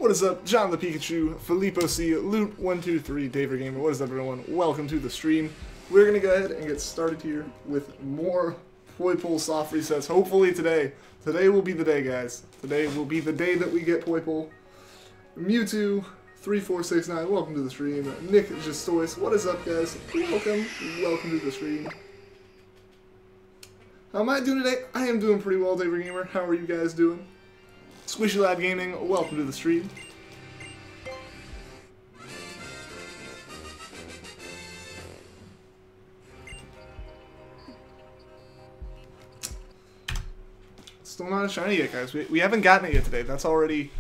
What is up, John the Pikachu, Filippo C, Loot123, David Gamer. What is up, everyone? Welcome to the stream. We're going to go ahead and get started here with more Poipole soft resets. Hopefully today. Today will be the day, guys. Today will be the day that we get Poipole. Mewtwo, 3469, welcome to the stream. Nick Justois, what is up, guys? Welcome to the stream. How am I doing today? I am doing pretty well, David Gamer. How are you guys doing? Squishy Lad Gaming, welcome to the stream. Still not a shiny yet, guys. We haven't gotten it yet today. That's already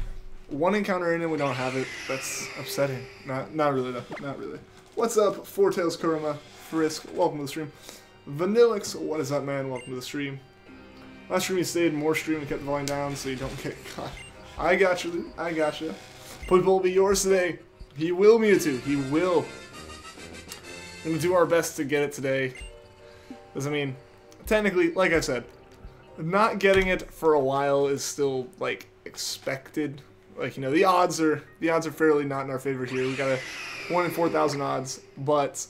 one encounter in and we don't have it. That's upsetting. Not really though. Not really. What's up, Four Tails Kurama, Frisk, welcome to the stream. Vanillix, what is up, man? Welcome to the stream. Last stream you stayed, more stream and kept the volume down so you don't get caught. I got you, I got you. Poipole will be yours today. He will, Mewtwo. He will. We're going to do our best to get it today. Because, I mean, technically, like I said, not getting it for a while is still, like, expected. Like, you know, the odds are fairly not in our favor here. We got a 1 in 4,000 odds. But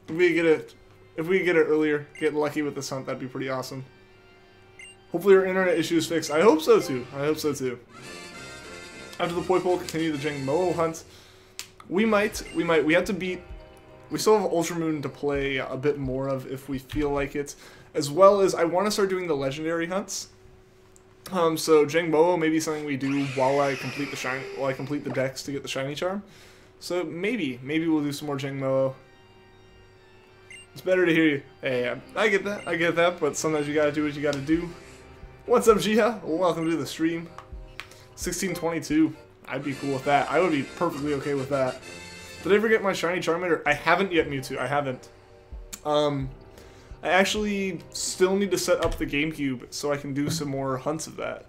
if we get it earlier, get lucky with this hunt, that'd be pretty awesome. Hopefully our internet issue is fixed. I hope so too. I hope so too. After the Poipole, continue the Jangmo hunt. We might. We have to beat. We still have Ultra Moon to play a bit more of if we feel like it. As well as I want to start doing the legendary hunts. So Jangmo may be something we do while I complete the dex to get the shiny charm. So maybe we'll do some more Jangmo. It's better to hear you. Hey, I get that, but sometimes you gotta do what you gotta do. What's up, Jiha? Welcome to the stream. 1622. I'd be cool with that. I would be perfectly okay with that. Did I ever get my shiny Charmander? I haven't yet, Mewtwo. I haven't. I actually still need to set up the GameCube so I can do some more hunts of that.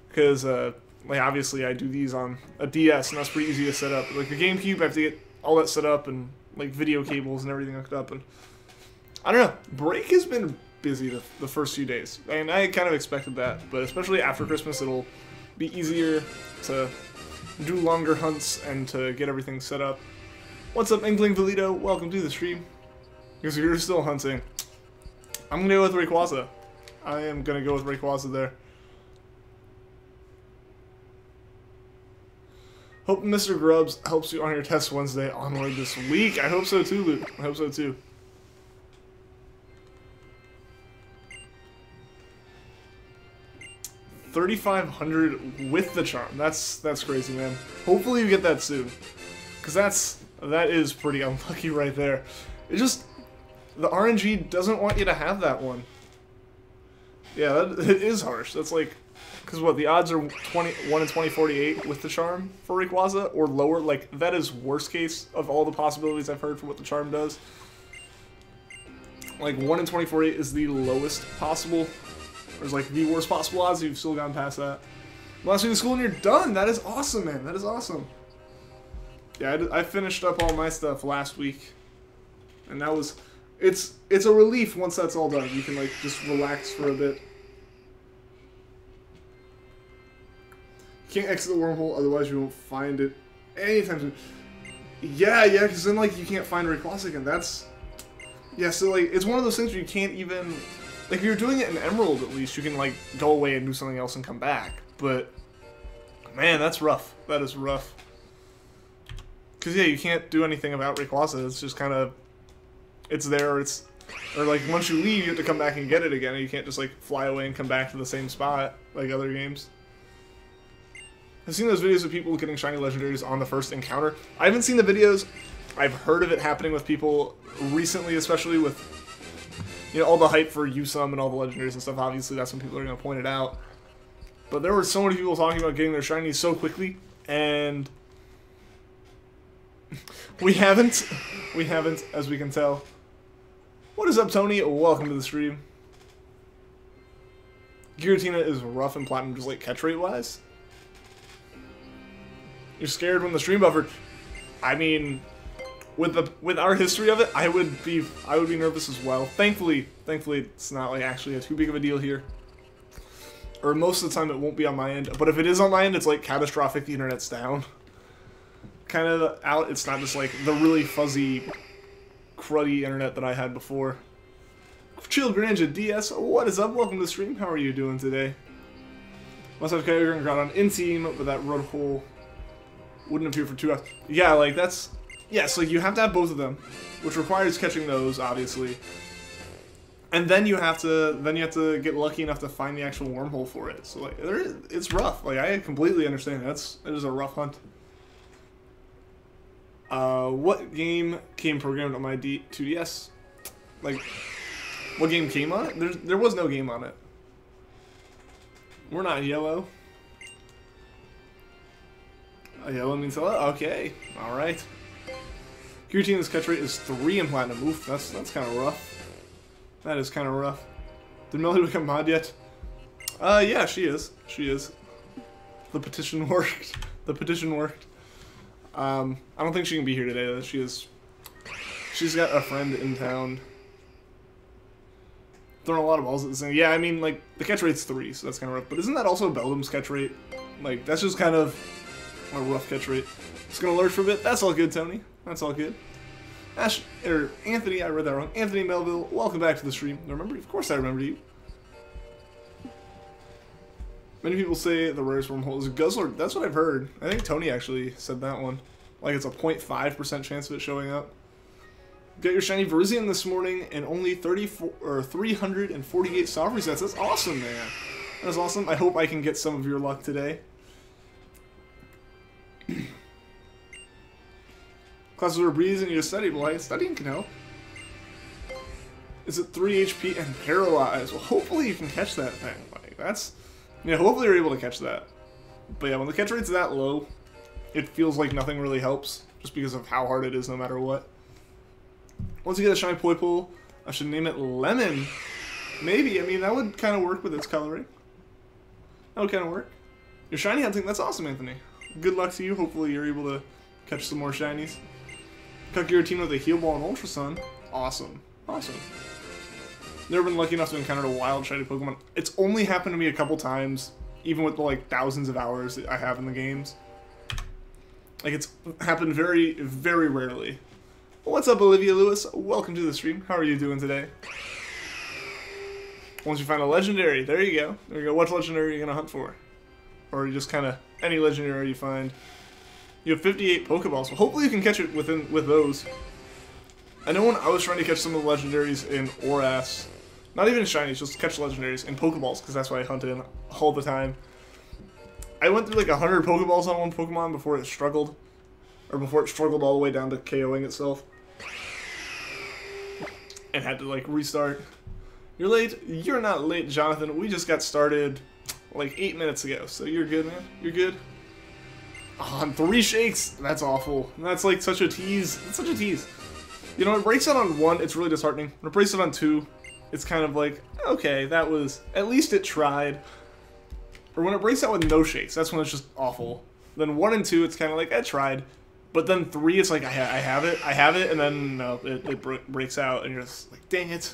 Because, like, obviously I do these on a DS, and that's pretty easy to set up. Like, the GameCube, I have to get all that set up, and, like, video cables and everything hooked up, and I don't know. Break has been busy the first few days, and I kind of expected that, but especially after Christmas, it'll be easier to do longer hunts and to get everything set up. What's up, Inkling Valito? Welcome to the stream. Because you're still hunting. I'm going to go with Rayquaza. I am going to go with Rayquaza there. Hope Mr. Grubbs helps you on your test Wednesday onward this week. I hope so too, Luke. I hope so too. 3,500 with the charm. That's crazy, man. Hopefully you get that soon, because that is pretty unlucky right there. It just, the RNG doesn't want you to have that one. Yeah, it is harsh. That's like, because what, the odds are 1 in 2048 with the charm for Rayquaza, or lower. Like, that is worst case of all the possibilities I've heard for what the charm does. Like, 1 in 2048 is the lowest possible. There's like the worst possible odds. You've still gone past that. Last week of school and you're done. That is awesome, man. That is awesome. Yeah, I finished up all my stuff last week, and that was, it's a relief once that's all done. You can like just relax for a bit. You can't exit the wormhole, otherwise you won't find it anytime soon. Yeah, because then like you can't find Rayquaza again. That's, yeah. So like it's one of those things where you can't even. Like, if you're doing it in Emerald, at least, you can, like, go away and do something else and come back. But, man, that's rough. That is rough. Because, yeah, you can't do anything about Rayquaza. It's just kind of, it's there, or like, once you leave, you have to come back and get it again. And you can't just, like, fly away and come back to the same spot, like other games. I've seen those videos of people getting shiny legendaries on the first encounter. I haven't seen the videos. I've heard of it happening with people recently, especially with, you know, all the hype for USUM and all the legendaries and stuff. Obviously, that's when people are going to point it out. But there were so many people talking about getting their shinies so quickly, and we haven't, as we can tell. What is up, Tony? Welcome to the stream. Giratina is rough in Platinum, just like catch rate wise. You're scared when the stream buffered. I mean, with our history of it, I would be nervous as well. Thankfully it's not like actually too big of a deal here. Or most of the time it won't be on my end. But if it is on my end, it's like catastrophic, the internet's down. Kind of out, it's not just like the really fuzzy, cruddy internet that I had before. Chill Granja DS, what is up? Welcome to the stream. How are you doing today? Must have Kyogre and Groudon in team, but that road hole wouldn't appear for 2 hours. Yeah, like that's... Yeah, so you have to have both of them, which requires catching those, obviously. And then you have to get lucky enough to find the actual wormhole for it. So like, it's rough. Like I completely understand. It is a rough hunt. What game came programmed on my 2DS? Like, what game came on it? There was no game on it. We're not yellow. Yellow means hello. Okay, all right. Giratina's catch rate is 3 in Platinum. Oof, that's kind of rough. That is kind of rough. Did Melody become mod yet? Yeah, she is. She is. The petition worked. The petition worked. I don't think she can be here today, though. She's got a friend in town. Throwing a lot of balls at the same. Yeah, I mean, like, the catch rate's 3, so that's kind of rough. But isn't that also Beldum's catch rate? Like, that's just kind of a rough catch rate. It's gonna lurch for a bit. That's all good, Tony. That's all good. Anthony, I read that wrong. Anthony Melville, welcome back to the stream. Remember? Of course I remember you. Many people say the rarest wormhole is a Guzzler. That's what I've heard. I think Tony actually said that one. Like it's a 0.5% chance of it showing up. Got your shiny Virizion this morning and only 348 soft resets. That's awesome, man. That's awesome. I hope I can get some of your luck today. Classes are a breeze and you just study. Well, studying can help. Is it 3 HP and paralyzed? Well, hopefully you can catch that thing. Like, that's... Yeah, hopefully you're able to catch that. But yeah, when the catch rate's that low, it feels like nothing really helps. Just because of how hard it is no matter what. Once you get a shiny Poipole, I should name it Lemon. Maybe. I mean, that would kind of work with its coloring. That would kind of work. You're shiny hunting. That's awesome, Anthony. Good luck to you. Hopefully you're able to catch some more shinies. Cut Giratina with a Heal Ball and Ultra Sun. Awesome. Awesome. Never been lucky enough to encounter a wild shiny Pokemon. It's only happened to me a couple times, even with the like thousands of hours that I have in the games. Like it's happened very, very rarely. What's up, Olivia Lewis? Welcome to the stream. How are you doing today? Once you find a legendary, there you go. There you go. What legendary are you gonna hunt for? Or just kind of any legendary you find. You have 58 Pokeballs, so hopefully you can catch it with those. I know when I was trying to catch some of the legendaries in Oras, not even in shinies, just catch legendaries in Pokeballs, because that's what I hunted in all the time. I went through like 100 Pokeballs on one Pokemon before it struggled. Or before it struggled all the way down to KOing itself. And had to like restart. You're late? You're not late, Jonathan. We just got started like 8 minutes ago, so you're good, man. You're good. Oh, on 3 shakes? That's awful. That's like such a tease. It's such a tease. You know, when it breaks out on 1, it's really disheartening. When it breaks out on 2, it's kind of like, okay, that was... At least it tried. Or when it breaks out with no shakes, that's when it's just awful. Then 1 and 2, it's kind of like, I tried. But then 3, it's like, I have it, and then no, it breaks out, and you're just like, dang it.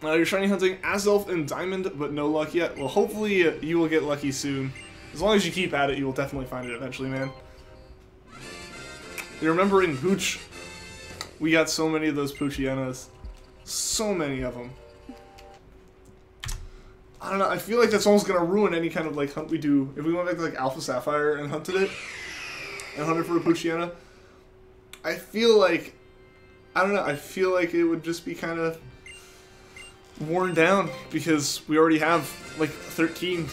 You're shiny hunting Azelf and Diamond, but no luck yet. Well, hopefully you will get lucky soon. As long as you keep at it, you will definitely find it eventually, man. You remember in Hooch, we got so many of those Poochyenas. So many of them. I don't know, I feel like that's almost going to ruin any kind of like hunt we do. If we went back to like Alpha Sapphire and hunted it, and hunted for a Poochyena, I feel like, I don't know, I feel like it would just be kind of worn down because we already have like 13.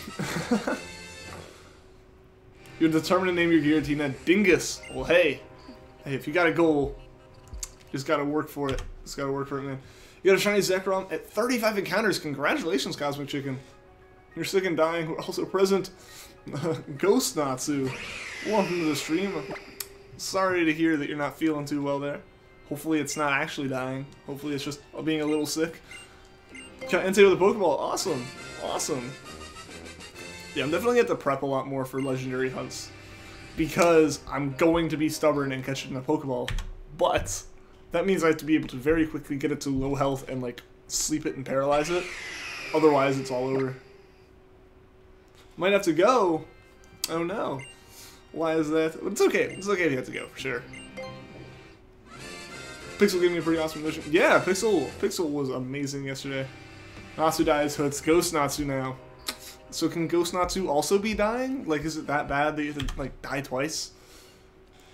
You're determined to name your Giratina Dingus. Well, hey, if you got a goal, you just gotta work for it. Just gotta work for it, man. You got a shiny Zekrom at 35 encounters. Congratulations, Cosmic Chicken. You're sick and dying. We're also present. Ghost Natsu. Welcome to the stream. Sorry to hear that you're not feeling too well there. Hopefully it's not actually dying. Hopefully it's just being a little sick. Got Entei with a Pokeball. Awesome. Awesome. Yeah, I'm definitely going to have to prep a lot more for legendary hunts. Because I'm going to be stubborn and catch it in a Pokeball. But that means I have to be able to very quickly get it to low health and like sleep it and paralyze it. Otherwise it's all over. Might have to go. Oh no. Why is that? It's okay. It's okay if you have to go, for sure. Pixel gave me a pretty awesome mission. Yeah, Pixel was amazing yesterday. Natsu dies, so it's Ghost Natsu now. So can Ghost Natsu also be dying? Like, is it that bad that you have to, like, die twice?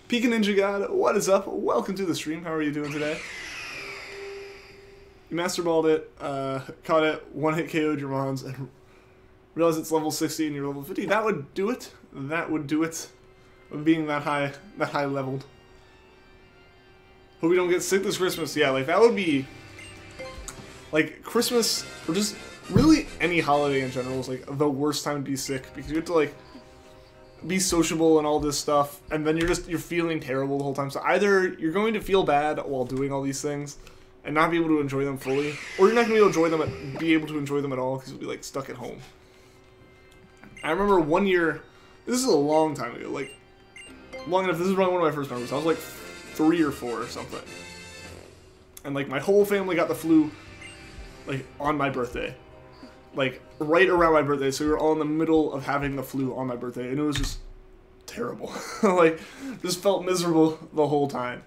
Pika Ninja God, what is up? Welcome to the stream. How are you doing today? You master balled it, caught it, one-hit KO'd your mons, and realized it's level 60 and you're level 50. That would do it. That would do it. Being that high leveled. Hope we don't get sick this Christmas. Yeah, like, that would be... Like, Christmas, or just really any holiday in general is, like, the worst time to be sick. Because you have to, like, be sociable and all this stuff, and then you're feeling terrible the whole time. So either you're going to feel bad while doing all these things, and not be able to enjoy them fully, or you're not going to be able to enjoy them at all, because you'll be, like, stuck at home. I remember one year, this is a long time ago, like, long enough, this is probably one of my first memories. I was, like, 3 or 4 or something. And, like, my whole family got the flu, like, on my birthday. Like, right around my birthday, so we were all in the middle of having the flu on my birthday, and it was just terrible. Like, just felt miserable the whole time.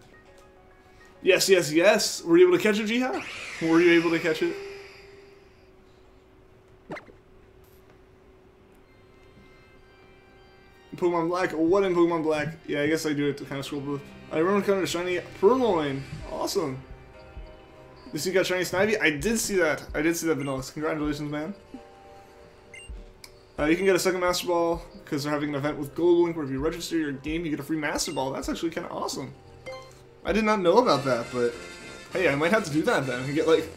Yes, yes, yes! Were you able to catch it, Jiha? Were you able to catch it? Pokemon Black? What in Pokemon Black? Yeah, I guess I do it to kind of scroll through. I remember coming to Shiny Purloin. Awesome. You see, you got Shiny Snivy? I did see that. I did see that, Vanillas. Congratulations, man. You can get a second Master Ball because they're having an event with Gold Link where if you register your game, you get a free Master Ball. That's actually kind of awesome. I did not know about that, but hey, I might have to do that then and get, like,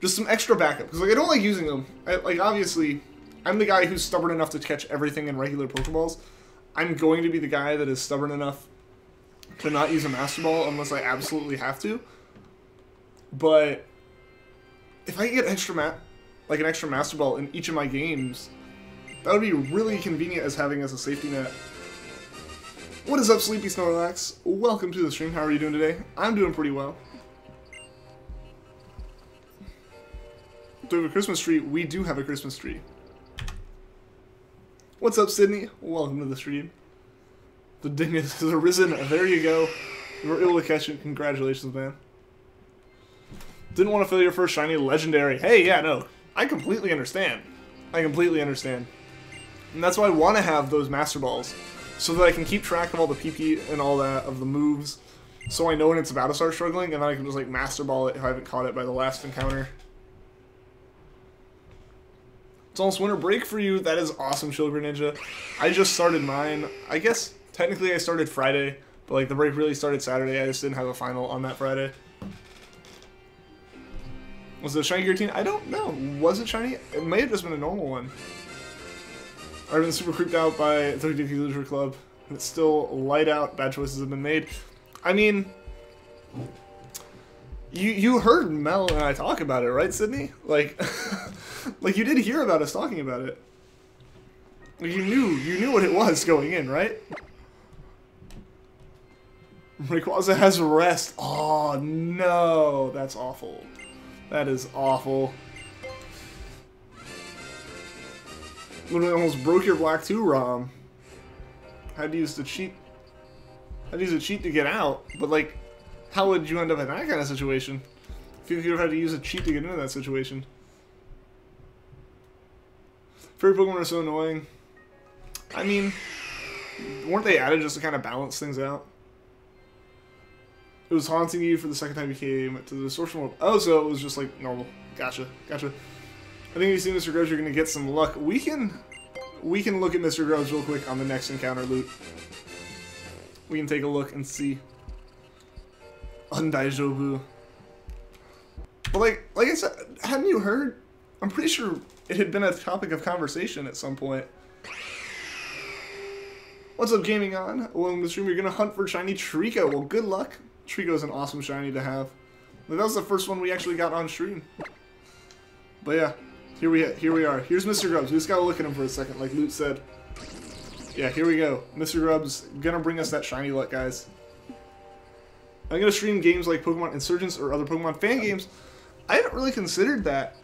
just some extra backup. Because, like, I don't like using them. Like, obviously, I'm the guy who's stubborn enough to catch everything in regular Pokeballs. I'm going to be the guy that is stubborn enough to not use a Master Ball unless I absolutely have to. But if I get an extra Master Ball in each of my games, that would be really convenient as having as a safety net. What is up, Sleepy Snorlax? Welcome to the stream. How are you doing today? I'm doing pretty well. Do we have a Christmas tree? We do have a Christmas tree. What's up, Sydney? Welcome to the stream. The dingus has arisen. There you go. You were able to catch it. Congratulations, man. Didn't want to fill your first shiny legendary. Hey, yeah, no. I completely understand. I completely understand. And that's why I want to have those Master Balls. So that I can keep track of all the PP and all that, of the moves. So I know when it's about to start struggling, and then I can just, like, Master Ball it if I haven't caught it by the last encounter. It's almost winter break for you. That is awesome, Sugar Ninja. I just started mine. I guess, technically I started Friday, but, like, the break really started Saturday. I just didn't have a final on that Friday. Was it a Shiny Giratina? I don't know. Was it Shiny? It may have just been a normal one. I've been super creeped out by 30 Day Loser Club. It's still light out. Bad choices have been made. I mean, you heard Mel and I talk about it, right, Sydney? Like, like you did hear about us talking about it. Like you knew what it was going in, right? Rayquaza has rest. Oh no, that's awful. That is awful. Literally almost broke your Black 2 ROM. Had to use the cheat. Had to use a cheat to get out, but like, how would you end up in that kind of situation? I feel like you would have had to use a cheat to get into that situation. Fairy Pokemon are so annoying. I mean, weren't they added just to kind of balance things out? It was haunting you for the second time you came to the distortion world. Oh, so it was just like normal. Gotcha, gotcha. I think if you see Mr. Grubbs, you're gonna get some luck. We can look at Mr. Grubbs real quick on the next encounter loot. We can take a look and see. Undaijobu. But like I said, hadn't you heard? I'm pretty sure it had been a topic of conversation at some point. What's up, Gaming On? Welcome to the stream. You're gonna hunt for shiny Treecko. Well, good luck. Treecko is an awesome shiny to have. That was the first one we actually got on stream. But yeah, here we are. Here's Mr. Grubbs. We just gotta look at him for a second, like Loot said. Yeah, here we go. Mr. Grubbs gonna bring us that shiny luck, guys. I'm gonna stream games like Pokemon Insurgents or other Pokemon fan games. I haven't really considered that.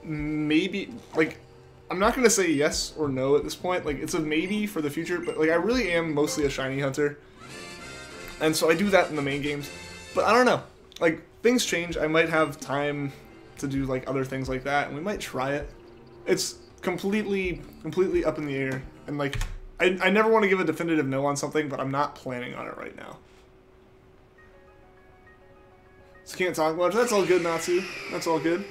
Maybe, like, I'm not gonna say yes or no at this point. Like, it's a maybe for the future, but like I really am mostly a shiny hunter, and so I do that in the main games. But I don't know. Like, things change. I might have time to do like other things like that, and we might try it. It's completely up in the air, and like I never want to give a definitive no on something, but I'm not planning on it right now. So can't talk much. That's all good, Natsu. That's all good.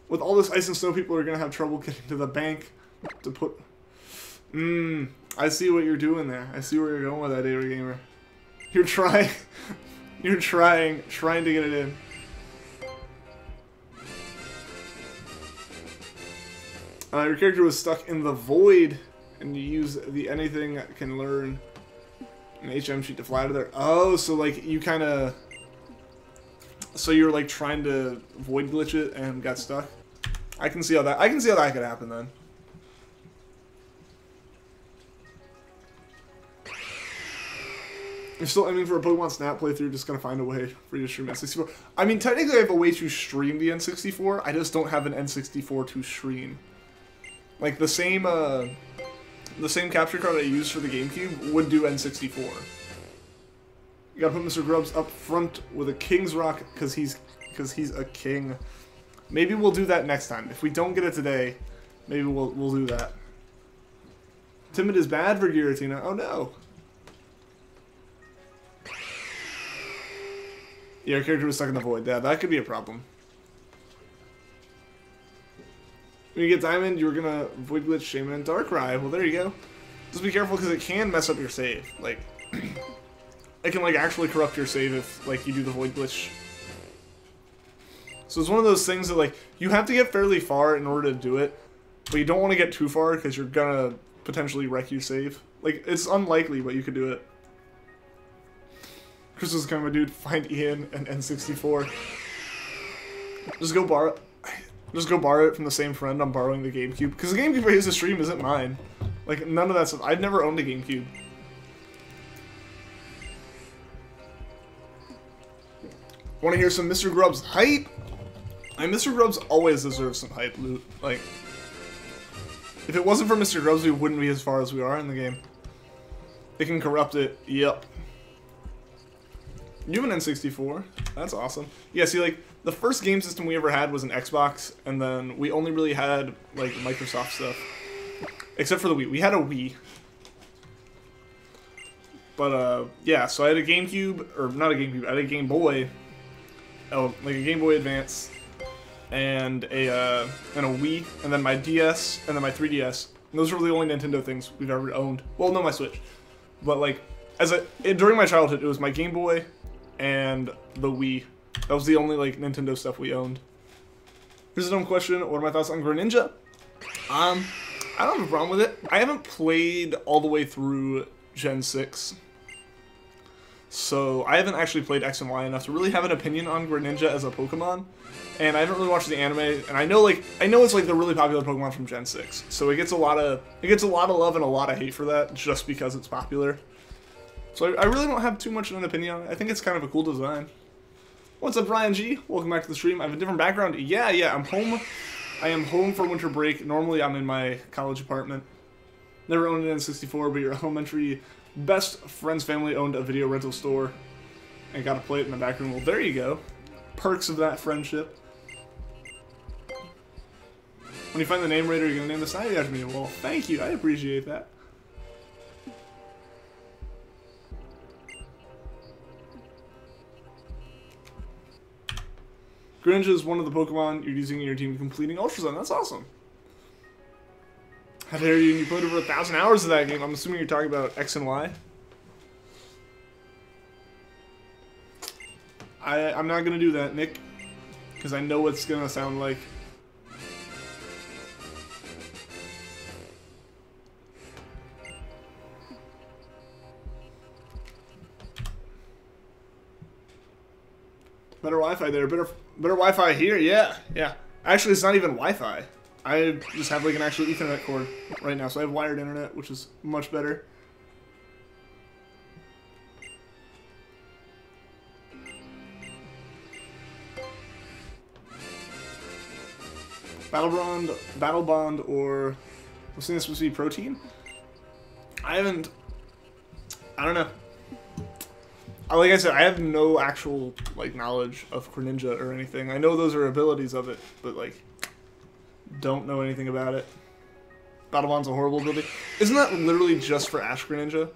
With all this ice and snow, people are gonna have trouble getting to the bank to put. I see what you're doing there. I see where you're going with that, Avery Gamer. You're trying. You're trying to get it in. Your character was stuck in the void, and you use the anything that can learn an HM sheet to fly out of there. Oh, so like you kind of, so you're like trying to void glitch it and got stuck. I can see how that. I can see how that could happen then. You're still aiming for a Pokemon Snap playthrough, just gonna find a way for you to stream N64. I mean, technically I have a way to stream the N64, I just don't have an N64 to stream. Like, the same capture card I used for the GameCube would do N64. You gotta put Mr. Grubbs up front with a King's Rock, because he's a king. Maybe we'll do that next time. If we don't get it today, maybe we'll do that. Timid is bad for Giratina. Oh no. Yeah, our character was stuck in the void. Yeah, that could be a problem. When you get Diamond, you were gonna Void Glitch, Shaman, and Darkrai. Well, there you go. Just be careful, because it can mess up your save. Like, it can, like, actually corrupt your save if, like, you do the Void Glitch. So it's one of those things that, like, you have to get fairly far in order to do it, but you don't want to get too far, because you're gonna potentially wreck your save. Like, it's unlikely, but you could do it. Chris is kind of a dude. Find Ian and N64. Just go borrow it from the same friend I'm borrowing the GameCube. Because the GameCube I use to stream isn't mine. Like, none of that stuff. I've never owned a GameCube. Want to hear some Mr. Grubbs hype? And Mr. Grubbs always deserves some hype loot. Like, if it wasn't for Mr. Grubbs, we wouldn't be as far as we are in the game. It can corrupt it. Yep. You have an N64. That's awesome. Yeah, see, like, the first game system we ever had was an Xbox, and then we only really had, like, Microsoft stuff. Except for the Wii. We had a Wii. But, yeah, so I had a GameCube, or not a GameCube, I had a Game Boy. Oh, like a Game Boy Advance. And a Wii, and then my DS, and then my 3DS. And those were the only Nintendo things we've ever owned. Well, no, my Switch. But, like, during my childhood, it was my Game Boy and the Wii. That was the only, like, Nintendo stuff we owned. Here's a dumb question. What are my thoughts on Greninja? I don't have a problem with it. I haven't played all the way through Gen 6. So, I haven't actually played X and Y enough to really have an opinion on Greninja as a Pokemon. And I haven't really watched the anime, and I know it's like the really popular Pokemon from Gen 6. So it gets a lot of love and a lot of hate for that, just because it's popular. So I really don't have too much of an opinion on it. I think it's kind of a cool design. What's up, Brian G? Welcome back to the stream. I have a different background. Yeah, I'm home. I am home for winter break. Normally, I'm in my college apartment. Never owned an N64, but your elementary best friend's family owned a video rental store and got to play it in the back room. Well, there you go. Perks of that friendship. When you find the name raider, you're going to name the side after me. Well, thank you. I appreciate that. Greninja is one of the Pokemon you're using in your team completing Ultra Sun. That's awesome. How dare you? You played over 1,000 hours of that game. I'm assuming you're talking about X and Y. I'm not going to do that, Nick. Because I know what it's going to sound like. Better Wi-Fi there. Better Wi-Fi here. Yeah. Actually, it's not even Wi-Fi. I just have like an actual Ethernet cord right now, so I have wired internet, which is much better. Battle Bond, or was this supposed to be Protein? I don't know. Like I said, I have no actual like knowledge of Greninja or anything. I know those are abilities of it, but like don't know anything about it. Battle Bond's a horrible ability. Isn't that literally just for Ash Greninja?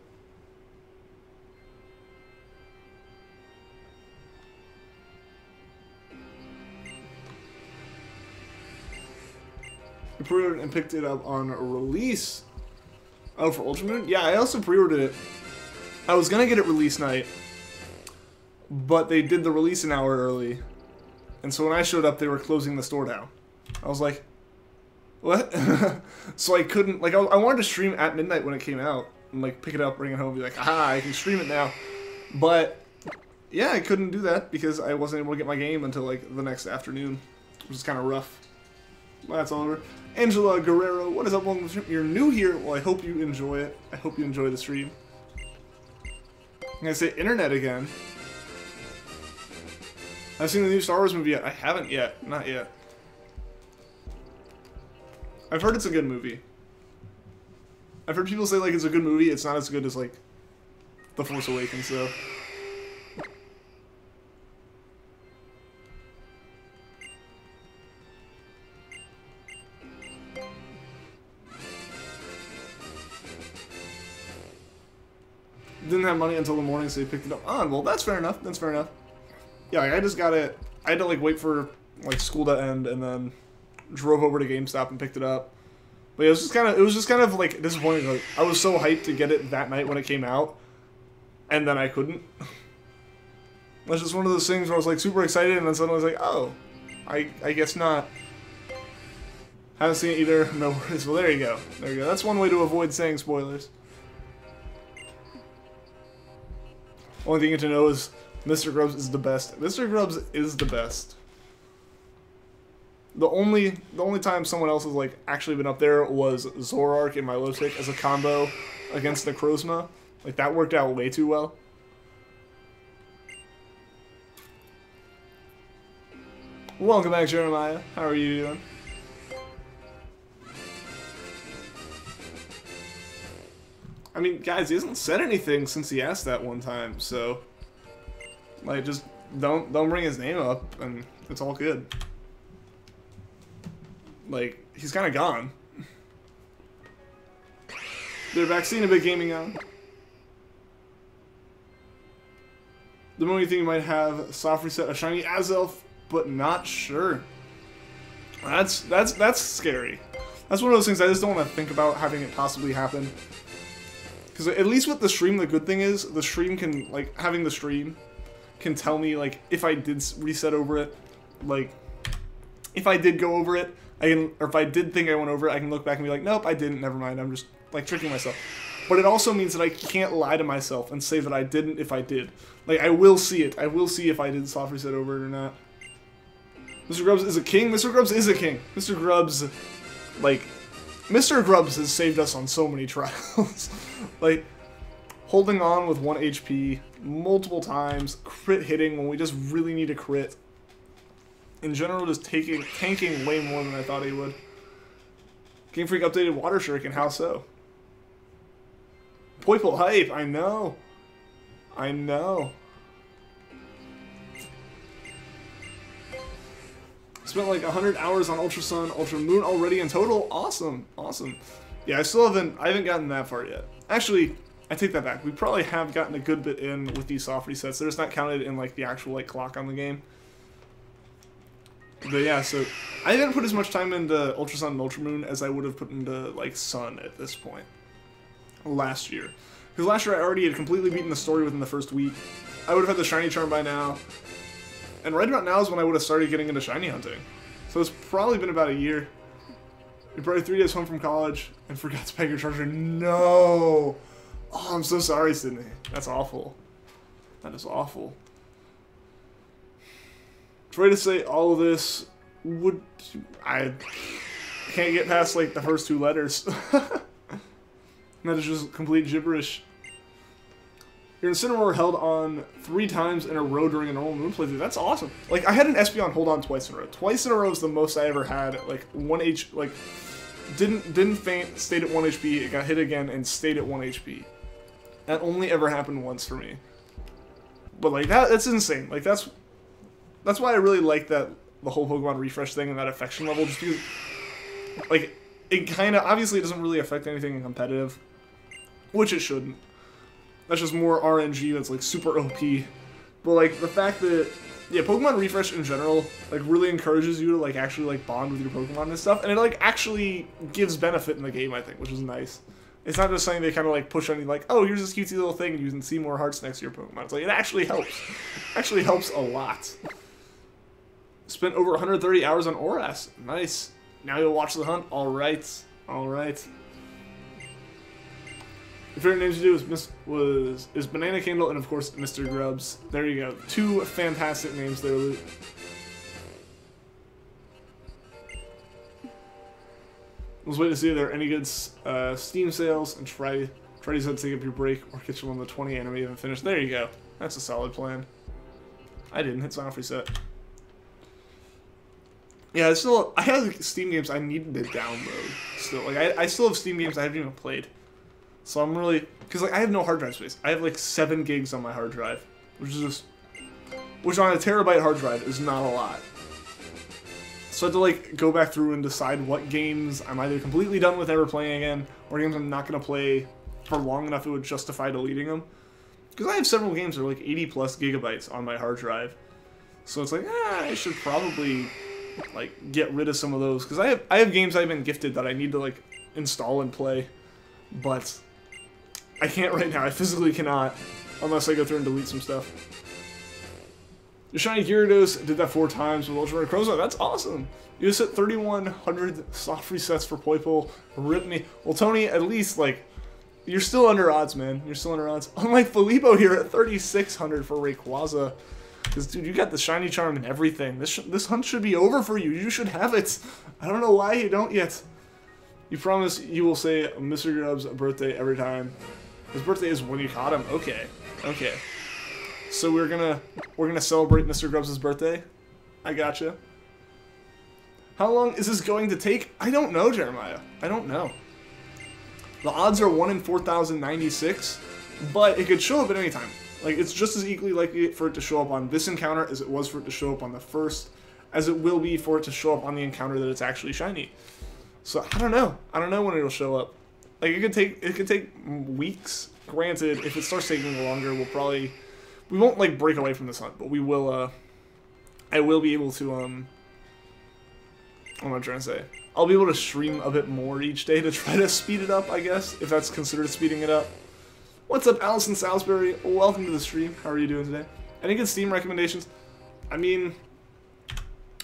I pre-ordered and picked it up on release. Oh, for Ultra Moon? Yeah, I also pre-ordered it. I was gonna get it release night, but they did the release an hour early. And so when I showed up, they were closing the store down. I was like, what? So I couldn't, like, I wanted to stream at midnight when it came out. And, like, pick it up, bring it home, and be like, aha, I can stream it now. But, yeah, I couldn't do that because I wasn't able to get my game until, like, the next afternoon. Which is kind of rough. Well, that's all over. Angela Guerrero, what is up? Welcome to the stream. You're new here. Well, I hope you enjoy it. I hope you enjoy the stream. I'm gonna say internet again. I've seen the new Star Wars movie yet. I haven't yet. Not yet. I've heard it's a good movie. I've heard people say, like, it's a good movie. It's not as good as, like, The Force Awakens, though. Didn't have money until the morning, so he picked it up on. Well, that's fair enough. That's fair enough. Yeah, like, I just got it. I had to, like, wait for, like, school to end, and then drove over to GameStop and picked it up. But it was just kind of like disappointing. Like, I was so hyped to get it that night when it came out, and then I couldn't. That's just one of those things where I was like super excited, and then suddenly I was like, oh, I guess not. Haven't seen it either. No worries. Well, there you go. There you go. That's one way to avoid saying spoilers. Only thing you have to know is Mr. Grubbs is the best. Mr. Grubbs is the best. The only time someone else has like actually been up there was Zoroark and Milotic as a combo against the Necrozma. Like, that worked out way too well. Welcome back, Jeremiah. How are you doing? I mean, guys, he hasn't said anything since he asked that one time, so like, just don't bring his name up, and it's all good. Like, he's kind of gone. They're vaccine a bit gaming on. The moment you think you might have soft reset a shiny Azelf, but not sure. That's scary. That's one of those things I just don't want to think about having it possibly happen. Because at least with the stream, the good thing is the stream can, like, having the stream can tell me, like, if I did reset over it, like, if I did go over it, I can, or if I did think I went over it, I can look back and be like, nope, I didn't, never mind, I'm just, like, tricking myself. But it also means that I can't lie to myself and say that I didn't if I did. Like, I will see it. I will see if I did soft reset over it or not. Mr. Grubbs is a king? Mr. Grubbs is a king. Mr. Grubbs, like, Mr. Grubbs has saved us on so many trials. Like, holding on with 1 HP multiple times, crit hitting when we just really need a crit. In general, just tanking way more than I thought he would. Game Freak updated Water Shuriken, how so? Poipole hype, I know. I know. Spent like 100 hours on Ultra Sun, Ultra Moon already in total. Awesome, awesome. Yeah, I haven't gotten that far yet. Actually, I take that back. We probably have gotten a good bit in with these soft resets. They're just not counted in like the actual like clock on the game. But yeah, so I didn't put as much time into Ultra Sun and Ultra Moon as I would have put into like Sun at this point last year. Because last year I already had completely beaten the story within the first week. I would have had the shiny charm by now. And right about now is when I would have started getting into shiny hunting. So it's probably been about a year. You're probably 3 days home from college and forgot to pack your charger. No! Oh, I'm so sorry, Sydney. That's awful. That is awful. Try to say all of this would... I can't get past, like, the first 2 letters. That is just complete gibberish. Your Incineroar held on 3 times in a row during a normal move playthrough. That's awesome. Like, I had an Espeon hold on twice in a row. Twice in a row is the most I ever had. Like, didn't faint, stayed at 1 HP, it got hit again, and stayed at 1 HP. That only ever happened once for me. But, like, that's insane. Like, that's why I really like the whole Pokemon refresh thing and that affection level, just because, like, it kind of, obviously it doesn't really affect anything in competitive, which it shouldn't. That's just more RNG that's, like, super OP. But, like, the fact that, yeah, Pokemon refresh in general, like, really encourages you to, like, actually, like, bond with your Pokemon and stuff, and it, like, actually gives benefit in the game, I think, which is nice. It's not just something they kind of, like, push on you, like, oh, here's this cutesy little thing, and you can see more hearts next to your Pokemon. It's like, it actually helps. It actually helps a lot. Spent over 130 hours on Oras. Nice. Now you'll watch the hunt. Alright. Alright. Your favorite names to do is Banana Candle and, of course, Mr. Grubs. There you go. 2 fantastic names there, Luke. Let's wait to see if there are any good Steam sales and try to take up your break or catch them on the 20 anime and finish. There you go. That's a solid plan. I didn't hit sign off reset. Yeah, I have Steam games I needed to download still. Like, I still have Steam games I haven't even played. So I'm really, because, like, I have no hard drive space. I have, like, 7 gigs on my hard drive, which on a terabyte hard drive is not a lot. So I have to, like, go back through and decide what games I'm either completely done with ever playing again, or games I'm not going to play for long enough it would justify deleting them. Because I have several games that are, like, 80 plus gigabytes on my hard drive. So it's like, I should probably, like, get rid of some of those. Because I have games I've been gifted that I need to, like, install and play. But I can't right now. I physically cannot, unless I go through and delete some stuff. Your Shiny Gyarados did that 4 times with Ultra Rare Crozone. That's awesome. You just hit 3,100 soft resets for Poipole. Rip me. Well, Tony, at least, like, you're still under odds, man. You're still under odds. Unlike Filippo here at 3,600 for Rayquaza. Because, dude, you got the Shiny Charm and everything. This hunt should be over for you. You should have it. I don't know why you don't yet. You promise you will say Mr. Grub's birthday every time. His birthday is when you caught him. Okay. Okay. So we're gonna celebrate Mr. Grubs' birthday. I gotcha. How long is this going to take? I don't know, Jeremiah. I don't know. The odds are 1 in 4,096, but it could show up at any time. Like, it's just as equally likely for it to show up on this encounter as it was for it to show up on the first, as it will be for it to show up on the encounter that it's actually shiny. So I don't know. I don't know when it'll show up. Like, it could take weeks. Granted, if it starts taking longer, we won't, like, break away from this hunt, but we will, I will be able to, what am I trying to say? I'll be able to stream a bit more each day to try to speed it up, I guess, if that's considered speeding it up. What's up, Allison Salisbury? Welcome to the stream. How are you doing today? Any good Steam recommendations? I mean,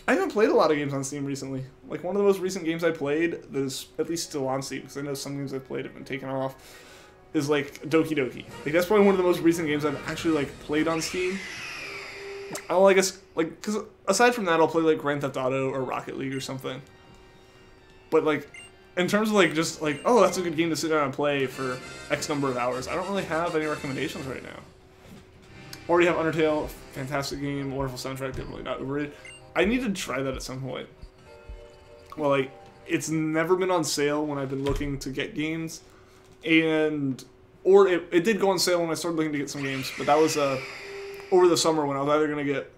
I haven't played a lot of games on Steam recently. Like, one of the most recent games I played that is at least still on Steam, because I know some games I've played have been taken off, is, like, Doki Doki. Like, that's probably one of the most recent games I've actually, like, played on Steam. I guess, like, because aside from that, I'll play, like, Grand Theft Auto or Rocket League or something. But, like, in terms of, like, just, like, oh, that's a good game to sit down and play for X number of hours, I don't really have any recommendations right now. Already have Undertale, fantastic game, wonderful soundtrack, definitely not overrated. I need to try that at some point. Well, like, it's never been on sale when I've been looking to get games. Or it did go on sale when I started looking to get some games, but that was over the summer when I was either going to get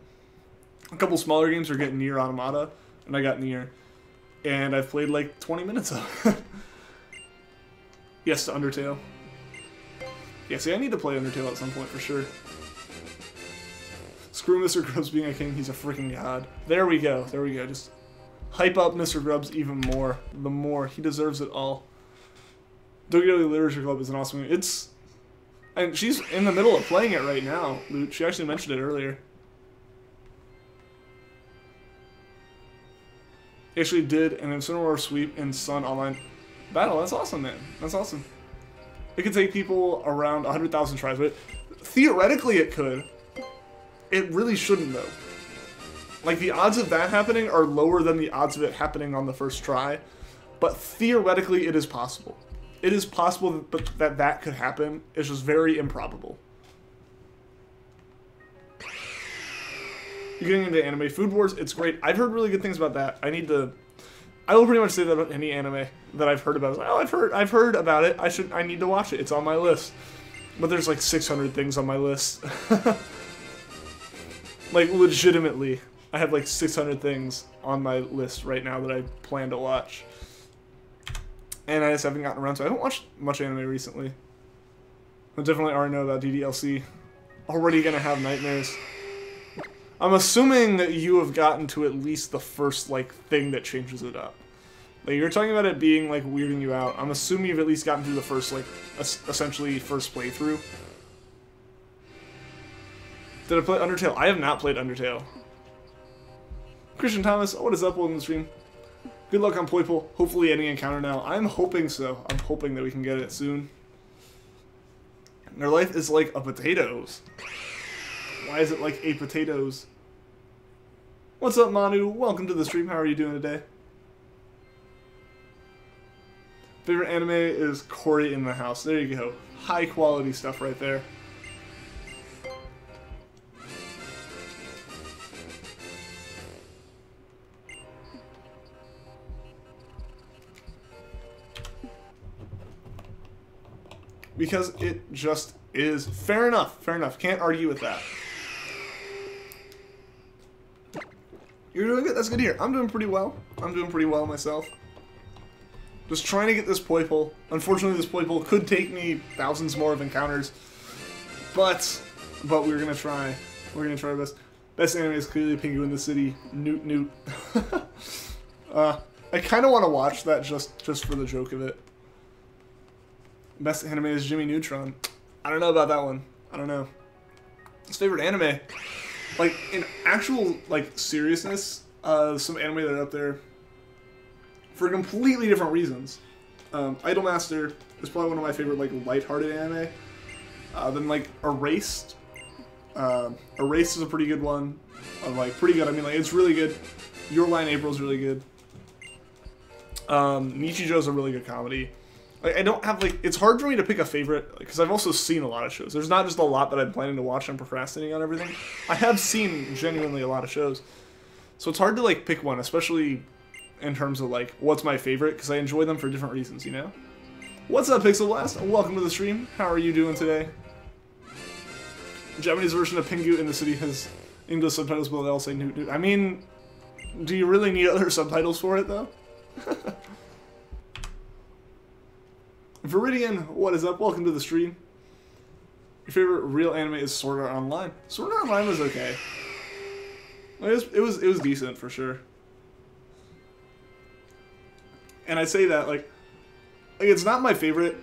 a couple smaller games or get Nier Automata, and I got Nier. And I've played like 20 minutes of it. Yes to Undertale. Yeah, see, I need to play Undertale at some point for sure. Screw Mr. Grubs being a king, he's a freaking god. There we go, there we go. Just hype up Mr. Grubs even more. The more. He deserves it all. Doki Doki Literature Club is an awesome game. And she's in the middle of playing it right now, Luke. She actually mentioned it earlier. He actually did an Incineroar sweep in Sun Online Battle. That's awesome, man. That's awesome. It could take people around 100,000 tries, but theoretically it could. It really shouldn't, though. Like, the odds of that happening are lower than the odds of it happening on the first try, but theoretically it is possible. It is possible that that could happen. It's just very improbable. you're getting into anime. Food Wars, it's great. I've heard really good things about that. I will pretty much say that about any anime that I've heard about. Like, oh, I've heard about it. I need to watch it. It's on my list. But there's like 600 things on my list. Like, legitimately, I have like 600 things on my list right now that I plan to watch. And I just haven't gotten around to it. I haven't watched much anime recently. I definitely already know about DDLC. Already gonna have nightmares. I'm assuming that you have gotten to at least the first, like, thing that changes it up. Like, you're talking about it being, like, weirding you out. I'm assuming you've at least gotten through the first, like, essentially first playthrough. Did I play Undertale? I have not played Undertale. Christian Thomas, what is up? Welcome to the stream. Good luck on Poipole. Hopefully any encounter now. I'm hoping so. I'm hoping that we can get it soon. Their life is like a potatoes. Why is it like a potatoes? What's up, Manu? Welcome to the stream. How are you doing today? Favorite anime is Cory in the House. There you go. High quality stuff right there. Because it just is. Fair enough. Fair enough. Can't argue with that. You're doing good? That's good to hear. I'm doing pretty well. I'm doing pretty well myself. Just trying to get this Poipole. Unfortunately, this Poipole could take me thousands more of encounters. But we're gonna try. We're gonna try our best. Best anime is clearly Pingu in the City. Newt Newt. I kind of want to watch that just for the joke of it. Best anime is Jimmy Neutron. I don't know about that one. I don't know. His favorite anime. Like, in actual, like, seriousness, some anime that are up there for completely different reasons. Idolmaster is probably one of my favorite, like, lighthearted anime. Then, like, Erased. Erased is a pretty good one. Like, pretty good. I mean, like, it's really good. Your Lie in April is really good. Nichijou's a really good comedy. Like, I don't have, like, it's hard for me to pick a favorite, because I've also seen a lot of shows. There's not just a lot that I'm planning to watch and procrastinating on everything. I have seen genuinely a lot of shows. So it's hard to, like, pick one, especially in terms of, like, what's my favorite, because I enjoy them for different reasons, you know? What's up, Pixel Blast? Welcome to the stream. How are you doing today? The Japanese version of Pingu in the City has English subtitles, but they all say Newt Newt. I mean, do you really need other subtitles for it, though? Viridian, what is up? Welcome to the stream. Your favorite real anime is Sword Art Online. Sword Art Online was okay. It was decent for sure. And I say that like it's not my favorite,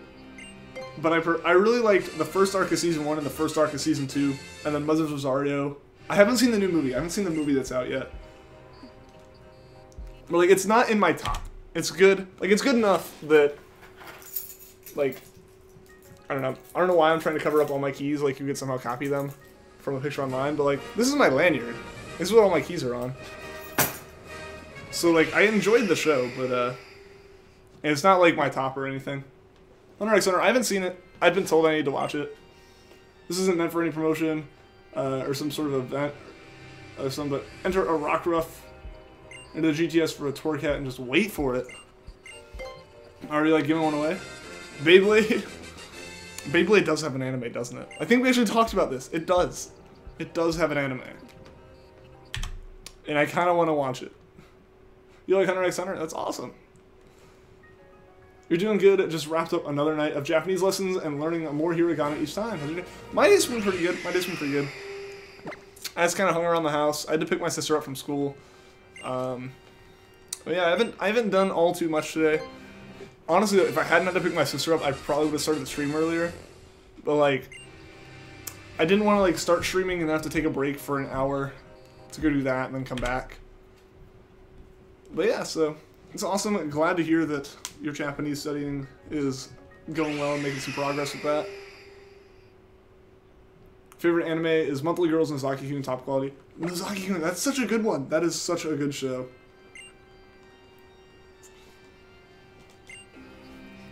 but I really liked the first arc of season 1 and the first arc of season 2, and then Mother of Rosario. I haven't seen the new movie. I haven't seen the movie that's out yet. But like, it's not in my top. It's good. Like, it's good enough that. Like, I don't know why I'm trying to cover up all my keys, like you could somehow copy them from a picture online, but like, this is my lanyard. This is what all my keys are on. So like, I enjoyed the show, but and it's not like my top or anything. Hunter x Hunter, I haven't seen it. I've been told I need to watch it. This isn't meant for any promotion, or some sort of event, but enter a Rockruff into the GTS for a Torcat and just wait for it. Already like giving one away? Beyblade? Beyblade does have an anime, doesn't it? I think we actually talked about this. It does. It does have an anime. And I kind of want to watch it. You like Hunter x Hunter? That's awesome. You're doing good. Just wrapped up another night of Japanese lessons and learning more hiragana each time. My day's been pretty good. I just kind of hung around the house. I had to pick my sister up from school. But yeah, I haven't done all too much today. Honestly, if I hadn't had to pick my sister up, I probably would have started the stream earlier. But, like, I didn't want to, like, start streaming and then have to take a break for an hour to go do that and then come back. But yeah, so it's awesome. Glad to hear that your Japanese studying is going well and making some progress with that. Favorite anime is Monthly Girls and Nozaki-kun Top Quality. Nozaki-kun, that's such a good one. That is such a good show.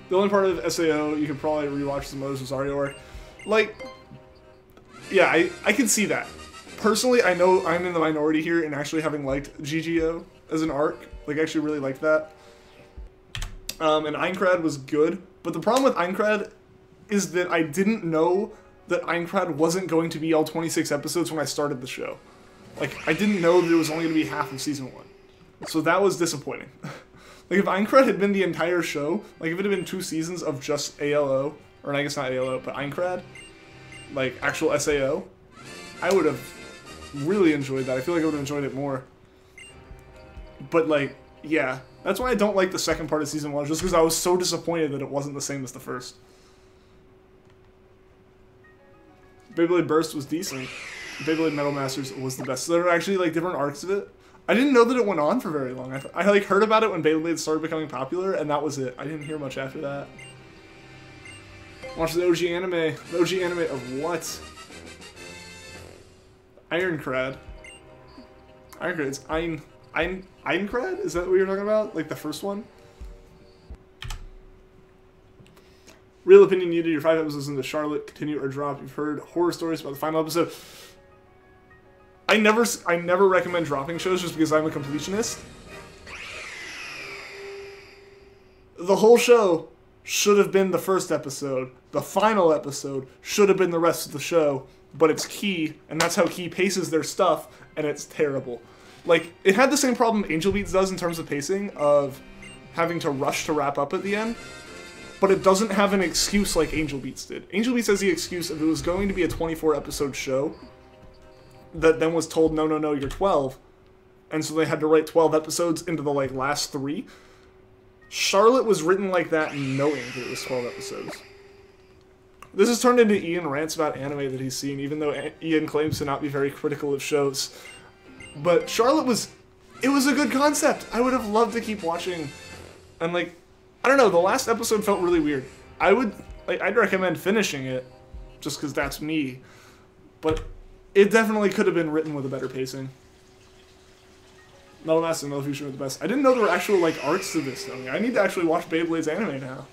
The only part of SAO, you could probably rewatch the Mother of Rosario arc. Like, yeah, I can see that. personally, I know I'm in the minority here in actually having liked GGO as an arc. Like, I actually really liked that. And Aincrad was good, but the problem with Aincrad is that I didn't know that Aincrad wasn't going to be all 26 episodes when I started the show. Like, I didn't know that it was only going to be half of season 1. So that was disappointing. Like, if Aincrad had been the entire show, like, if it had been 2 seasons of just ALO, or I guess not ALO, but Aincrad, like, actual SAO, I would have really enjoyed that. I feel like I would have enjoyed it more. But, like, yeah. That's why I don't like the second part of season 1, just because I was so disappointed that it wasn't the same as the first. Beyblade Burst was decent. Beyblade Metal Masters was the best. So there are actually, like, different arcs of it. I didn't know that it went on for very long. I like, heard about it when Beyblade started becoming popular, and that was it. I didn't hear much after that. Watch the OG anime. The OG anime of what? Ironcrad. Ironcrad. It's Aincrad? Is that what you're talking about? Like the first one? Real opinion needed. Your 5 episodes into Charlotte. Continue or drop. You've heard horror stories about the final episode. I never recommend dropping shows just because I'm a completionist. The whole show should have been the first episode. The final episode should have been the rest of the show. But it's Key, and that's how Key paces their stuff, and it's terrible. Like, it had the same problem Angel Beats does in terms of pacing, of having to rush to wrap up at the end. But it doesn't have an excuse like Angel Beats did. Angel Beats has the excuse of it was going to be a 24-episode show that then was told, no, no, no, you're 12. And so they had to write 12 episodes into the, like, last 3. Charlotte was written like that knowing that it was 12 episodes. This has turned into Ian rants about anime that he's seen, even though Ian claims to not be very critical of shows. But Charlotte was... It was a good concept. I would have loved to keep watching. And, like, I don't know, the last episode felt really weird. I'd recommend finishing it, just because that's me. But it definitely could have been written with a better pacing. Metal Master and Metal Fusion were the best. I didn't know there were actual, like, arcs to this, though. I need to actually watch Beyblade's anime now.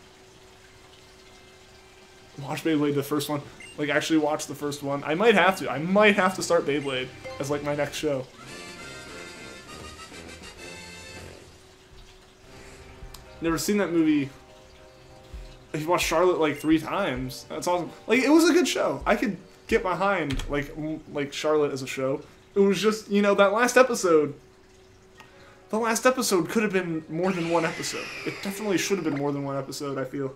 Watch Beyblade, the first one. Like, actually watch the first one. I might have to. I might have to start Beyblade as, like, my next show. Never seen that movie. I've watched Charlotte, like, 3 times. That's awesome. Like, it was a good show. I could get behind, like Charlotte as a show. It was just, you know, that last episode... The last episode could have been more than 1 episode. It definitely should have been more than 1 episode, I feel.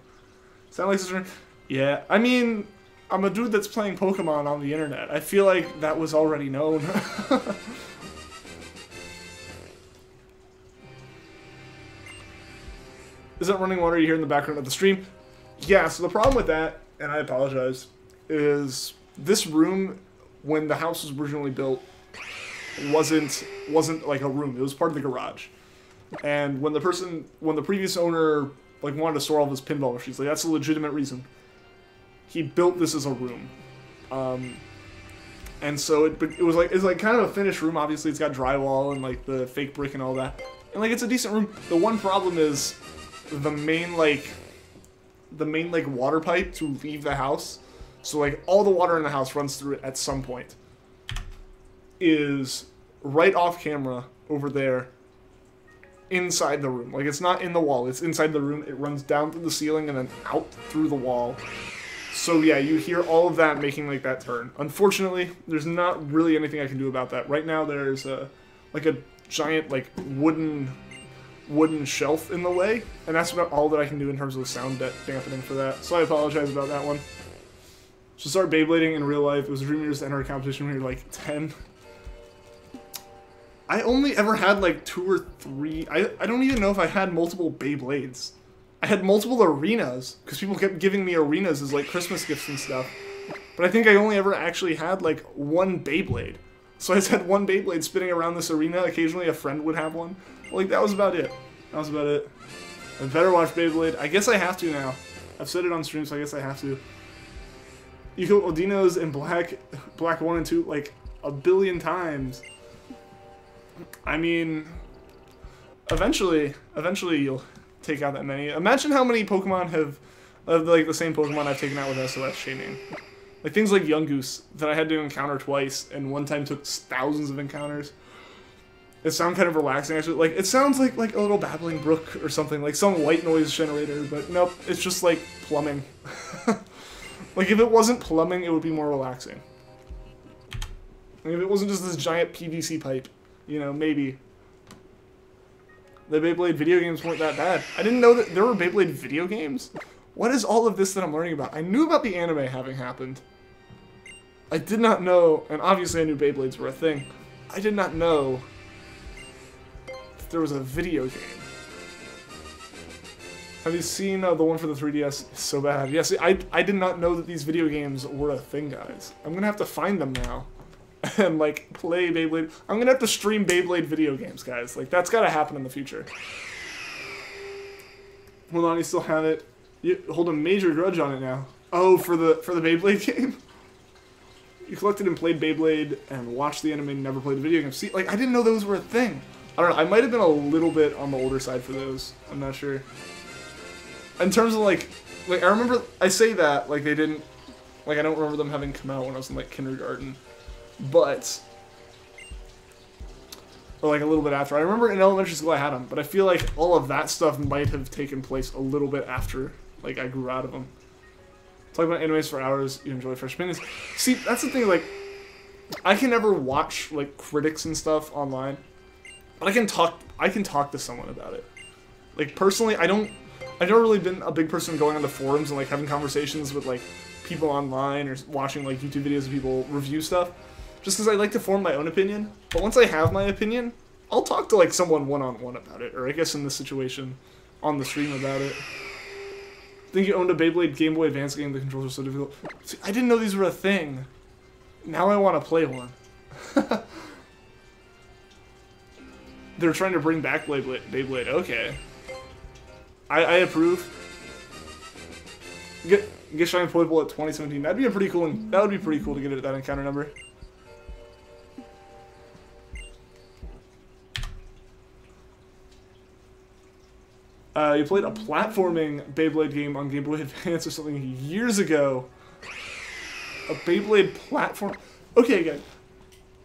Sound like sister? Yeah, I mean, I'm a dude that's playing Pokemon on the internet. I feel like that was already known. Is that running water you hear in the background of the stream? Yeah, so the problem with that, and I apologize, is this room, when the house was originally built, wasn't like a room. It was part of the garage. And when the previous owner, like, wanted to store all of his pinball machines, like, that's a legitimate reason. He built this as a room. And so it's like kind of a finished room. Obviously, it's got drywall and, like, the fake brick and all that. And, like, it's a decent room. The one problem is the main water pipe to leave the house. So, like, all the water in the house runs through it at some point. Is right off camera over there inside the room. Like, it's not in the wall, it's inside the room. It runs down through the ceiling and then out through the wall. So yeah, you hear all of that making, like, that turn. Unfortunately, there's not really anything I can do about that. Right now there's a giant, like, wooden shelf in the way, and that's about all that I can do in terms of the sound dampening for that. So I apologize about that one. Should start Beyblading in real life. It was a dream years to enter a competition when you were, like, 10. I only ever had, like, 2 or 3... I don't even know if I had multiple Beyblades. I had multiple arenas, because people kept giving me arenas as, like, Christmas gifts and stuff. But I think I only ever actually had, like, 1 Beyblade. So I just had 1 Beyblade spinning around this arena. Occasionally a friend would have one. Like, that was about it. That was about it. I better watch Beyblade. I guess I have to now. I've said it on stream, so I guess I have to. You go Odinos and Black 1 and 2, like, a billion times. I mean, eventually you'll take out that many. Imagine how many Pokemon have, like, the same Pokemon I've taken out with SOS shaming. Like things like Young Goose that I had to encounter twice, and one time took thousands of encounters. It sounds kind of relaxing, actually. Like, it sounds like a little babbling brook or something, like some white noise generator, but nope, it's just like plumbing. Like, if it wasn't plumbing, it would be more relaxing. Like, if it wasn't just this giant PVC pipe, you know, maybe. The Beyblade video games weren't that bad. I didn't know that there were Beyblade video games. What is all of this that I'm learning about? I knew about the anime having happened. I did not know, and obviously I knew Beyblades were a thing. I did not know that there was a video game. Have you seen the one for the 3DS? It's so bad. Yes, I did not know that these video games were a thing, guys. I'm gonna have to find them now. And, like, play Beyblade. I'm gonna have to stream Beyblade video games, guys. Like, that's gotta happen in the future. Hold on, you still have it. You hold a major grudge on it now. Oh, for the Beyblade game? You collected and played Beyblade and watched the anime and never played the video game. See, like, I didn't know those were a thing. I don't know, I might have been a little bit on the older side for those. I'm not sure. In terms of, like, I remember, I say that, like, they didn't, like, I don't remember them having come out when I was in, like, kindergarten. But, or, like, a little bit after. I remember in elementary school I had them, but I feel like all of that stuff might have taken place a little bit after, like, I grew out of them. Talk about animes for hours, you enjoy fresh opinions. See, that's the thing, like, I can never watch, like, critics and stuff online, but I can talk to someone about it. Like, personally, I've never really been a big person going on the forums and, like, having conversations with, like, people online or watching, like, YouTube videos of people review stuff, just because I like to form my own opinion. But once I have my opinion, I'll talk to, like, someone one-on-one about it, or I guess in this situation, on the stream about it. I think you owned a Beyblade Game Boy Advance game, the controls are so difficult. See, I didn't know these were a thing. Now I want to play one. They're trying to bring back Beyblade. Okay. I approve. Get Shiny Poipole at 2017. That'd be a pretty cool. That would be pretty cool to get it at that encounter number. You played a platforming Beyblade game on Game Boy Advance or something years ago. A Beyblade platform. Okay, again.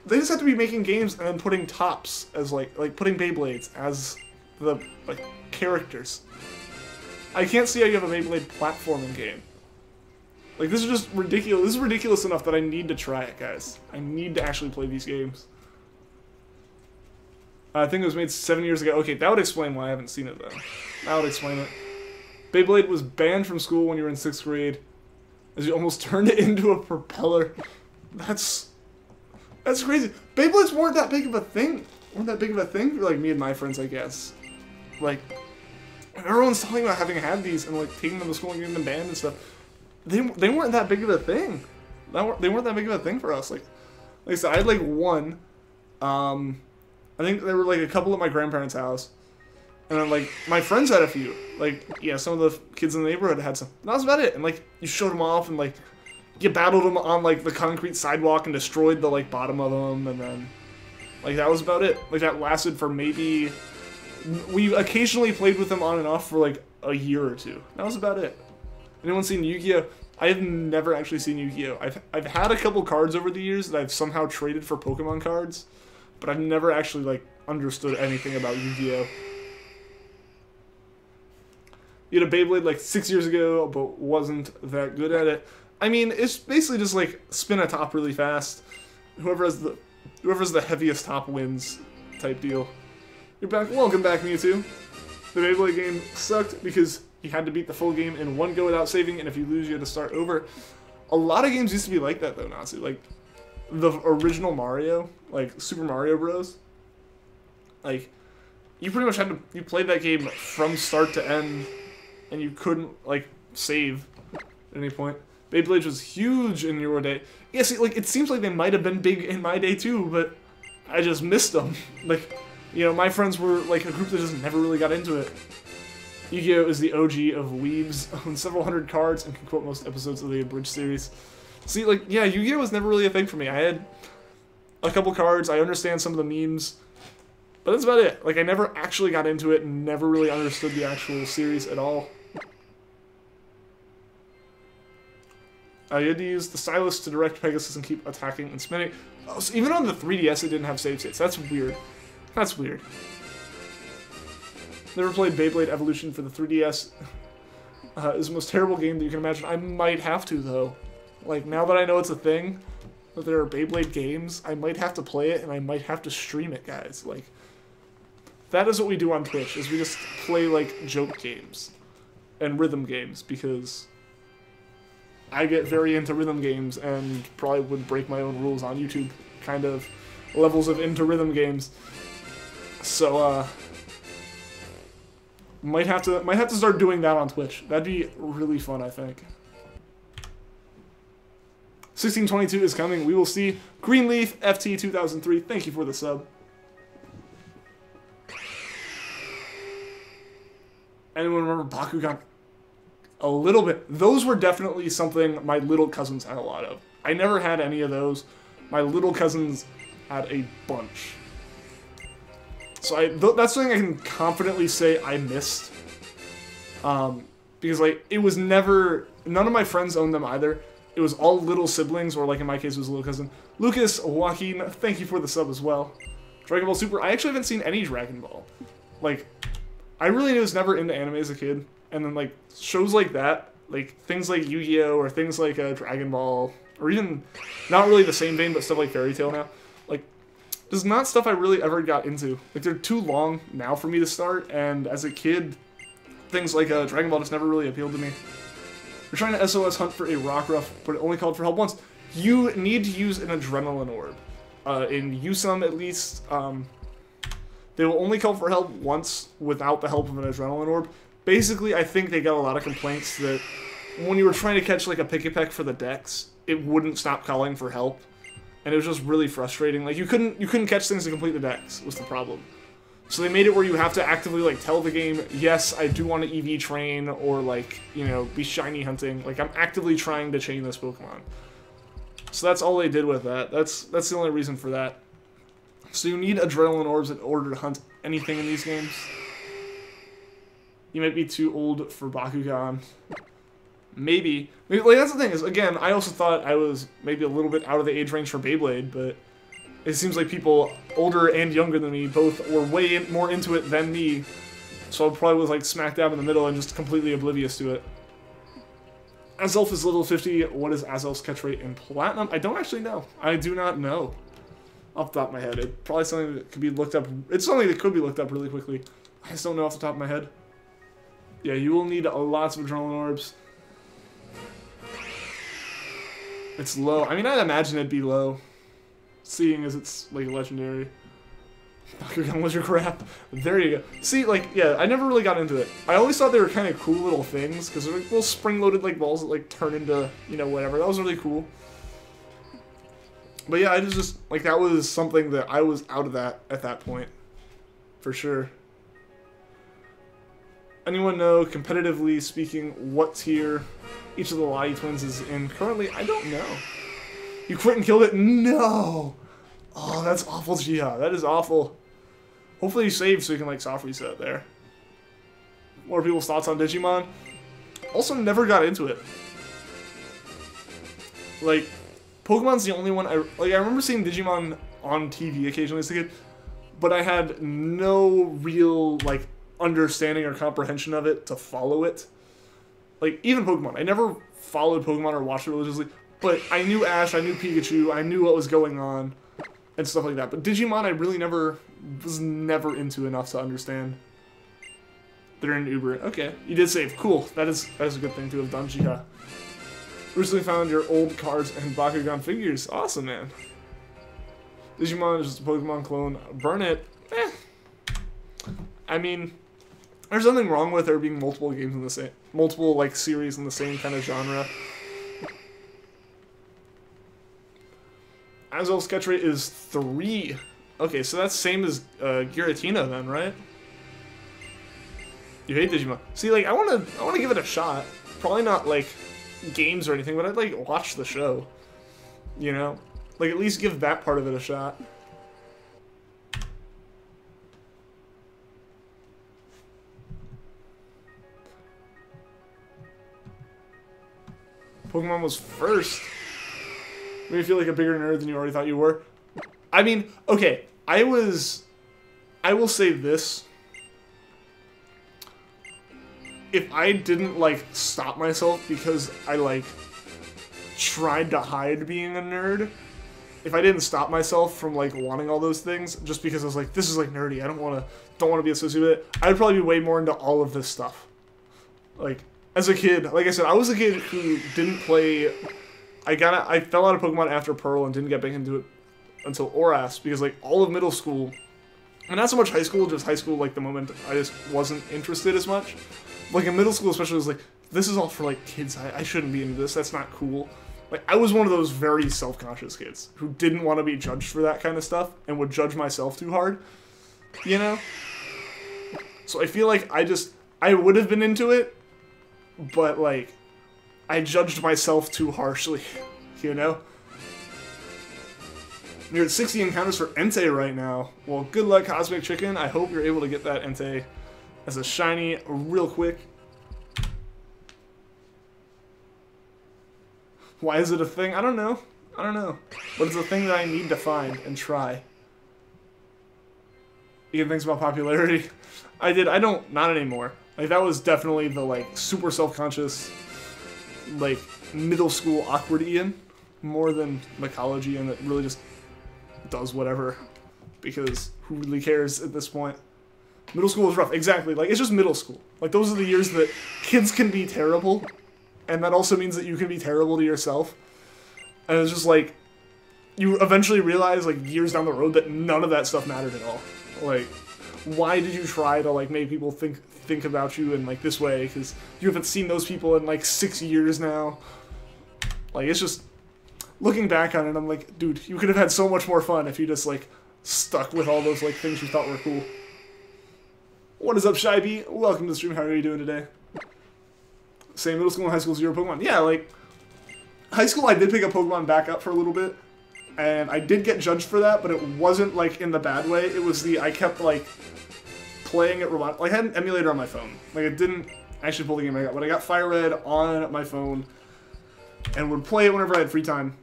They just have to be making games and then putting tops as like putting Beyblades as the like characters. I can't see how you have a Beyblade platforming game. Like, this is just ridiculous. This is ridiculous enough that I need to try it, guys. I need to actually play these games. I think it was made 7 years ago. Okay, that would explain why I haven't seen it, though. That would explain it. Beyblade was banned from school when you were in 6th grade, as you almost turned it into a propeller. That's crazy. Beyblades weren't that big of a thing. Weren't that big of a thing for, like, me and my friends, I guess. Like, everyone's talking about having had these and, like, taking them to school and getting them banned and stuff. They weren't that big of a thing. They weren't that big of a thing for us. Like I said, I had, like, one. I think there were, like, a couple at my grandparents' house. And then, like, my friends had a few. Like, yeah, some of the kids in the neighborhood had some. And that was about it. And, like, you showed them off and, like, you battled them on, like, the concrete sidewalk and destroyed the, like, bottom of them. And then, like, that was about it. Like, that lasted for maybe... We occasionally played with them on and off for, like, a year or two. That was about it. Anyone seen Yu-Gi-Oh? I have never actually seen Yu-Gi-Oh! I've had a couple cards over the years that I've somehow traded for Pokemon cards, but I've never actually, like, understood anything about Yu-Gi-Oh! You had a Beyblade, like, 6 years ago, but wasn't that good at it. I mean, it's basically just, like, spin a top really fast. Whoever has the heaviest top wins type deal. You're back. Welcome back, Mewtwo. The Beyblade game sucked because you had to beat the full game in one go without saving, and if you lose, you had to start over. A lot of games used to be like that, though, Natsu. Like, the original Mario, like Super Mario Bros. Like, you pretty much had to... You played that game from start to end, and you couldn't, like, save at any point. Beyblade was huge in your day. Yeah, see, like, it seems like they might have been big in my day, too, but I just missed them. Like, you know, my friends were, like, a group that just never really got into it. Yu-Gi-Oh! Is the OG of weebs, owns several hundred cards, and can quote most episodes of the Abridged series. See, like, yeah, Yu-Gi-Oh! Was never really a thing for me. I had a couple cards, I understand some of the memes, but that's about it. Like, I never actually got into it and never really understood the actual series at all. You had to use the stylus to direct Pegasus and keep attacking and spinning. Oh, so even on the 3DS, it didn't have save states. That's weird. That's weird. Never played Beyblade Evolution for the 3DS. It's the most terrible game that you can imagine. I might have to, though. Like, now that I know it's a thing, that there are Beyblade games, I might have to play it, and I might have to stream it, guys. Like, that is what we do on Twitch, is we just play, like, joke games and rhythm games, because I get very into rhythm games and probably would break my own rules on YouTube, kind of levels of into rhythm games. So, might have to start doing that on Twitch. That'd be really fun, I think. 1622 is coming. We will see. Greenleaf FT 2003. Thank you for the sub. Anyone remember Bakugan? A little bit. Those were definitely something my little cousins had a lot of. I never had any of those. My little cousins had a bunch. So that's something I can confidently say I missed. Because, like, it was never... None of my friends owned them either. It was all little siblings, or, like, in my case, it was a little cousin. Lucas, Joaquin, thank you for the sub as well. Dragon Ball Super. I actually haven't seen any Dragon Ball. Like, I really was never into anime as a kid. And then, like, shows like that, like, things like Yu-Gi-Oh! Or things like Dragon Ball, or even, not really the same vein, but stuff like Fairy Tail now. Like, this is not stuff I really ever got into. Like, they're too long now for me to start, and as a kid, things like Dragon Ball just never really appealed to me. We're trying to SOS hunt for a Rockruff, but it only called for help once. You need to use an Adrenaline Orb. In Usum, at least, they will only call for help once without the help of an Adrenaline Orb. Basically, I think they got a lot of complaints that when you were trying to catch, like, a Pikipek for the Dex, it wouldn't stop calling for help. And it was just really frustrating. Like, you couldn't catch things to complete the Dex, was the problem. So they made it where you have to actively, like, tell the game, yes, I do want to EV train, or, like, you know, be shiny hunting. Like, I'm actively trying to chain this Pokemon. So that's all they did with that. That's the only reason for that. So you need Adrenaline Orbs in order to hunt anything in these games. You might be too old for Bakugan. Maybe, like, that's the thing, is, again, I also thought I was maybe a little bit out of the age range for Beyblade, but it seems like people older and younger than me both were way more into it than me, so I probably was, like, smack dab in the middle and just completely oblivious to it. Azelf is level 50. What is Azelf's catch rate in Platinum? I don't actually know. I do not know off the top of my head. It's probably something that could be looked up. It's something that could be looked up really quickly. I just don't know off the top of my head. Yeah, you will need lots of Adrenaline Orbs. It's low. I mean, I'd imagine it'd be low, seeing as it's, like, legendary. Bakugan was your crap. There you go. See, like, yeah, I never really got into it. I always thought they were kind of cool little things, because they're like little spring-loaded, like, balls that, like, turn into, you know, whatever. That was really cool. But yeah, I just, like, that was something that I was out of that at that point. For sure. Anyone know, competitively speaking, what tier each of the Lottie twins is in currently? I don't know. You quit and killed it? No! Oh, that's awful, Jiha. That is awful. Hopefully you saved so you can, like, soft reset there. More people's thoughts on Digimon? Also never got into it. Like, Pokemon's the only one I remember seeing Digimon on TV occasionally as a kid, but I had no real, like, understanding or comprehension of it to follow it. Like, even Pokemon. I never followed Pokemon or watched it religiously, but I knew Ash, I knew Pikachu, I knew what was going on, and stuff like that. But Digimon, I really was never into enough to understand. They're in Uber. Okay, you did save. Cool. That is a good thing to have done, Jiha. Recently found your old cards and Bakugan figures. Awesome, man. Digimon is just a Pokemon clone. Burn it. Eh. I mean, there's nothing wrong with there being multiple games in the same, multiple, like, series in the same kind of genre. Azel's catch rate is 3. Okay, so that's same as Giratina then, right? You hate Digimon. See, like, I wanna give it a shot. Probably not, like, games or anything, but I'd, like, watch the show. You know? Like, at least give that part of it a shot. Pokemon was first. Made you feel like a bigger nerd than you already thought you were. I mean, okay, I will say this. If I didn't, like, stop myself because I, like, tried to hide being a nerd, if I didn't stop myself from, like, wanting all those things, just because I was like, this is, like, nerdy, I don't want to be associated with it, I'd probably be way more into all of this stuff. Like, as a kid, like I said, I was a kid who didn't play... I fell out of Pokemon after Pearl and didn't get back into it until Oras, because, like, all of middle school, and not so much high school, just high school, like, the moment I just wasn't interested as much. Like, in middle school especially, it was like, this is all for, like, kids, I shouldn't be into this, that's not cool. Like, I was one of those very self-conscious kids who didn't want to be judged for that kind of stuff and would judge myself too hard, you know? So I feel like I would have been into it, but, like, I judged myself too harshly, you know? You're at 60 encounters for Entei right now. Well, good luck, Cosmic Chicken. I hope you're able to get that Entei as a shiny real quick. Why is it a thing? I don't know. I don't know. But it's a thing that I need to find and try. You get things about popularity? I don't, not anymore. Like, that was definitely the, like, super self-conscious, like, middle school awkward Ian, more than the college Ian that really just does whatever, because who really cares at this point? Middle school is rough, exactly, like, it's just middle school. Like, those are the years that kids can be terrible, and that also means that you can be terrible to yourself. And it's just like, you eventually realize, like, years down the road that none of that stuff mattered at all. Like, why did you try to, like, make people think about you in, like, this way? Because you haven't seen those people in, like, 6 years now. Like, it's just, looking back on it, I'm like, dude, you could have had so much more fun if you just, like, stuck with all those, like, things you thought were cool. What is up, Shy B? Welcome to the stream. How are you doing today? Same middle school and high school, 0 Pokemon. Yeah, like, high school I did pick up Pokemon back up for a little bit, and I did get judged for that, but it wasn't, like, in the bad way. It was I kept, like, playing it robot. Like, I had an emulator on my phone. Like, it didn't actually pull the game back up, but I got Fire Red on my phone, and would play it whenever I had free time.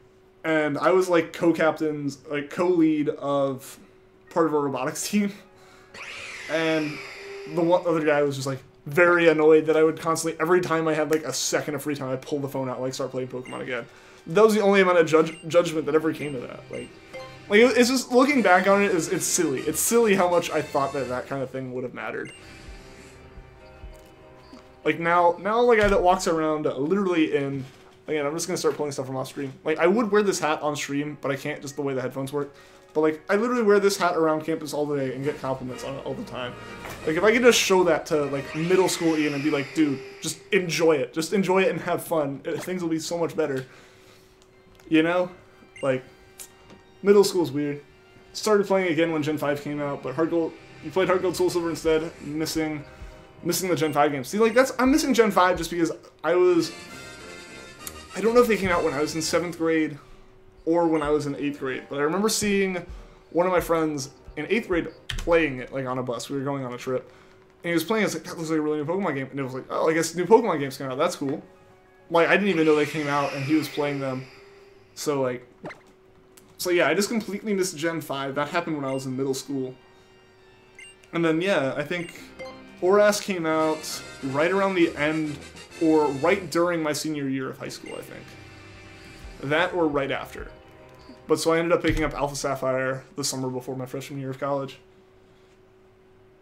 And I was, like, co-captains, like, co-lead of part of a robotics team, and the one other guy was just, like, very annoyed that I would constantly, every time I had, like, a second of free time, I'd pull the phone out, like, start playing Pokemon again. That was the only amount of judgment that ever came to that. Like, it's just, looking back on it, it's silly. It's silly how much I thought that kind of thing would have mattered. Like, now like, I that walks around literally in, again, I'm just gonna start pulling stuff from off stream. Like, I would wear this hat on stream, but I can't, just the way the headphones work. But, like, I literally wear this hat around campus all day and get compliments on it all the time. Like, if I could just show that to, like, middle school Ian and be like, dude, just enjoy it. Just enjoy it and have fun. Things will be so much better. You know? Like, middle school's weird. Started playing again when Gen 5 came out, but Heart Gold, you played Heart Gold Soul Silver instead, missing the Gen 5 games. See, like, I'm missing Gen 5 just because I don't know if they came out when I was in 7th grade or when I was in 8th grade, but I remember seeing one of my friends in 8th grade playing it, like, on a bus. We were going on a trip, and he was playing it. I was like, that looks like a really new Pokemon game, and it was like, oh, I guess new Pokemon games came out, that's cool. Like, I didn't even know they came out, and he was playing them, so, like, so yeah, I just completely missed Gen 5. That happened when I was in middle school. And then, yeah, I think Oras came out right around the end, or right during my senior year of high school, I think. That or right after. But so I ended up picking up Alpha Sapphire the summer before my freshman year of college.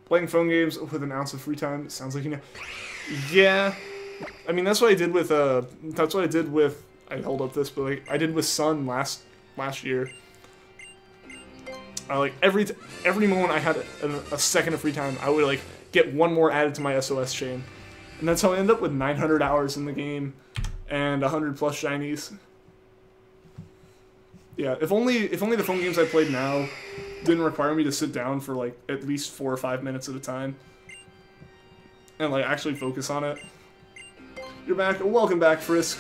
Playing phone games with an ounce of free time, sounds like you know. Yeah. I mean, that's what I did with, I hold up this, but, like, I did with Sun last year. Like, every moment I had a second of free time, I would, like, get one more added to my SOS chain. And that's how I ended up with 900 hours in the game and 100 plus shinies. Yeah, if only the phone games I played now didn't require me to sit down for, like, at least 4 or 5 minutes at a time. And, like, actually focus on it. You're back. Welcome back, Frisk.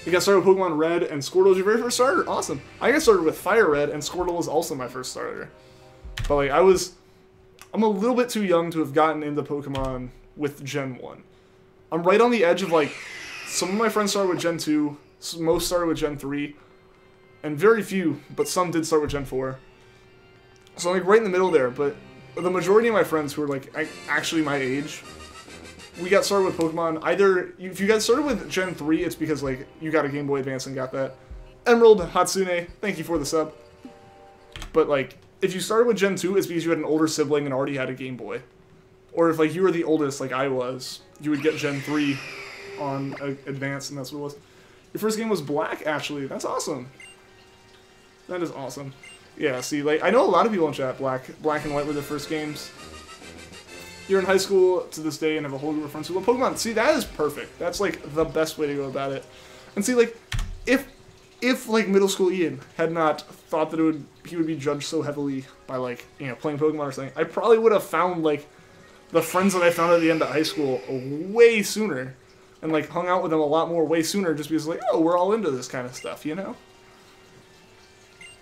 You got started with Pokemon Red, and Squirtle was your very first starter? Awesome. I got started with Fire Red, and Squirtle was also my first starter. But, like, I'm a little bit too young to have gotten into Pokemon with Gen 1. I'm right on the edge of, like, Some of my friends started with Gen 2, most started with Gen 3, and very few, but some did start with Gen 4. So I'm like right in the middle there, but the majority of my friends who are like actually my age, we got started with Pokemon. Either, if you got started with Gen 3, it's because like you got a Game Boy Advance and got that. Emerald, Hatsune, thank you for the sub. But like, if you started with Gen 2, it's because you had an older sibling and already had a Game Boy. Or if like you were the oldest, like I was, you would get Gen 3 on Advance, and that's what it was. Your first game was Black, actually. That's awesome. That is awesome. Yeah, see, like, I know a lot of people in chat, Black and White were their first games. You're in high school to this day and have a whole group of friends who love Pokemon. See, that is perfect. That's, like, the best way to go about it. And see, like, if like, middle school Ian had not thought that he would be judged so heavily by, like, you know, playing Pokemon or something, I probably would have found, like, the friends that I found at the end of high school way sooner. And, like, hung out with them a lot more way sooner just because, like, oh, we're all into this kind of stuff, you know?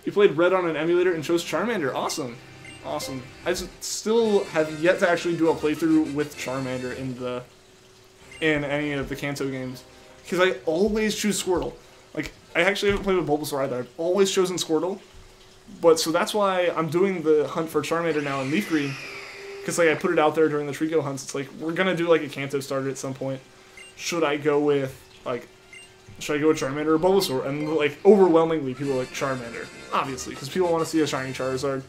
You played Red on an emulator and chose Charmander. Awesome. Awesome. I still have yet to actually do a playthrough with Charmander in any of the Kanto games. Because I always choose Squirtle. Like, I actually haven't played with Bulbasaur either. I've always chosen Squirtle. But, so that's why I'm doing the hunt for Charmander now in Leaf Green. Because, like, I put it out there during the Treecko hunts. It's like, we're gonna do, like, a Kanto starter at some point. Should I go with Charmander or Bulbasaur? And, like, overwhelmingly, people are like, Charmander. Obviously, because people want to see a shiny Charizard.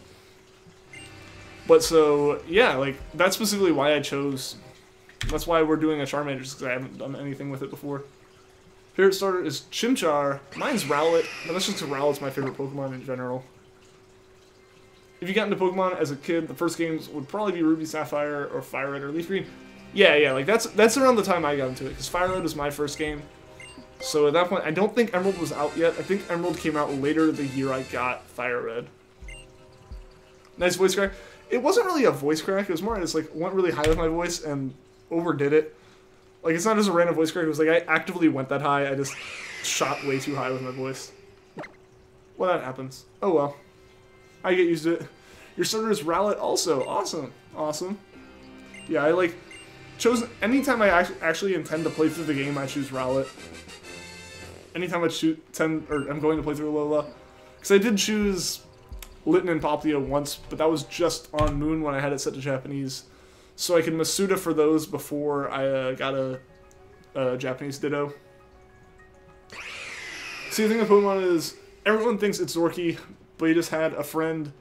But so, yeah, like, that's specifically why I chose... That's why we're doing a Charmander, just because I haven't done anything with it before. Favorite starter is Chimchar. Mine's Rowlet, but that's just because Rowlet's my favorite Pokemon in general. If you got into Pokemon as a kid, the first games would probably be Ruby, Sapphire, or Fire Red or Leaf Green. Yeah, like, that's around the time I got into it, because Fire Red was my first game. So at that point, I don't think Emerald was out yet. I think Emerald came out later the year I got Fire Red. Nice voice crack. It wasn't really a voice crack, it was more I just, like, went really high with my voice and overdid it. Like, it's not just a random voice crack, it was like I actively went that high, I just shot way too high with my voice. Well, that happens. Oh well. I get used to it. Your starter is Rowlet also. Awesome. Awesome. Yeah, I, like... anytime I actually intend to play through the game, I choose Rowlet. Anytime I'm going to play through Alola. Because I did choose Litten and Popplio once, but that was just on Moon when I had it set to Japanese. So I can Masuda for those before I got a Japanese Ditto. See, the thing with Pokemon is, everyone thinks it's dorky, but you just had a friend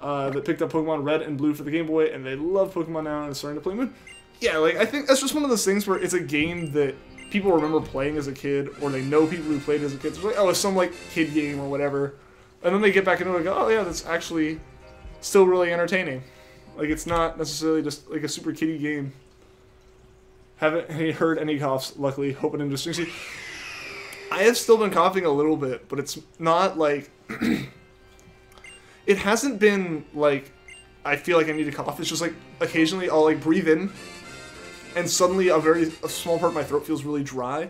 that picked up Pokemon Red and Blue for the Game Boy, and they love Pokemon now and are starting to play Moon. Yeah, like, I think that's just one of those things where it's a game that people remember playing as a kid, or they know people who played as a kid. So it's like, oh, it's some, like, kid game or whatever. And then they get back into it and go, oh, yeah, that's actually still really entertaining. Like, it's not necessarily just, like, a super kiddie game. Haven't heard any coughs, luckily. Hope it didn't jinx you. I have still been coughing a little bit, but it's not, like... It hasn't been, like, I feel like I need to cough. It's just, like, occasionally I'll, like, breathe in, and suddenly a small part of my throat feels really dry,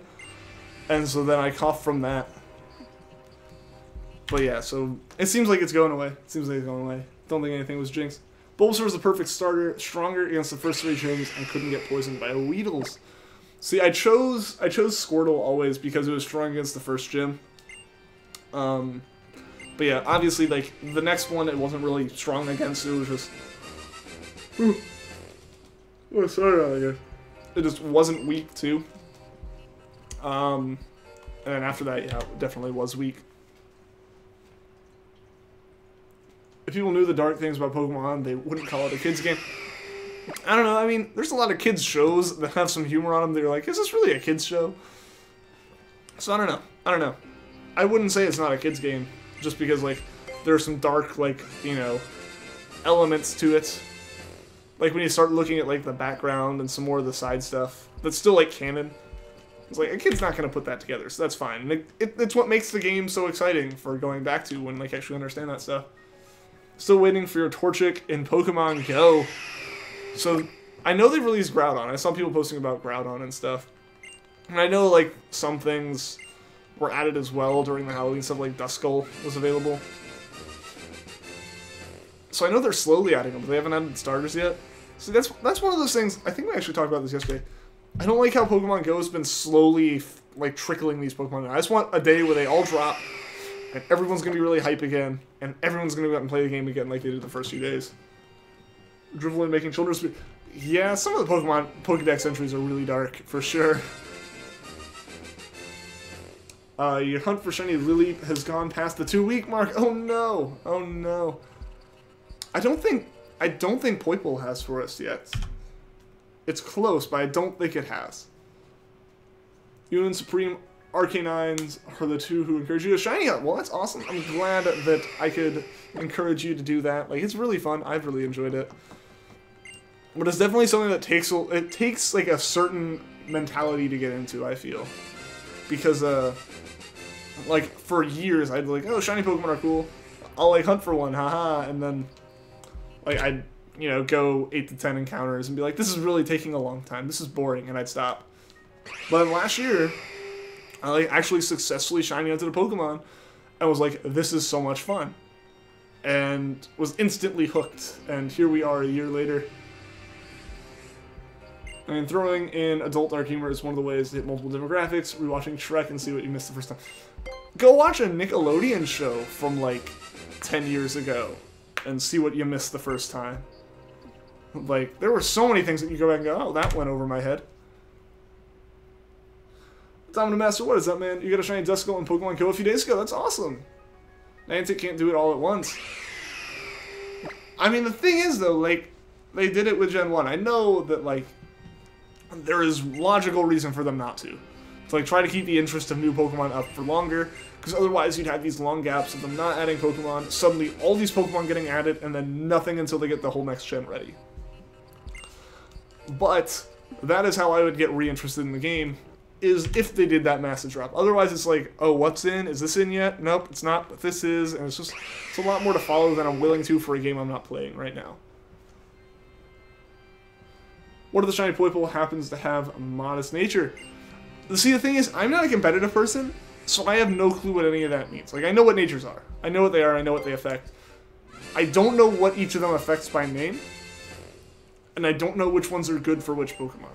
and so then I cough from that. But yeah, so it seems like it's going away. Don't think anything was jinxed. Bulbasaur was the perfect starter, stronger against the first 3 gyms, and couldn't get poisoned by Weedles. See, I chose Squirtle always because it was strong against the first gym. But yeah, obviously, like, the next one it wasn't really strong against, it was just... Oh, sorry about that, guys. It just wasn't weak, too. And then after that, yeah, it definitely was weak. If people knew the dark things about Pokemon, they wouldn't call it a kid's game. I don't know, I mean, there's a lot of kids' shows that have some humor on them that you're like, is this really a kid's show? So I don't know. I wouldn't say it's not a kid's game, just because, like, there are some dark, like, you know, elements to it. Like, when you start looking at, like, the background and some more of the side stuff, that's still, like, canon. It's like, a kid's not going to put that together, so that's fine. And it's what makes the game so exciting for going back to when, like, actually understand that stuff. Still waiting for your Torchic in Pokemon Go. So, I know they've released Groudon. I saw people posting about Groudon and stuff. And I know, like, some things were added as well during the Halloween stuff, like Duskull was available. So I know they're slowly adding them, but they haven't added starters yet. So that's one of those things, I think we actually talked about this yesterday. I don't like how Pokemon Go has been slowly, like, trickling these Pokemon. I just want a day where they all drop, and everyone's going to be really hype again, and everyone's going to go out and play the game again like they did the first few days. Dribbling, making children's... Yeah, some of the Pokemon Pokedex entries are really dark, for sure. Your hunt for Shiny Lily has gone past the 2-week mark. Oh no! Oh no! I don't think Poipole has for us yet. It's close, but I don't think it has. You and Supreme Arcanines are the two who encourage you to Shiny Hunt. Well, that's awesome. I'm glad that I could encourage you to do that. Like, it's really fun. I've really enjoyed it. But it's definitely something that takes like a certain mentality to get into, I feel. Because like for years I'd be like, oh, shiny Pokemon are cool. I'll like hunt for one, haha, and then like I'd, you know, go 8 to 10 encounters and be like, this is really taking a long time. This is boring, and I'd stop. But last year, I like actually successfully shiny hunted a Pokemon and was like, this is so much fun. And was instantly hooked, and here we are a year later. And throwing in adult dark humor is one of the ways to hit multiple demographics. Rewatching Shrek and see what you missed the first time. Go watch a Nickelodeon show from like 10 years ago and see what you missed the first time. Like, there were so many things that you go back and go, oh, that went over my head. Domino Master, what is up, man? You got a shiny Duskull in Pokemon Go a few days ago. That's awesome. Niantic can't do it all at once. I mean, the thing is, though, like, they did it with Gen 1. I know that, like, there is logical reason for them not to. To like try to keep the interest of new Pokemon up for longer, because otherwise you'd have these long gaps of them not adding Pokemon, suddenly all these Pokemon getting added, and then nothing until they get the whole next gen ready. But that is how I would get reinterested in the game, is if they did that massive drop. Otherwise it's like, oh, what's in? Is this in yet? Nope, it's not, but this is, and it's a lot more to follow than I'm willing to for a game I'm not playing right now. What if the shiny Poipole happens to have a modest nature? See, the thing is, I'm not a competitive person, so I have no clue what any of that means. Like, I know what natures are. I know what they are, I know what they affect. I don't know what each of them affects by name, and I don't know which ones are good for which Pokemon.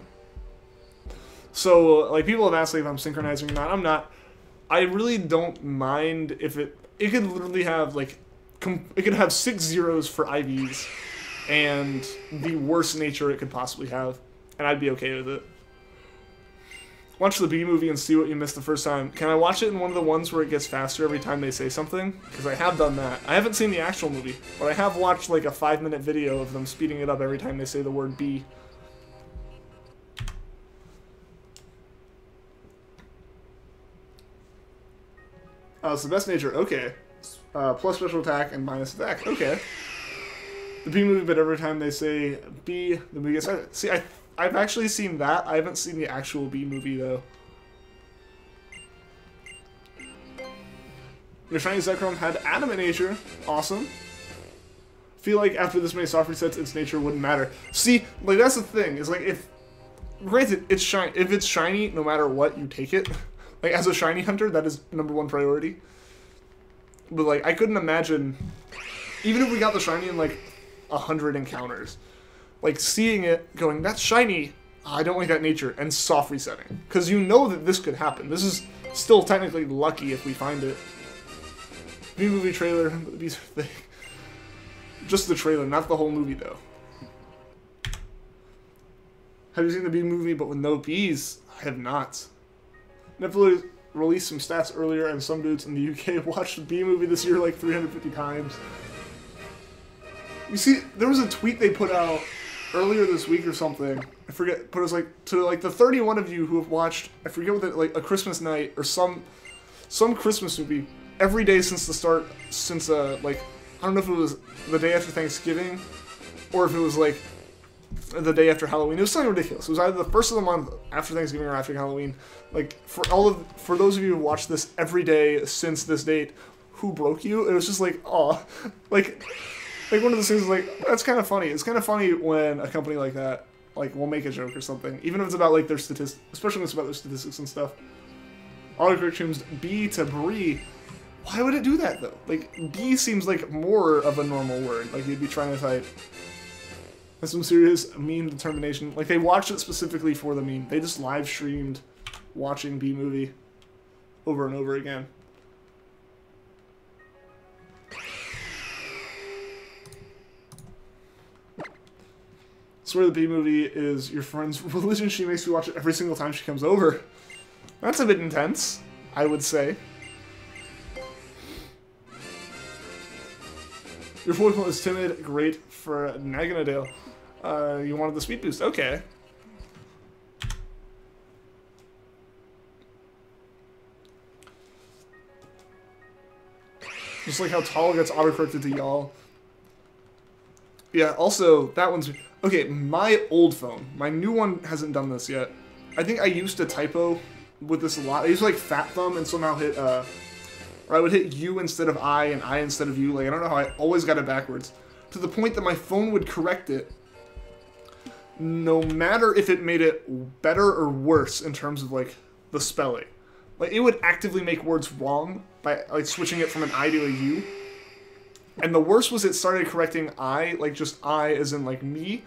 So, like, people have asked like, if I'm synchronizing or not. I'm not. I really don't mind if it could literally have, like, it could have 6 zeros for IVs, and the worst nature it could possibly have, and I'd be okay with it. Watch the Bee movie and see what you missed the first time. Can I watch it in one of the ones where it gets faster every time they say something? Because I have done that. I haven't seen the actual movie, but I have watched like a 5-minute video of them speeding it up every time they say the word bee. It's the best nature. Okay. Plus special attack and minus attack. Okay. The Bee movie, but every time they say Bee, the movie gets... See, I've actually seen that. I haven't seen the actual Bee movie, though. Your shiny Zekrom had adamant nature. Awesome. Feel like after this many soft resets, its nature wouldn't matter. See, like, that's the thing. Is like, if... Granted, it's shiny. If it's shiny, no matter what, you take it. Like, as a shiny hunter, that is #1 priority. But, like, I couldn't imagine... Even if we got the shiny in, like, 100 encounters, like seeing it going, that's shiny, I don't like that nature, and soft resetting, because you know that this could happen. This is still technically lucky if we find it. Bee movie trailer, these things. Just the trailer, not the whole movie though. Have you seen the Bee movie but with no bees? I have not. Netflix released some stats earlier, and some dudes in the UK watched the Bee movie this year like 350 times. You see, there was a tweet they put out earlier this week or something. I forget, but it was like to like the 31 of you who have watched, I forget what, like a Christmas night or some Christmas movie every day since the start, since like I don't know if it was the day after Thanksgiving or if it was like the day after Halloween. It was something ridiculous. It was either the first of the month after Thanksgiving or after Halloween. Like for those of you who watched this every day since this date, who broke you? It was just like, aw, like one of those things, like, that's kind of funny. It's kind of funny when a company like that, like, will make a joke or something, even if it's about, like, their statistics, especially when it's about their statistics and stuff. Autocorrect changed B to Bree. Why would it do that, though? Like, B seems like more of a normal word. Like, you'd be trying to type That's some serious meme determination. Like, they watched it specifically for the meme. They just live streamed watching B-Movie over and over again. I swear the B-Movie is your friend's religion. She makes you watch it every single time she comes over. That's a bit intense, I would say. Your Poipole is timid, great for Naganadale. You wanted the speed boost, okay. Just like how tall gets autocorrected to y'all. Yeah, also, that one's... Okay, my old phone. My new one hasn't done this yet. I think I used to typo with this a lot. I used to, like, fat thumb and somehow hit, or I would hit U instead of I and I instead of U. Like, I don't know how I always got it backwards. To the point that my phone would correct it no matter if it made it better or worse in terms of, like, the spelling. Like, it would actively make words wrong by, like, switching it from an I to a U. And the worst was it started correcting I, like, just I as in, like, me,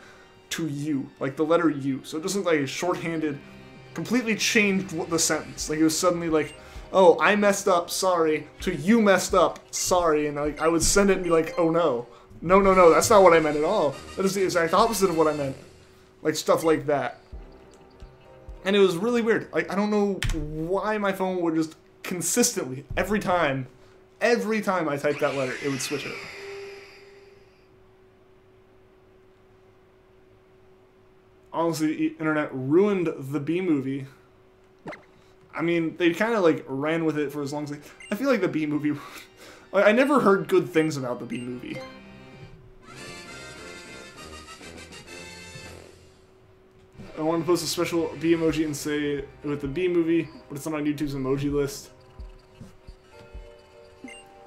to U. Like, the letter U. So it just looked like a shorthanded, completely changed the sentence. Like, it was suddenly like, oh, I messed up, sorry, to you messed up, sorry. And, like, I would send it and be like, oh, no. No, no, no, that's not what I meant at all. That is the exact opposite of what I meant. Like, stuff like that. And it was really weird. Like, I don't know why my phone would just consistently, every time I typed that letter, it would switch it. Honestly, the internet ruined the B-Movie. I mean, they kind of, like, ran with it for as long as they... I feel like the B-Movie... Like, I never heard good things about the B-Movie. I want to post a special B emoji and say with the B-Movie, but it's not on YouTube's emoji list.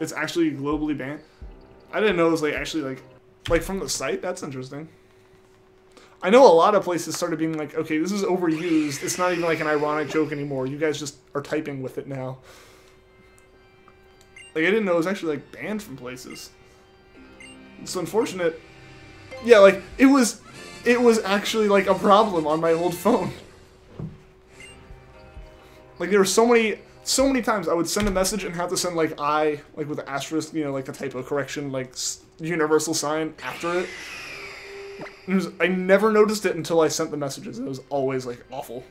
It's actually globally banned. I didn't know it was like actually like from the site. That's interesting. I know a lot of places started being like, okay, this is overused. It's not even like an ironic joke anymore. You guys just are typing with it now. Like, I didn't know it was actually like banned from places. It's unfortunate. Yeah, like it was actually like a problem on my old phone. Like, there were so many times I would send a message and have to send like I, like with the asterisk, you know, like the typo correction, like universal sign after it. I never noticed it until I sent the messages. It was always like awful.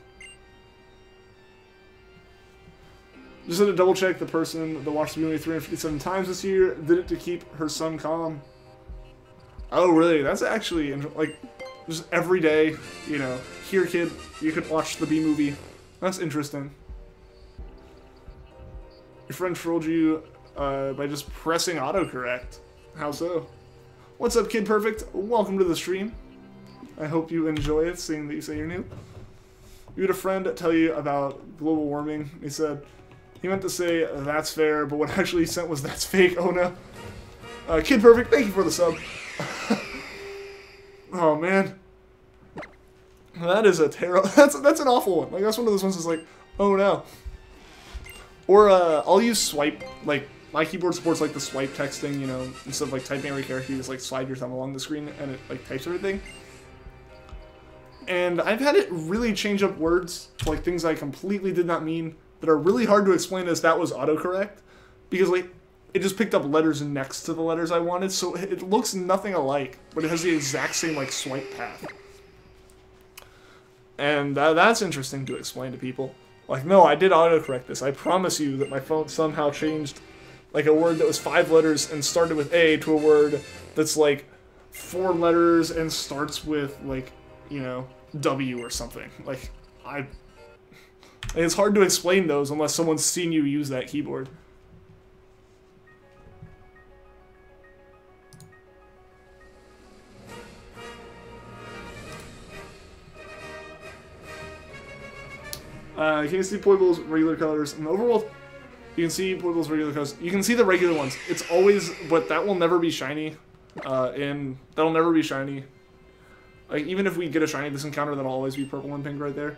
Just had to double check the person that watched the movie 357 times this year did it to keep her son calm. Oh, really? That's actually like just every day, you know. Here, kid, you could watch the B-Movie. That's interesting. Your friend trolled you by just pressing autocorrect. How so? What's up, Kid Perfect? Welcome to the stream. I hope you enjoy it, seeing that you say you're new. You had a friend tell you about global warming. He said, he meant to say, that's fair, but what actually he sent was, that's fake. Oh, no. Kid Perfect, thank you for the sub. Oh, man. That is a terrible... That's an awful one. Like, that's one of those ones that's like, oh, no. Or, I'll use swipe, like, my keyboard supports, like, the swipe texting, you know, instead of, like, typing every character, you just, like, slide your thumb along the screen, and it, like, types everything. And I've had it really change up words to, like, things I completely did not mean that are really hard to explain as that was autocorrect. Because, like, it just picked up letters next to the letters I wanted, so it looks nothing alike, but it has the exact same, like, swipe path. And that's interesting to explain to people. Like, no, I did autocorrect this. I promise you that my phone somehow changed, like, a word that was 5 letters and started with A to a word that's, like, 4 letters and starts with, like, you know, W or something. Like, it's hard to explain those unless someone's seen you use that keyboard. Can you see Poipole's regular colors? In the overworld, you can see Poipole's regular colors. You can see the regular ones. It's always, but that will never be shiny. That'll never be shiny. Like, even if we get a shiny this encounter, that'll always be purple and pink right there.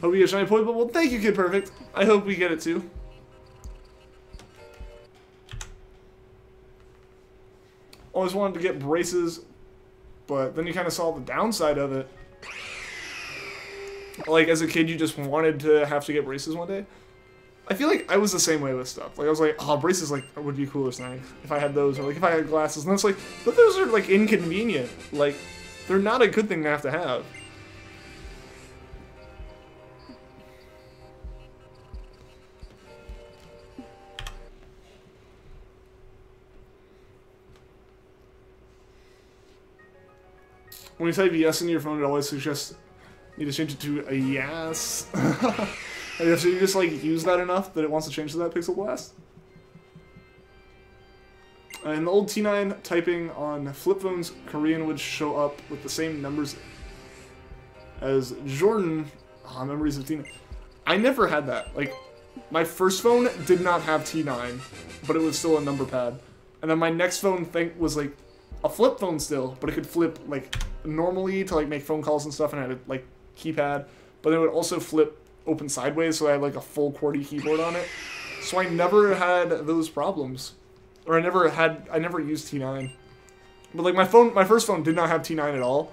Hope you get shiny Poipole. Well, thank you, Kid Perfect. I hope we get it too. Always wanted to get braces, but then you kind of saw the downside of it. Like, as a kid, you just wanted to have to get braces one day. I feel like I was the same way with stuff. Like, I was like, oh, braces, like, would be coolest thing if I had those, or, like, if I had glasses. And it's like, but those are, like, inconvenient. Like, they're not a good thing to have. When you type yes in your phone, it always suggests you need to change it to a yes. And so you just like use that enough that it wants to change to that pixel blast. In the old T9, typing on flip phones, Korean would show up with the same numbers as Jordan. Oh, memories of T9. I never had that. Like, my first phone did not have T9, but it was still a number pad. And then my next phone thing was like a flip phone still, but it could flip like normally to like make phone calls and stuff, and I had a like keypad, but it would also flip open sideways, so I had like a full QWERTY keyboard on it. So I never had those problems, or I never used T9. But like my first phone did not have T9 at all,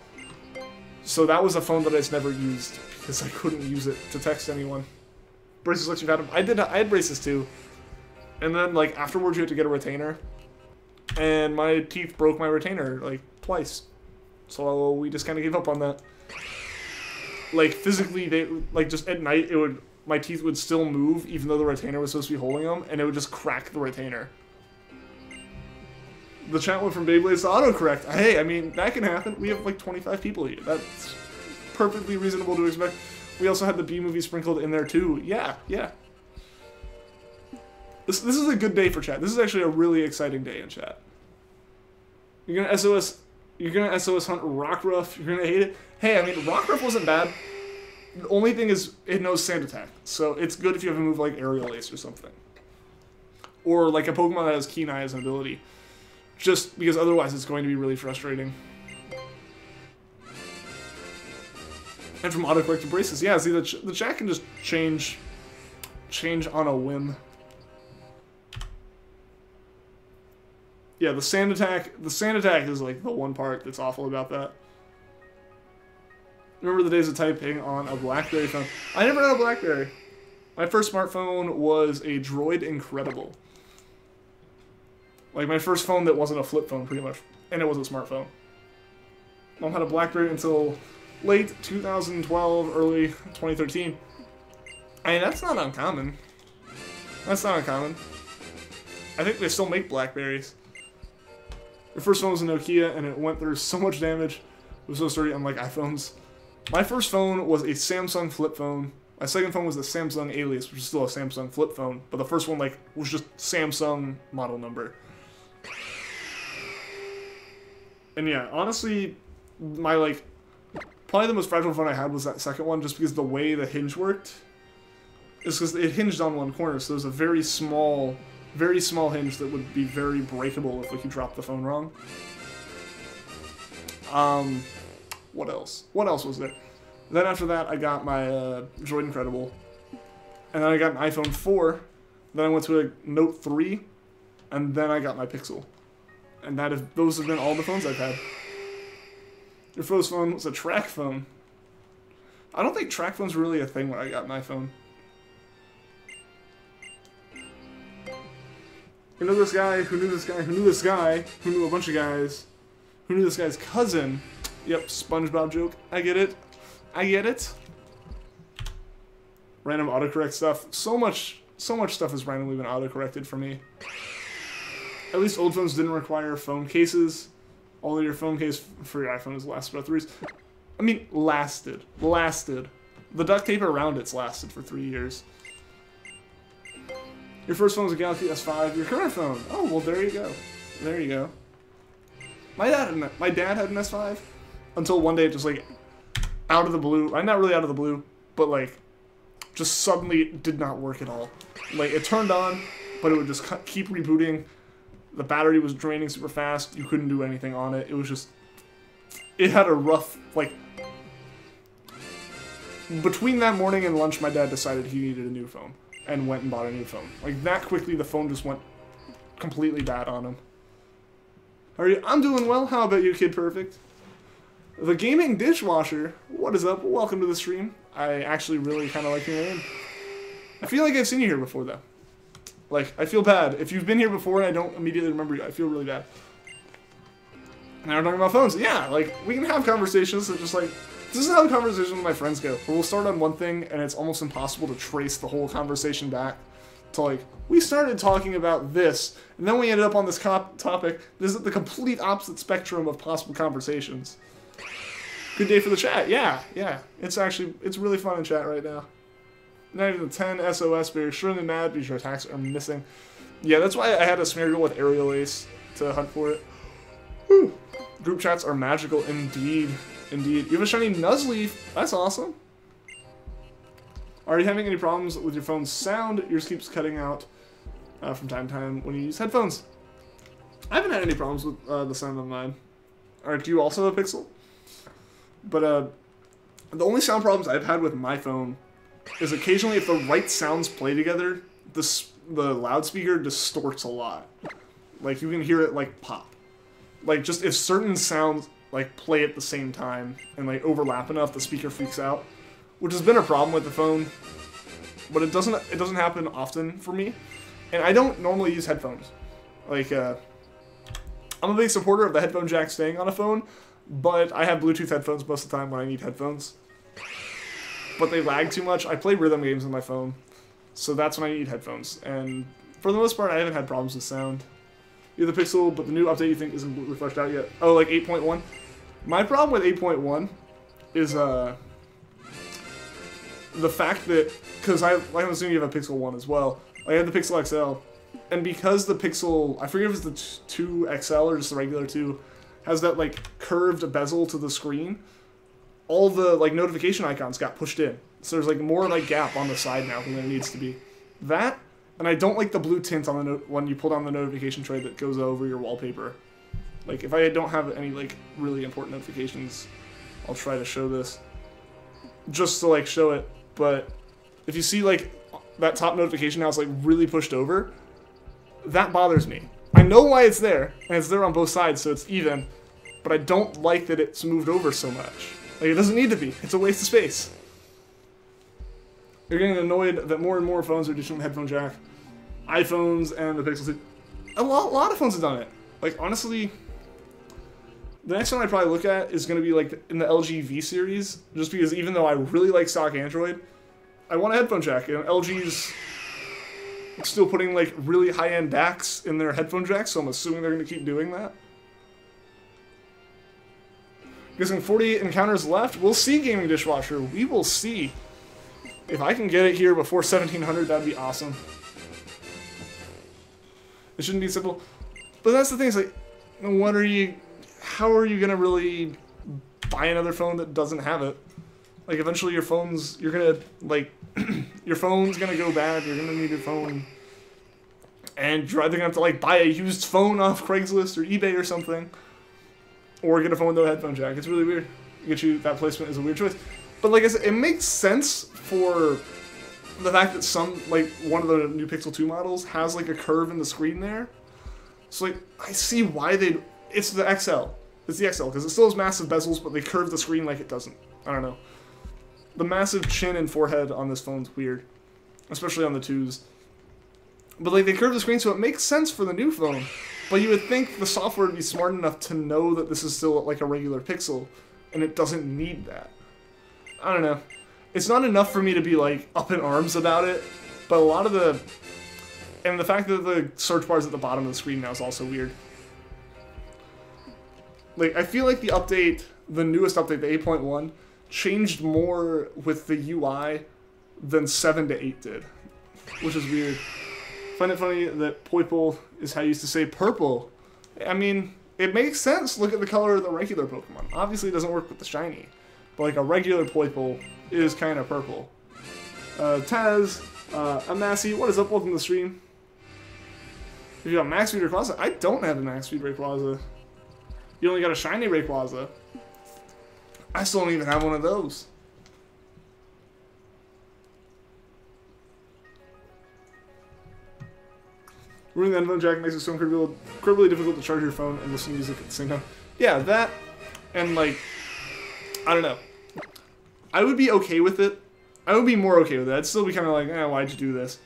so that was a phone that I just never used because I couldn't use it to text anyone. Braces lets you have them. I had braces too, and then like afterwards you had to get a retainer, and my teeth broke my retainer like twice. So we just kind of gave up on that. Like, physically, they, like, just at night, my teeth would still move, even though the retainer was supposed to be holding them, and it would just crack the retainer. The chat went from Beyblades to autocorrect. Hey, I mean, that can happen. We have, like, 25 people here. That's perfectly reasonable to expect. We also had the B-movie sprinkled in there, too. Yeah. This is a good day for chat. This is actually a really exciting day in chat. You're gonna SOS hunt Rockruff. You're gonna hate it. Hey, I mean, Rockruff wasn't bad. The only thing is, it knows Sand Attack. So it's good if you have a move like Aerial Ace or something. Or like a Pokemon that has Keen Eye as an ability. Just because otherwise it's going to be really frustrating. And from autocorrect to braces. Yeah, see, the chat can just change on a whim. Yeah, the sand attack is like the one part that's awful about that. Remember the days of typing on a BlackBerry phone? I never had a BlackBerry. My first smartphone was a Droid Incredible. Like my first phone that wasn't a flip phone, pretty much, and it was a smartphone. Mom had a BlackBerry until late 2012, early 2013. I mean, that's not uncommon. That's not uncommon. I think they still make BlackBerries. The first phone was a Nokia, and it went through so much damage. It was so sturdy, unlike iPhones. My first phone was a Samsung flip phone. My second phone was the Samsung Alias, which is still a Samsung flip phone. But the first one, like, was just Samsung model number. And yeah, honestly, my, like, probably the most fragile phone I had was that second one, just because the way the hinge worked. Is because it hinged on one corner, so there's a very small hinge that would be very breakable if like you dropped the phone wrong. What else? What else was there? Then after that, I got my Droid Incredible, and then I got an iPhone 4. Then I went to a Note 3, and then I got my Pixel. And those have been all the phones I've had. Your first phone was a track phone. I don't think track phones were really a thing when I got my phone. Who knew this guy? Who knew this guy? Who knew this guy? Who knew a bunch of guys? Who knew this guy's cousin? Yep, SpongeBob joke. I get it. I get it. Random autocorrect stuff. So much stuff has randomly been autocorrected for me. At least old phones didn't require phone cases. Although your phone case for your iPhone has lasted about 3 years. I mean, lasted. The duct tape around it's lasted for 3 years. Your first phone was a Galaxy S5. Your current phone. Oh, well, there you go. There you go. My dad had an S5 until one day, just like out of the blue. Not really out of the blue, but like just suddenly did not work at all. Like it turned on, but it would just keep rebooting. The battery was draining super fast. You couldn't do anything on it. It was just. It had a rough like. Between that morning and lunch, my dad decided he needed a new phone. And went and bought a new phone. Like, that quickly, the phone just went completely bad on him. How are you? I'm doing well. How about you, Kid Perfect? The Gaming Dishwasher. What is up? Welcome to the stream. I actually really kind of like your name. I feel like I've seen you here before, though. Like, I feel bad. If you've been here before and I don't immediately remember you, I feel really bad. Now we're talking about phones. Yeah, like, we can have conversations that just, like... This is how the conversations with my friends go. Where we'll start on one thing, and it's almost impossible to trace the whole conversation back to, like, we started talking about this, and then we ended up on this topic. This is the complete opposite spectrum of possible conversations. Good day for the chat. Yeah. It's really fun in chat right now. Not even the 10 SOS, but you're extremely mad because your attacks are missing. Yeah, that's why I had a Smeargle with Aerial Ace to hunt for it. Whew. Group chats are magical indeed. Indeed. You have a shiny Nuzleaf. That's awesome. Are you having any problems with your phone's sound? Yours keeps cutting out from time to time when you use headphones. I haven't had any problems with the sound of mine. Alright, do you also have a Pixel? But the only sound problems I've had with my phone is occasionally if the right sounds play together, the loudspeaker distorts a lot. Like, you can hear it, like, pop. Like, just if certain sounds, like, play at the same time and, like, overlap enough, the speaker freaks out. Which has been a problem with the phone. But it doesn't happen often for me. And I don't normally use headphones. Like, I'm a big supporter of the headphone jack staying on a phone, but I have Bluetooth headphones most of the time when I need headphones. But they lag too much. I play rhythm games on my phone, so that's when I need headphones. And for the most part, I haven't had problems with sound. You have the Pixel, but the new update you think isn't completely fleshed out yet. Oh, like 8.1? My problem with 8.1 is the fact that, because I'm assuming you have a Pixel 1 as well. I have the Pixel XL, and because the Pixel, I forget if it's the 2 XL or just the regular 2, has that like curved bezel to the screen, all the like notification icons got pushed in. So there's like more like gap on the side now than there needs to be. That, and I don't like the blue tint on the when you pull down the notification tray that goes over your wallpaper. Like if I don't have any like really important notifications, I'll try to show this. Just to like show it, but if you see like that top notification now is like really pushed over, that bothers me. I know why it's there, and it's there on both sides, so it's even, but I don't like that it's moved over so much. Like, it doesn't need to be. It's a waste of space. You're getting annoyed that more and more phones are ditching the headphone jack. iPhones and the Pixel 2. A lot of phones have done it. Like, honestly, the next one I'd probably look at is going to be, like, in the LG V series, just because even though I really like stock Android, I want a headphone jack, and LG's still putting like really high-end DACs in their headphone jacks, so I'm assuming they're going to keep doing that. Guessing 48 encounters left. We'll see, Gaming Dishwasher. We will see. If I can get it here before 1700, that'd be awesome. It shouldn't be simple. But that's the thing, is like, how are you going to really buy another phone that doesn't have it? Like, eventually your phone's, you're going to, like, your phone's going to go bad, you're going to need your phone, and you're either going to have to, like, buy a used phone off Craigslist or eBay or something, or get a phone with no headphone jack. It's really weird. That placement is a weird choice. But, like I said, it makes sense for the fact that one of the new Pixel 2 models has, like, a curve in the screen there. So, like, I see why it's the XL. It's the XL, because it still has massive bezels, but they curve the screen like it doesn't. I don't know. The massive chin and forehead on this phone's weird, especially on the 2s. But like they curve the screen, so it makes sense for the new phone. But you would think the software would be smart enough to know that this is still like a regular Pixel, and it doesn't need that. I don't know. It's not enough for me to be like up in arms about it, but a lot of the fact that the search bar is at the bottom of the screen now is also weird. Like I feel like the newest update, the 8.1. changed more with the UI than 7 to 8 did, which is weird. Find it funny that Poipole is how you used to say purple. I mean, it makes sense. Look at the color of the regular Pokemon. Obviously, it doesn't work with the shiny, but like a regular Poipole is kind of purple. Taz, Amassy, what is up? Welcome to the stream. If you got Max Speed Rayquaza, I don't have a Max Speed Rayquaza. You only got a shiny Rayquaza. I still don't even have one of those. Ruining the headphone jack makes it so incredibly difficult to charge your phone and listen to music at the same time. Yeah, that, and like, I don't know. I would be okay with it. I would be more okay with it. I'd still be kind of like, why'd you do this?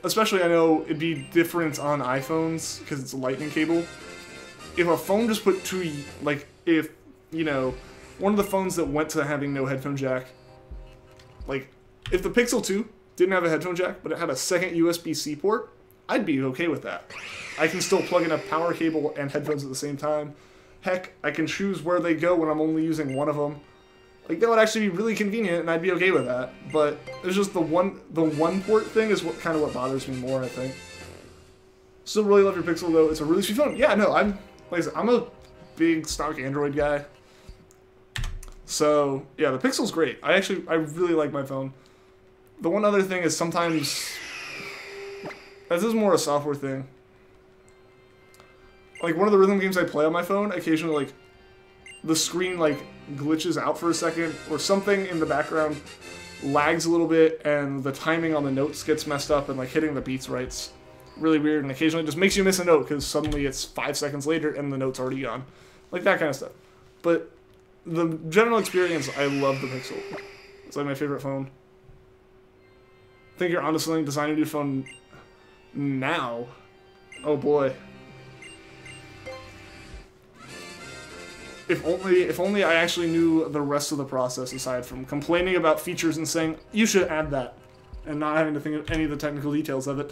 Especially I know it'd be different on iPhones, because it's a lightning cable. If a phone just put two, like, if, you know, one of the phones that went to having no headphone jack, like, if the Pixel 2 didn't have a headphone jack, but it had a second USB-C port, I'd be okay with that. I can still plug in a power cable and headphones at the same time. Heck, I can choose where they go when I'm only using one of them. Like, that would actually be really convenient, and I'd be okay with that. But it's just the one port thing is kind of what bothers me more, I think. Still really love your Pixel, though. It's a really sweet phone. Yeah, no, like I said, I'm a big stock Android guy. So, yeah, the Pixel's great. I really like my phone. The one other thing is sometimes, this is more a software thing. Like, one of the rhythm games I play on my phone, occasionally, like, the screen, like, glitches out for a second, or something in the background lags a little bit, and the timing on the notes gets messed up, and, like, hitting the beats right's really weird, and occasionally it just makes you miss a note, because suddenly it's 5 seconds later, and the note's already gone. Like, that kind of stuff. But the general experience, I love the Pixel. It's, like, my favorite phone. I think you're onto something, designing a new phone now. Oh, boy. If only I actually knew the rest of the process aside from complaining about features and saying, you should add that, and not having to think of any of the technical details of it.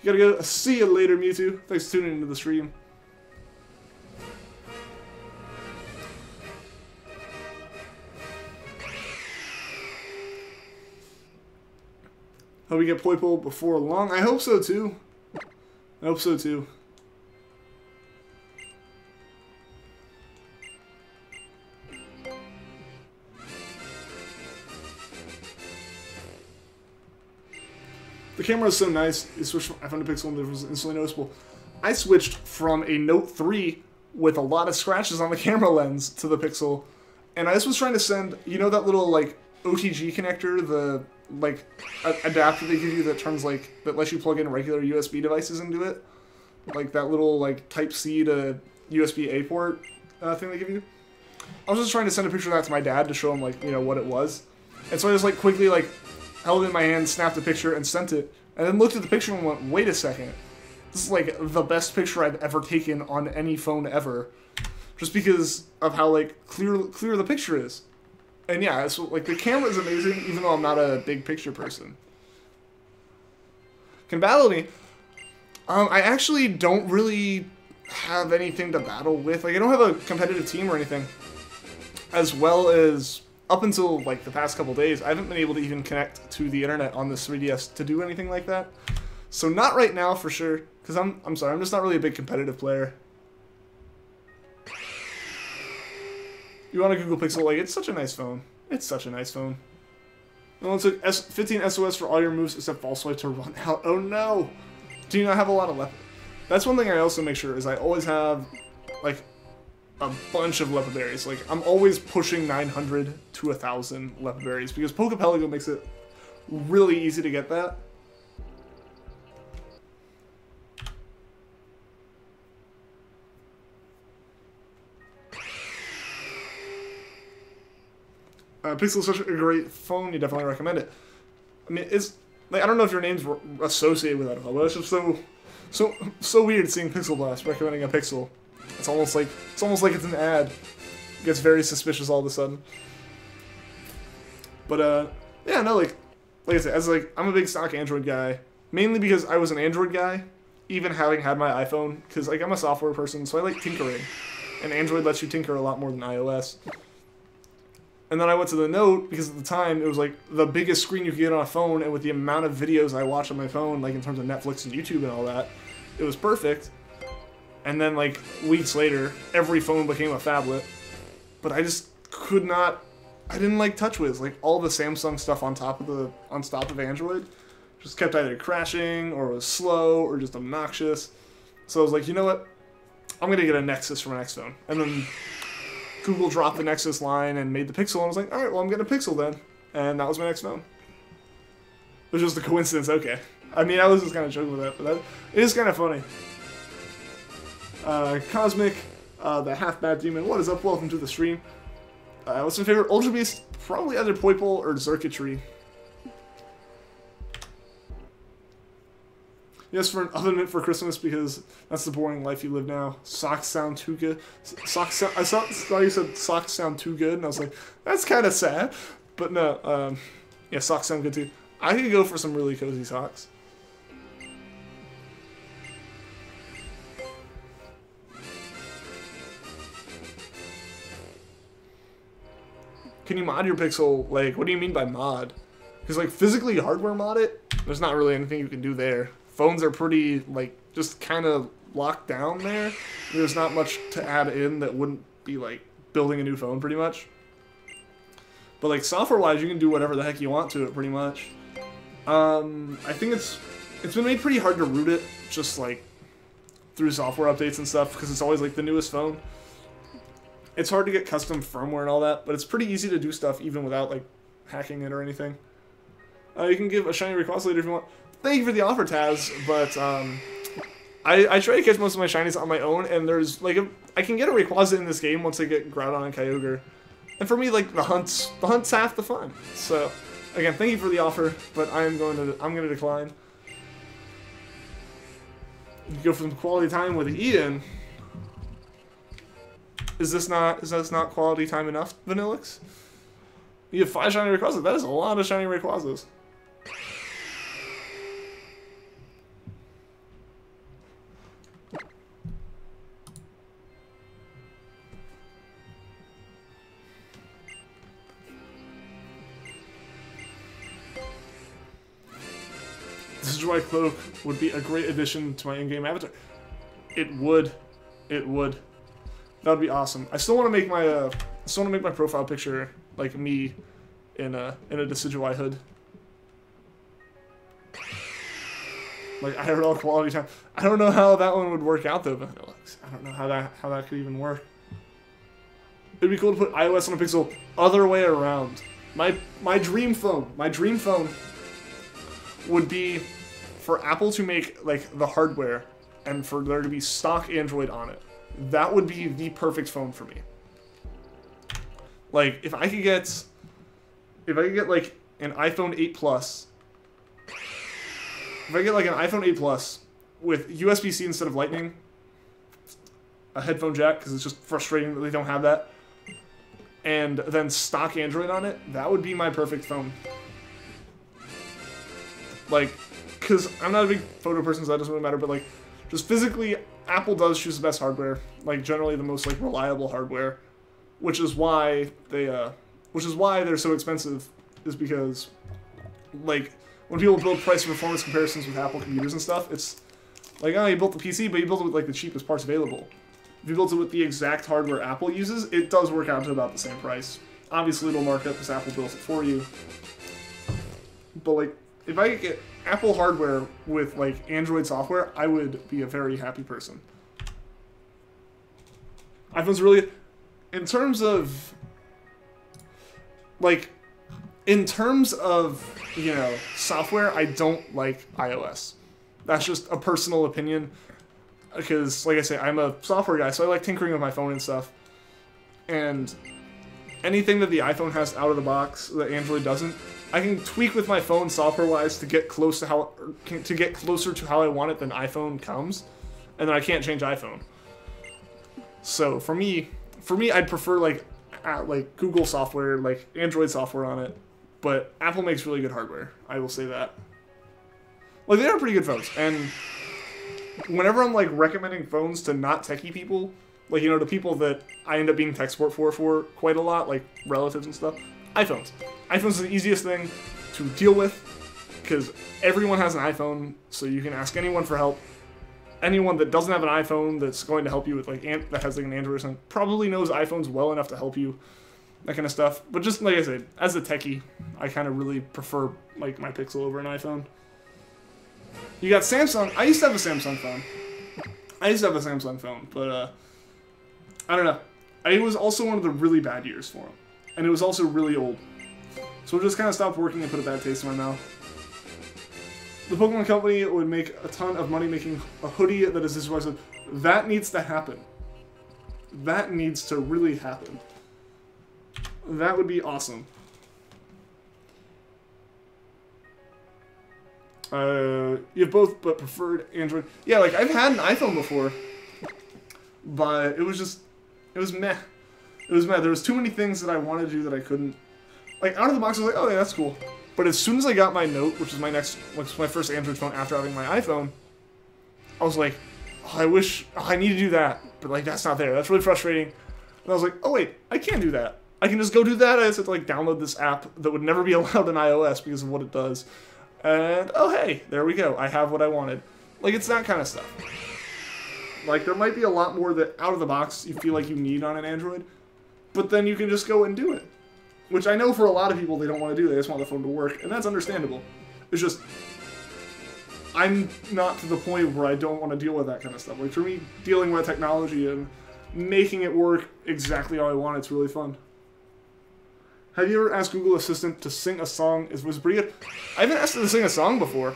You gotta go. See you later, Mewtwo. Thanks for tuning into the stream. Hope we get Poipole before long. I hope so, too. I hope so, too. The camera is so nice. You switch from iPhone to Pixel and the difference is instantly noticeable. I switched from a Note 3 with a lot of scratches on the camera lens to the Pixel, and I just was trying to send, you know, that little, like, OTG connector, the, like, adapter they give you that turns, like, that lets you plug in regular USB devices into it? Like, that little, like, Type-C to USB-A port thing they give you? I was just trying to send a picture of that to my dad to show him, like, you know, what it was. And so I just, like, quickly, like, held it in my hand, snapped a picture, and sent it. And then looked at the picture and went, wait a second. This is, like, the best picture I've ever taken on any phone ever. Just because of how, like, clear the picture is. And yeah, so, like, the camera is amazing, even though I'm not a big picture person. Can battle me? I actually don't really have anything to battle with. Like, I don't have a competitive team or anything. As well as, up until, like, the past couple days, I haven't been able to even connect to the internet on this 3DS to do anything like that. So not right now, for sure. Because I'm sorry, I'm just not really a big competitive player. You want a Google Pixel? Like, it's such a nice phone. It's such a nice phone. It only took 15 SOS for all your moves except False Swipe to run out. Oh no! Do you not have a lot of left? That's one thing I also make sure is I always have, like, a bunch of leopard berries. Like, I'm always pushing 900 to 1,000 leopard berries because Poipole makes it really easy to get that. Pixel is such a great phone, you definitely recommend it. I mean, it's, like, I don't know if your name's associated with that, but it's just so weird seeing Pixel Blast recommending a Pixel. It's almost like it's an ad. It gets very suspicious all of a sudden. But yeah, no, like I said, I'm a big stock Android guy, mainly because I was an Android guy, even having had my iPhone, because, like, I'm a software person, so I like tinkering, and Android lets you tinker a lot more than iOS. And then I went to the Note, because at the time, it was, like, the biggest screen you could get on a phone, and with the amount of videos I watch on my phone, like, in terms of Netflix and YouTube and all that, it was perfect. And then, like, weeks later, every phone became a phablet. But I just could not, I didn't like TouchWiz. Like, all the Samsung stuff on top of Android just kept either crashing, or was slow, or just obnoxious. So I was like, you know what? I'm gonna get a Nexus for my next phone. And then Google dropped the Nexus line and made the Pixel, and I was like, alright, well, I'm getting a Pixel then. And that was my next phone. was just a coincidence. Okay. I mean, I was just kind of joking with that, but that it is kind of funny. Cosmic, the half-bad demon. What is up? Welcome to the stream. What's my favorite? Ultra Beast? Probably either Poipole or Circuitry. Yes, for an oven for Christmas because that's the boring life you live now. Socks sound too good. I thought you said socks sound too good, and I was like, that's kind of sad. But no, yeah, socks sound good too. I could go for some really cozy socks. Can you mod your Pixel? Like, what do you mean by mod? Because, like, physically hardware mod it, there's not really anything you can do there. Phones are pretty, like, just kind of locked down there. There's not much to add in that wouldn't be, like, building a new phone, pretty much. But, like, software-wise, you can do whatever the heck you want to it, pretty much. I think it's been made pretty hard to root it, just, like, through software updates and stuff, because it's always, like, the newest phone. It's hard to get custom firmware and all that, but it's pretty easy to do stuff even without, like, hacking it or anything. You can give a shiny Rayquaza later if you want. Thank you for the offer, Taz, but I try to catch most of my shinies on my own, and there's, like, I can get a Rayquaza in this game once I get Groudon and Kyogre. And for me, like, the hunt's half the fun. So, again, thank you for the offer, but I'm gonna decline. You go for some quality time with Ian. Is this not quality time enough, Vanillix? You have 5 shiny Rayquazas. That is a lot of shiny Rayquazas. This Dry Cloak would be a great addition to my in-game avatar. It would. It would. That would be awesome. I still want to make my profile picture like me in a Decidueye hood. Like IRL quality time. I don't know how that one would work out though, but I don't know how that could even work. It'd be cool to put iOS on a Pixel other way around. My dream phone would be for Apple to make like the hardware and for there to be stock Android on it. That would be the perfect phone for me. Like, if I could get like an iPhone 8 Plus, if I get like an iPhone 8 Plus with USB-C instead of Lightning, a headphone jack, because it's just frustrating that they don't have that, and then stock Android on it, that would be my perfect phone. Like, because I'm not a big photo person, so that doesn't really matter, but like, just physically, Apple does choose the best hardware, like generally the most like reliable hardware, which is why they're so expensive, is because like when people build price and performance comparisons with Apple computers and stuff, it's like, oh, you built the PC, but you built it with like the cheapest parts available. If you built it with the exact hardware Apple uses, it does work out to about the same price. Obviously, it'll mark up because Apple builds it for you. But like, if I could get Apple hardware with like Android software, I would be a very happy person. iPhone's really, in terms of, you know, software, I don't like iOS. That's just a personal opinion. Because, like I say, I'm a software guy, so I like tinkering with my phone and stuff. And anything that the iPhone has out of the box that Android doesn't, I can tweak with my phone software-wise to get closer to how I want it than iPhone comes, and then I can't change iPhone. So for me, I'd prefer like Google software, like Android software on it, but Apple makes really good hardware. I will say that. Like, they are pretty good phones, and whenever I'm like recommending phones to not techie people, like, you know, to people that I end up being tech support for quite a lot, like relatives and stuff, iPhones. iPhone's the easiest thing to deal with because everyone has an iPhone, so you can ask anyone for help. Anyone that doesn't have an iPhone that's going to help you with like that has like an Android or something probably knows iPhones well enough to help you, that kind of stuff. But just like I said, as a techie, I kind of really prefer like my Pixel over an iPhone. You got Samsung. I used to have a Samsung phone. But I don't know. It was also one of the really bad years for them. And it was also really old. So it just kind of stopped working and put a bad taste in my mouth. The Pokemon Company would make a ton of money making a hoodie that is this way. That needs to happen. That needs to really happen. That would be awesome. You have both, but preferred Android. Yeah, like, I've had an iPhone before, but it was meh. It was meh. There was too many things that I wanted to do that I couldn't. Like, out of the box, I was like, oh, yeah, that's cool. But as soon as I got my Note, which is my first Android phone after having my iPhone, I was like, oh, I need to do that, but, like, that's not there. That's really frustrating. And I was like, oh, wait, I can do that. I can just go do that. I just have to, like, download this app that would never be allowed on iOS because of what it does. And, oh, hey, there we go. I have what I wanted. Like, it's that kind of stuff. Like, there might be a lot more that, out of the box, you feel like you need on an Android, but then you can just go and do it. Which I know for a lot of people they don't want to do. They just want the phone to work, and that's understandable. It's just, I'm not to the point where I don't want to deal with that kind of stuff. Like, for me, dealing with technology and making it work exactly how I want, it's really fun. Have you ever asked Google Assistant to sing a song? Was pretty good. I haven't asked it to sing a song before.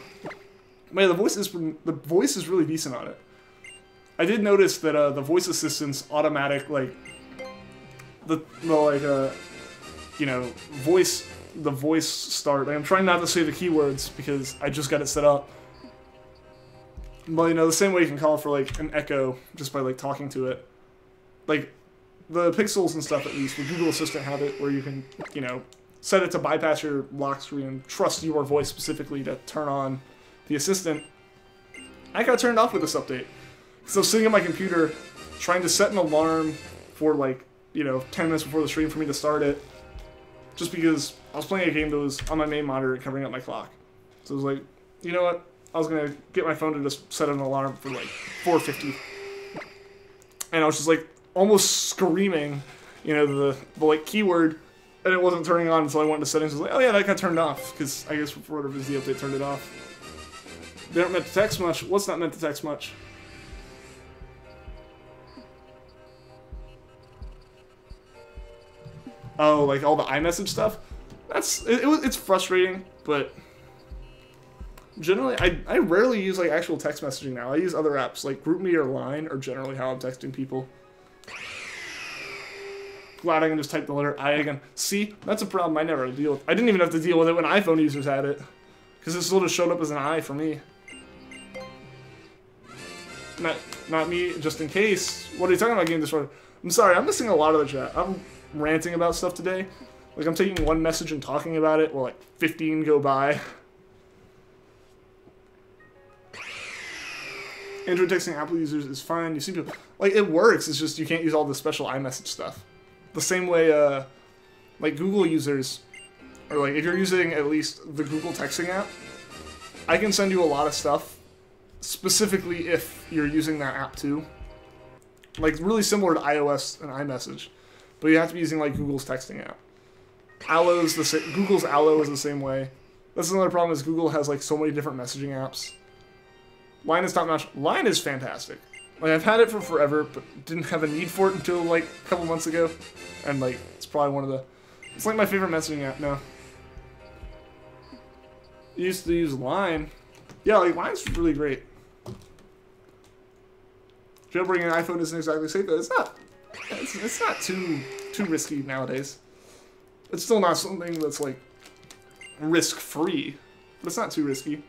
Man, the voice is really decent on it. I did notice that the voice assistant's automatic, like you know, the voice start. Like, I'm trying not to say the keywords because I just got it set up. But you know, the same way you can call for like an echo just by like talking to it. Like, the Pixels and stuff, at least, with Google Assistant have it where you can, you know, set it to bypass your lock screen and trust your voice specifically to turn on the assistant. I got turned off with this update. So sitting at my computer, trying to set an alarm for, like, you know, 10 minutes before the stream for me to start it, just because I was playing a game that was on my main monitor and covering up my clock. So I was like, you know what? I was going to get my phone to just set an alarm for, like, 4:50. And I was just, like, almost screaming, you know, the like, keyword, and it wasn't turning on until I went to settings. I was like, oh yeah, that got turned off, because I guess for whatever reason the update turned it off. They aren't meant to text much. What's not meant to text much? Oh, like all the iMessage stuff? It's frustrating, but generally, I rarely use like actual text messaging now. I use other apps, like GroupMe or Line are generally how I'm texting people. Glad I can just type the letter I again. See, that's a problem I never had to deal with. I didn't even have to deal with it when iPhone users had it, because it still just showed up as an I for me. Not me, just in case. What are you talking about, Game Disorder? I'm sorry, I'm missing a lot of the chat. I'm ranting about stuff today. Like, I'm taking one message and talking about it while, like, 15 go by. Android texting Apple users is fine. You seem to... Like, it works. It's just you can't use all the special iMessage stuff. The same way, like, Google users... Or, like, if you're using at least the Google texting app, I can send you a lot of stuff, specifically if you're using that app too. Like, really similar to iOS and iMessage. But you have to be using, like, Google's texting app. Google's Allo is the same way. That's another problem, is Google has, like, so many different messaging apps. Line is top-notch. Line is fantastic. Like, I've had it for forever, but didn't have a need for it until, like, a couple months ago. And, like, it's probably one of the... It's, like, my favorite messaging app now. I used to use Line. Yeah, like, Line's really great. Jailbreaking an iPhone isn't exactly safe, but it's not. It's not too risky nowadays. It's still not something that's, like, risk-free, but it's not too risky.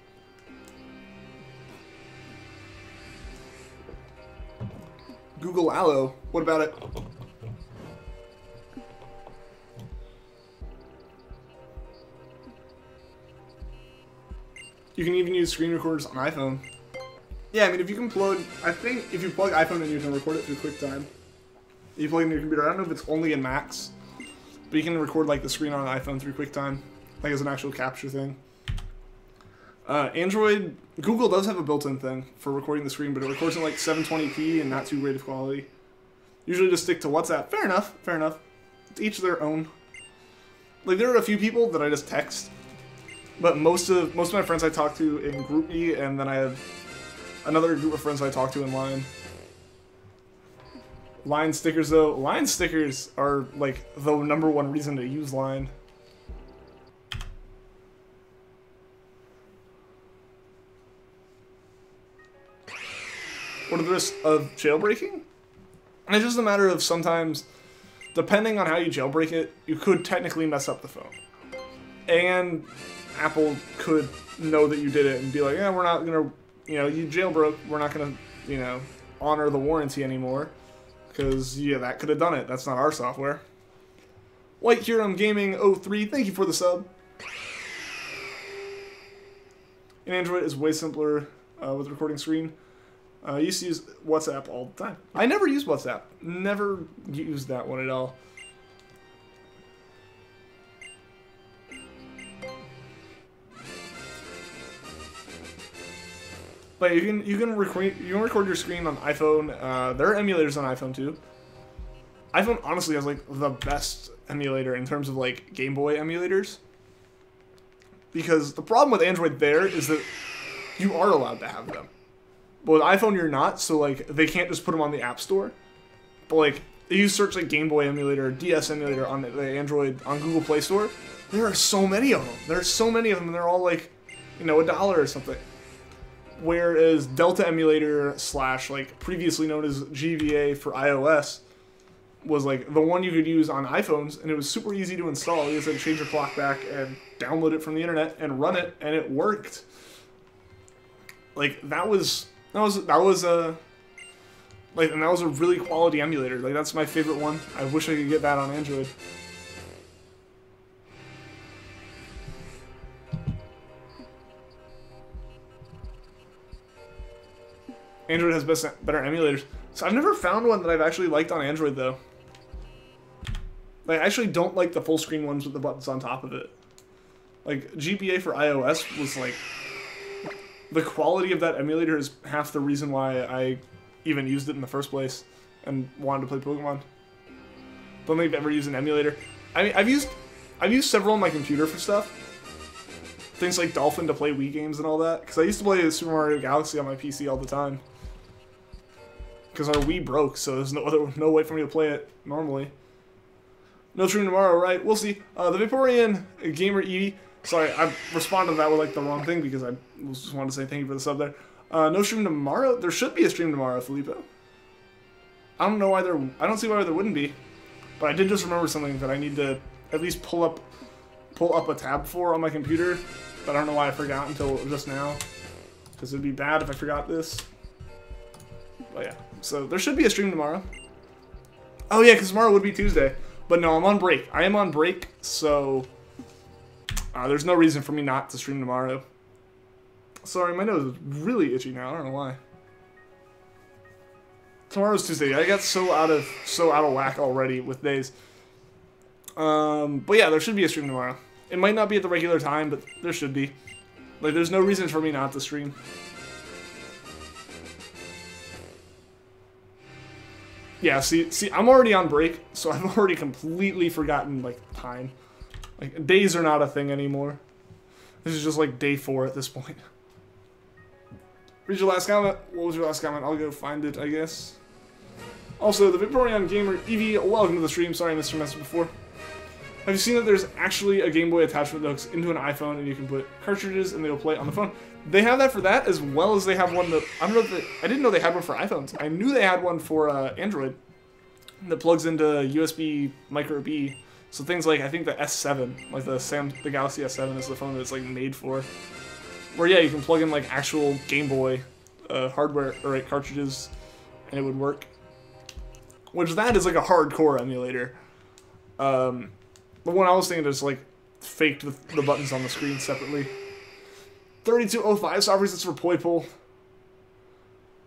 Google Allo, what about it? You can even use screen recorders on iPhone. Yeah, I mean, if you can plug... I think if you plug iPhone in, you can record it through QuickTime. You plug it in your computer. I don't know if it's only in Macs, but you can record, like, the screen on an iPhone through QuickTime, like, as an actual capture thing. Android... Google does have a built-in thing for recording the screen, but it records in, like, 720p and not too great of quality. Usually just stick to WhatsApp. Fair enough, fair enough. To each their own. Like, there are a few people that I just text, but most of my friends I talk to in GroupMe, and then I have another group of friends I talk to in Line. Line stickers, though. Line stickers are, like, the #1 reason to use Line. What are the risks of jailbreaking? And it's just a matter of sometimes, depending on how you jailbreak it, you could technically mess up the phone. And Apple could know that you did it and be like, yeah, we're not going to, you know, you jailbroke, we're not going to, you know, honor the warranty anymore. Because, yeah, that could have done it. That's not our software. White Huron Gaming 03, thank you for the sub. And Android is way simpler with recording screen. I used to use WhatsApp all the time. I never used WhatsApp. Never used that one at all. But you can record your screen on iPhone. There are emulators on iPhone too. iPhone honestly has like the best emulator in terms of like Game Boy emulators. Because the problem with Android there is that you are allowed to have them. But with iPhone you're not, so like they can't just put them on the App Store. But like if you search like Game Boy emulator, DS emulator on the Android on Google Play Store, there are so many of them. There are so many of them and they're all like, you know, $1 or something. Whereas Delta emulator / like previously known as GVA for iOS was like the one you could use on iPhones, and it was super easy to install. You just had to change your clock back and download it from the internet and run it, and it worked. Like that was a really quality emulator. Like that's my favorite one. I wish I could get that on Android. Android has better emulators. So I've never found one that I've actually liked on Android though. Like, I actually don't like the full screen ones with the buttons on top of it. Like GBA for iOS was like, the quality of that emulator is half the reason why I even used it in the first place and wanted to play Pokemon. Don't think I've ever used an emulator. I mean, I've used several on my computer for stuff. Things like Dolphin to play Wii games and all that. Because I used to play Super Mario Galaxy on my PC all the time. Because our Wii broke, so there's no way for me to play it normally. No stream tomorrow, right? We'll see. The Vaporeon Gamer Eevee. Sorry, I responded to that with like the wrong thing because I just wanted to say thank you for the sub there. No stream tomorrow? There should be a stream tomorrow, Filippo. I don't know why I don't see why there wouldn't be. But I did just remember something that I need to at least pull up a tab for on my computer. But I don't know why I forgot until just now. Because it'd be bad if I forgot this. But yeah, so there should be a stream tomorrow. Oh yeah, because tomorrow would be Tuesday. But no, I'm on break. I am on break, so there's no reason for me not to stream tomorrow. Sorry, my nose is really itchy now. I don't know why. Tomorrow's Tuesday. I got so out of whack already with days. But yeah, there should be a stream tomorrow. It might not be at the regular time, but there should be. Like, there's no reason for me not to stream. Yeah, see, I'm already on break, so I've already completely forgotten, like, time. Like, days are not a thing anymore. This is just, like, day 4 at this point. Read your last comment. What was your last comment? I'll go find it, I guess. Also, the Vaporeon Gamer Eevee, welcome to the stream. Sorry I missed your message before. Have you seen that there's actually a Game Boy attachment that hooks into an iPhone and you can put cartridges and they'll play on the phone? They have that for that, as well as they have one that, I didn't know they had one for iPhones. I knew they had one for Android that plugs into USB micro B. So things like, I think the S7, like the Galaxy S7 is the phone that it's like made for. Where yeah, you can plug in like actual Game Boy hardware, or like cartridges, and it would work. Which that is like a hardcore emulator. The one I was thinking is like faked the buttons on the screen separately. 3205 softwares, it's for Poipole.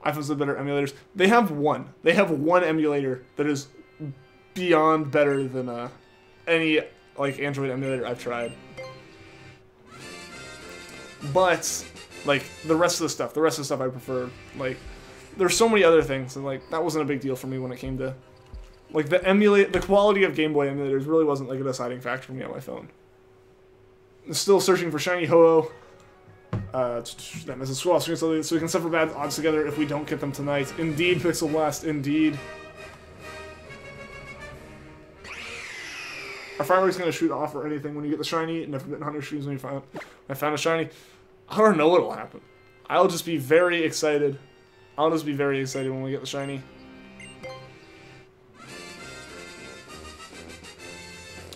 iPhones have better emulators. They have one. They have one emulator that is beyond better than any like Android emulator I've tried. But like the rest of the stuff I prefer. Like there's so many other things, and like that wasn't a big deal for me when it came to like the quality of Game Boy emulators really wasn't like a deciding factor for me on my phone. I'm still searching for Shiny Ho-Oh. That misses scroll off screen so we can suffer bad odds together if we don't get them tonight. Indeed, Pixel Blast, indeed. Are fireworks going to shoot off or anything when you get the shiny? Never been 100 streams when I found a shiny. I don't know what'll happen. I'll just be very excited I'll just be very excited when we get the shiny.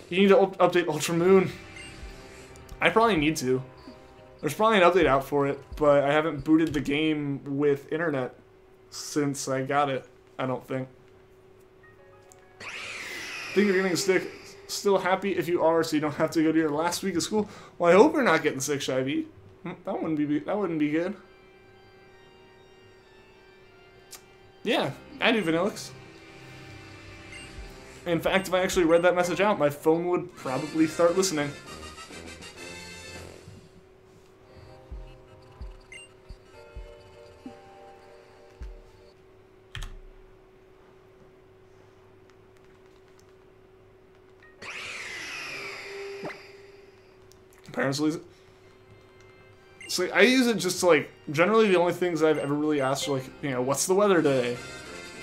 You need to update Ultra Moon. I probably need to. There's probably an update out for it, but I haven't booted the game with internet since I got it, I don't think. Think you're getting sick? Still happy if you are, so you don't have to go to your last week of school? Well, I hope you're not getting sick, Shivy. That wouldn't be good. Yeah, I do, Vanillix. In fact, if I actually read that message out, my phone would probably start listening. Apparently, so I use it just to, like, generally the only things I've ever really asked are, like, you know, what's the weather today?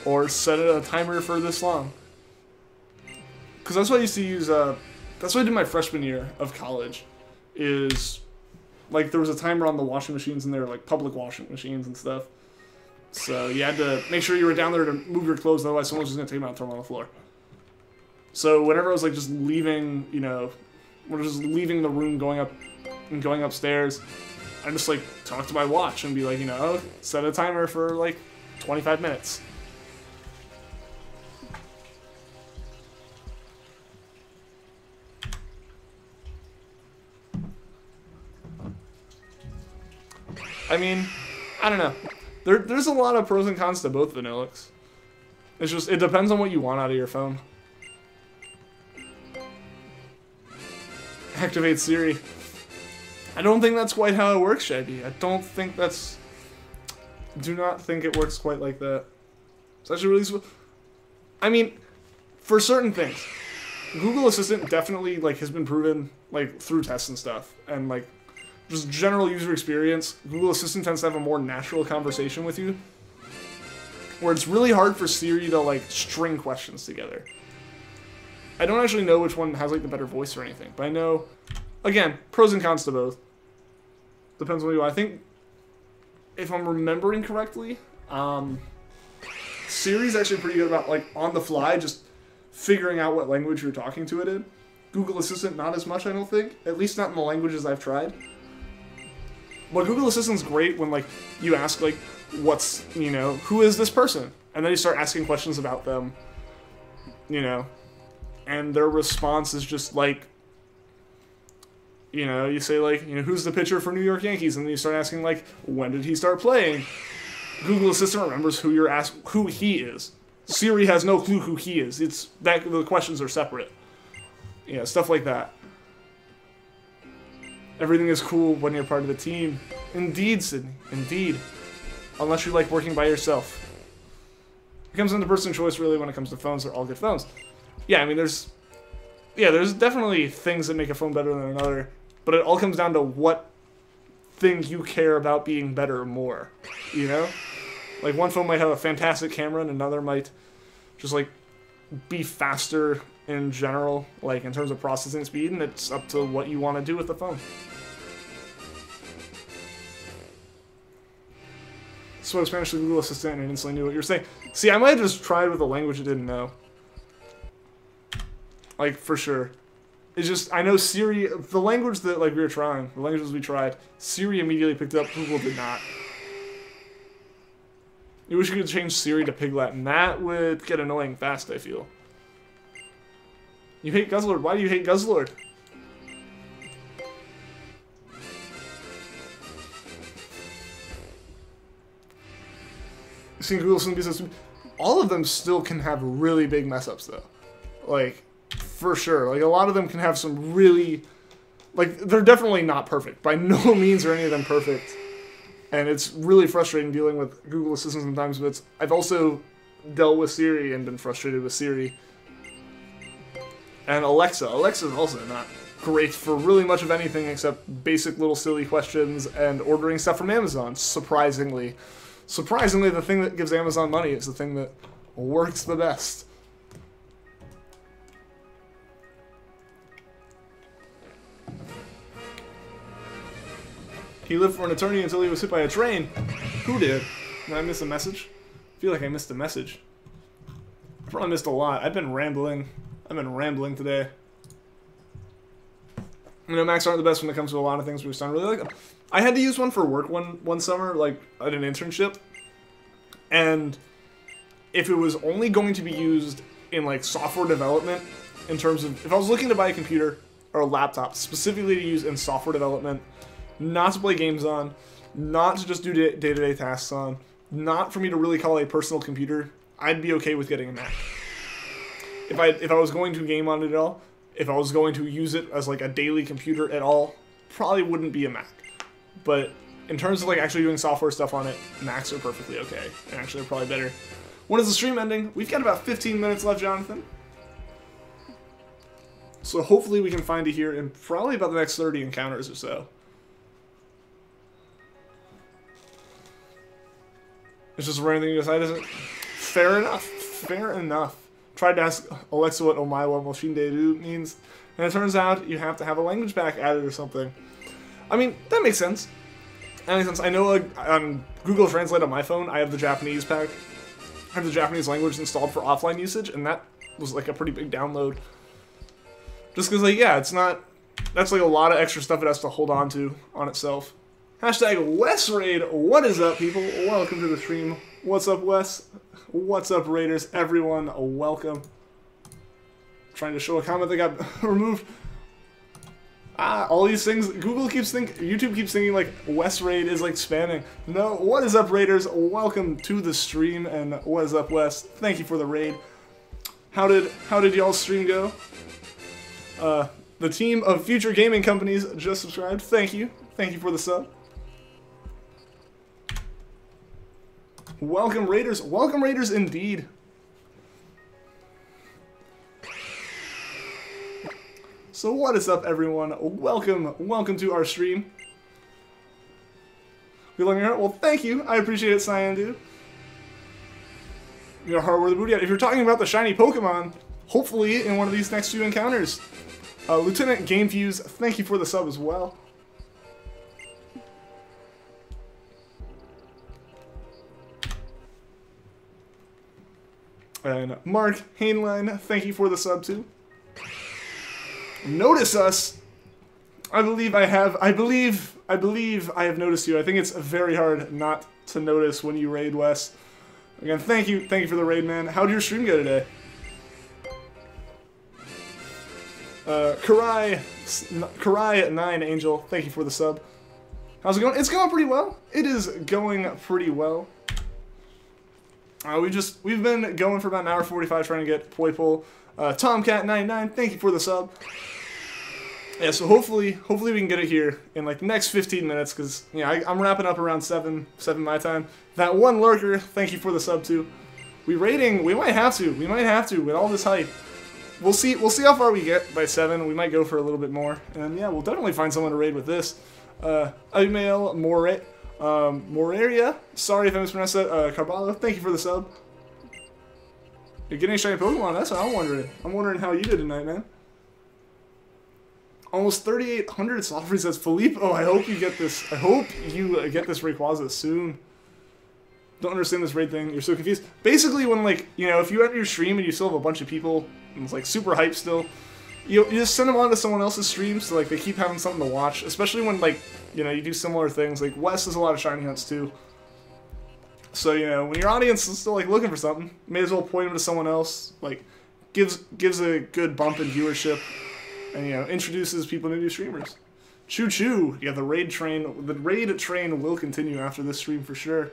Or set a timer for this long. Because that's what I used to use, that's what I did my freshman year of college, is, like, there was a timer on the washing machines, and they were, like, public washing machines and stuff. So you had to make sure you were down there to move your clothes, otherwise someone was just going to take them out and throw them on the floor. So whenever I was, like, just leaving, you know, we're just leaving the room, going up and going upstairs, I just, like, talk to my watch and be like, you know, oh, set a timer for, like, 25 minutes. I mean, I don't know. There's a lot of pros and cons to both Vanillix. It's just, it depends on what you want out of your phone. Activate Siri. I don't think that's quite how it works, Shaggy. I don't think that's... Do not think it works quite like that. It's actually really... I mean, for certain things, Google Assistant definitely, like, has been proven, like, through tests and stuff. And, like, just general user experience, Google Assistant tends to have a more natural conversation with you. Where it's really hard for Siri to, like, string questions together. I don't actually know which one has, like, the better voice or anything, but I know, again, pros and cons to both. Depends on what you want. I think, if I'm remembering correctly, Siri's actually pretty good about, like, on the fly, just figuring out what language you're talking to it in. Google Assistant, not as much, I don't think. At least not in the languages I've tried. But Google Assistant's great when, like, you ask, like, what's, you know, who is this person? And then you start asking questions about them, you know. And their response is just like, you know, you say like, you know, who's the pitcher for New York Yankees? And then you start asking like, when did he start playing? Google Assistant remembers who he is. Siri has no clue who he is. It's that the questions are separate. Yeah, stuff like that. Everything is cool when you're part of the team. Indeed, Sydney. Indeed. Unless you like working by yourself. It comes into personal choice really when it comes to phones. They're all good phones. Yeah, I mean, there's definitely things that make a phone better than another, but it all comes down to what thing you care about being better more, you know? Like, one phone might have a fantastic camera, and another might just, like, be faster in general, like, in terms of processing speed, and it's up to what you want to do with the phone. Spoke Spanish to Google Assistant and instantly knew what you were saying. See, I might have just tried with a language I didn't know. Like, for sure. It's just, I know Siri, the language that, like, we were trying, the languages we tried, Siri immediately picked up, Google did not. You wish you could change Siri to Piglet, and that would get annoying fast, I feel. You hate Guzzlord. Why do you hate Guzzlord? You've seen Google Assistant, all of them still can have really big mess-ups, though. Like, for sure. Like, a lot of them can have some really... Like, they're definitely not perfect. By no means are any of them perfect. And it's really frustrating dealing with Google Assistant sometimes, but I've also dealt with Siri and been frustrated with Siri. And Alexa. Alexa's also not great for really much of anything except basic little silly questions and ordering stuff from Amazon, surprisingly. Surprisingly, the thing that gives Amazon money is the thing that works the best. He lived for an eternity until he was hit by a train. Who did? Did I miss a message? I feel like I missed a message. I probably missed a lot. I've been rambling. I've been rambling today. You know, Macs aren't the best when it comes to a lot of things, but we sound really like them. I had to use one for work one summer, like at an internship. And if it was only going to be used in like software development, in terms of, if I was looking to buy a computer or a laptop specifically to use in software development, not to play games on, not to just do day-to-day tasks on, not for me to really call a personal computer, I'd be okay with getting a Mac. If I was going to game on it at all, if I was going to use it as like a daily computer at all, probably wouldn't be a Mac. But in terms of like actually doing software stuff on it, Macs are perfectly okay, and actually are probably better. When is the stream ending? We've got about 15 minutes left, Jonathan. So hopefully we can find it here in probably about the next 30 encounters or so. It's just a random thing you decide, isn't it? Fair enough. Fair enough. Tried to ask Alexa what Omaiwa Moshinderu means, and it turns out you have to have a language pack added or something. I mean, that makes sense. That makes sense. I know on Google Translate on my phone, I have the Japanese pack. I have the Japanese language installed for offline usage, and that was like a pretty big download. Just because, like, yeah, it's not... That's like a lot of extra stuff it has to hold on to on itself. Hashtag Wes Raid. What is up, people? Welcome to the stream. What's up, Wes? What's up, Raiders? Everyone, welcome. Trying to show a comment that got removed. Ah, all these things. YouTube keeps thinking like Wes Raid is like spamming. No, what is up, Raiders? Welcome to the stream, and what is up, Wes? Thank you for the raid. How did y'all's stream go? The team of future gaming companies just subscribed. Thank you for the sub. Welcome, Raiders. Welcome, Raiders, indeed. So what is up, everyone? Welcome to our stream. Good luck in your heart. Well, thank you. I appreciate it, Cyan, dude. You're a hardware booty out. If you're talking about the shiny Pokemon, hopefully in one of these next few encounters. Lieutenant Gamefuse, thank you for the sub as well. And Mark Hainline, thank you for the sub too. Notice us. I believe I have noticed you. I think it's very hard not to notice when you raid, Wes. Again, thank you for the raid, man. How did your stream go today? Karai9 Angel, thank you for the sub. How's it going? It's going pretty well. It is going pretty well. We've been going for about an hour 45 trying to get Poipole. Tomcat99, thank you for the sub. Yeah, so hopefully we can get it here in like the next 15 minutes, because yeah, I'm wrapping up around 7 my time. That one lurker, thank you for the sub too. We might have to with all this hype. We'll see how far we get by 7. We might go for a little bit more, and yeah, we'll definitely find someone to raid with this. Email Moraria. Sorry if I mispronounced that. Crabrawler, thank you for the sub. You're getting a shiny Pokemon. That's what I'm wondering. I'm wondering how you did tonight, man. Almost 3,800 soft resets. Felipe, oh, I hope you get this. I hope you get this Rayquaza soon. Don't understand this raid thing. You're so confused. Basically, when like if you enter your stream and you still have a bunch of people and it's like super hyped still, you just send them on to someone else's stream so like they keep having something to watch. Especially when like you do similar things. Like Wes does a lot of shiny hunts too. So when your audience is still like looking for something, may as well point them to someone else. Like gives a good bump in viewership, and introduces people to new streamers. Choo choo! Yeah, the raid train will continue after this stream for sure.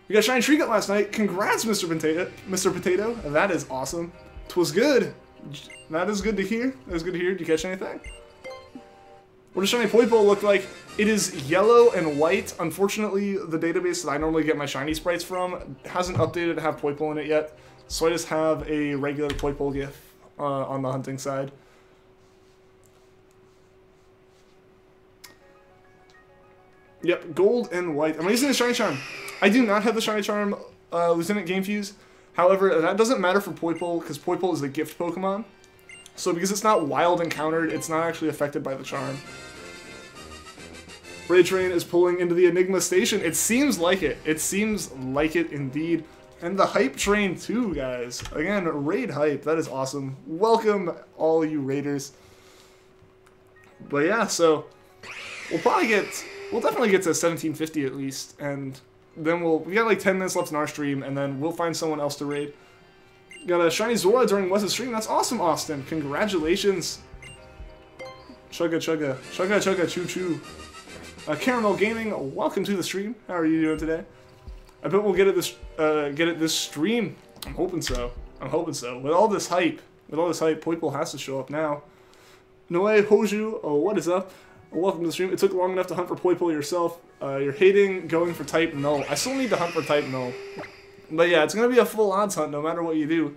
We got shiny Treecko last night. Congrats, Mr. Potato. That is awesome. 'Twas good. That is good to hear. That is good to hear. Did you catch anything? What does shiny Poipole look like? It is yellow and white. Unfortunately, the database that I normally get my shiny sprites from hasn't updated to have Poipole in it yet, so I just have a regular Poipole GIF on the hunting side. Yep, gold and white. Am I using the shiny charm? I do not have the shiny charm, Lieutenant Gamefuse. However, that doesn't matter for Poipole, because Poipole is a gift Pokemon. So because it's not wild encountered, it's not actually affected by the charm. Raid Train is pulling into the Enigma Station. It seems like it. It seems like it indeed. And the Hype Train too, guys. Again, Raid Hype. That is awesome. Welcome, all you Raiders. But yeah, so we'll definitely get to 1750 at least. And then we got like 10 minutes left in our stream, and then we'll find someone else to raid. Got a Shiny Zora during Wes's stream. That's awesome, Austin. Congratulations. Chugga chugga. Chugga chugga choo choo. Caramel Gaming, welcome to the stream. How are you doing today? I bet we'll get it this stream. I'm hoping so. I'm hoping so. With all this hype, Poipole has to show up now. Noe Hoju, oh, what is up? Welcome to the stream. It took long enough to hunt for Poipole yourself. You're hating going for type null. I still need to hunt for type null. But yeah, it's going to be a full odds hunt no matter what you do.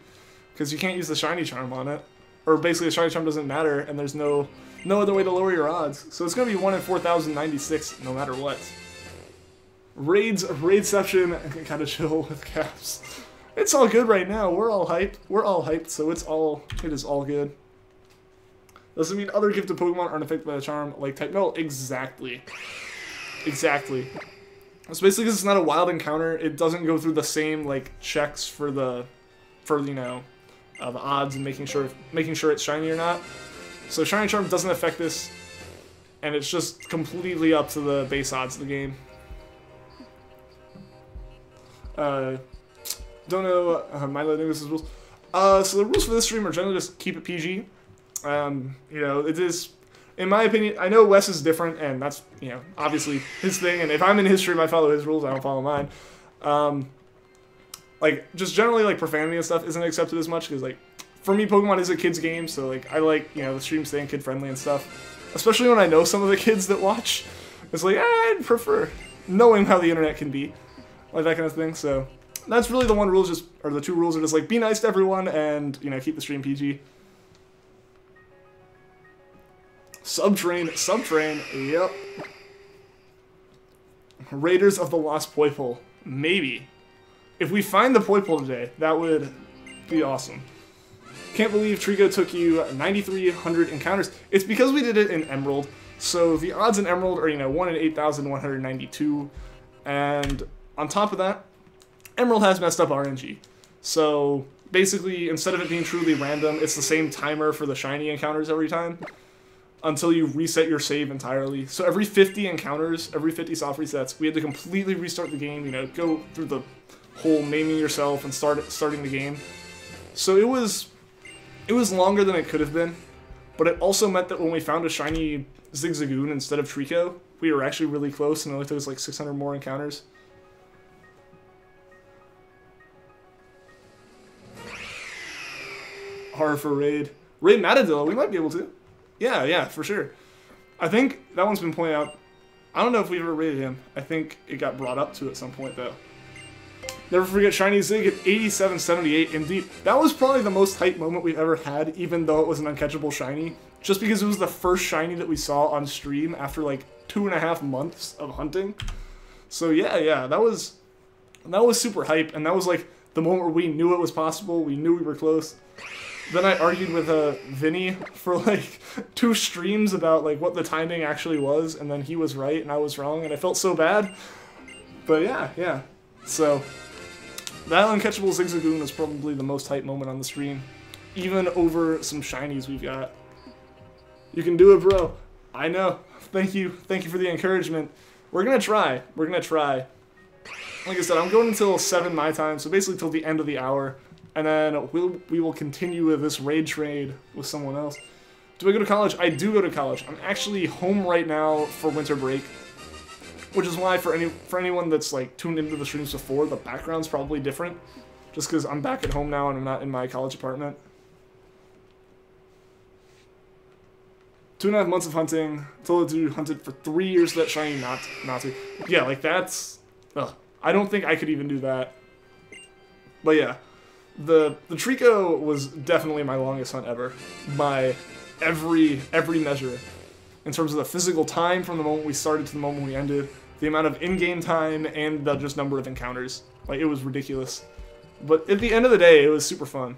Because you can't use the shiny charm on it. Or basically the shiny charm doesn't matter, and there's no other way to lower your odds. So it's going to be 1 in 4,096 no matter what. Raidception, gotta chill with caps. It's all good right now. We're all hyped. We're all hyped, so it is all good. Doesn't mean other gifted Pokemon aren't affected by the charm, like type null. Exactly. Exactly. So basically, because it's not a wild encounter, it doesn't go through the same like checks for the odds and making sure it's shiny or not. So shiny charm doesn't affect this, and it's just completely up to the base odds of the game. Don't know my Linux rules. So the rules for this stream are generally just keep it PG. You know, it is, in my opinion, I know Wes is different, and that's, you know, obviously his thing, and if I'm in his stream, I follow his rules, I don't follow mine. Like, just generally, like, profanity and stuff isn't accepted as much, because, like, for me, Pokemon is a kid's game, so, like, I like, you know, the stream staying kid-friendly and stuff. Especially when I know some of the kids that watch. It's like, I'd prefer knowing how the internet can be. Like, that kind of thing, so that's really the one rule, or the two rules are just, like, be nice to everyone, and, you know, keep the stream PG. Subtrain, yep. Raiders of the Lost Poipole, maybe. If we find the Poipole today, that would be awesome. Can't believe Treecko took you 9,300 encounters. It's because we did it in Emerald, so the odds in Emerald are, you know, 1 in 8,192, and on top of that, Emerald has messed up RNG. So basically, instead of it being truly random, it's the same timer for the shiny encounters every time until you reset your save entirely. So every 50 encounters, every 50 soft resets, we had to completely restart the game, you know, go through the whole naming yourself and starting the game. So it was longer than it could have been, but it also meant that when we found a shiny Zigzagoon instead of Treecko, we were actually really close, and it only took us like 600 more encounters. Hard for raid. Raid Matadilla, we might be able to. Yeah, for sure. I think that one's been pointed out. I don't know if we've ever raided him. I think it got brought up to at some point, though. Never forget Shiny Zig at 8778. Indeed, that was probably the most hype moment we've ever had, even though it was an uncatchable shiny. Just because it was the first shiny that we saw on stream after like 2.5 months of hunting. So yeah, that was super hype, and that was like the moment where we knew it was possible. We knew we were close. Then I argued with Vinny for like 2 streams about like what the timing actually was, and then he was right and I was wrong, and I felt so bad. But yeah. So that uncatchable Zigzagoon was probably the most hype moment on the stream, even over some shinies we've got. You can do it, bro. I know. Thank you for the encouragement. We're gonna try. Like I said, I'm going until 7 my time, so basically till the end of the hour. And then we will continue with this raid trade with someone else. Do I go to college? I do go to college. I'm actually home right now for winter break, which is why for anyone that's like tuned into the streams before, the background's probably different, just because I'm back at home now and I'm not in my college apartment. 2.5 months of hunting. Told the dude hunted for 3 years that shiny not to. Yeah, like that's. Ugh. I don't think I could even do that. But yeah. The Treecko was definitely my longest hunt ever, by every measure, in terms of the physical time from the moment we started to the moment we ended, the amount of in-game time, and the just number of encounters. Like, it was ridiculous. But at the end of the day, it was super fun.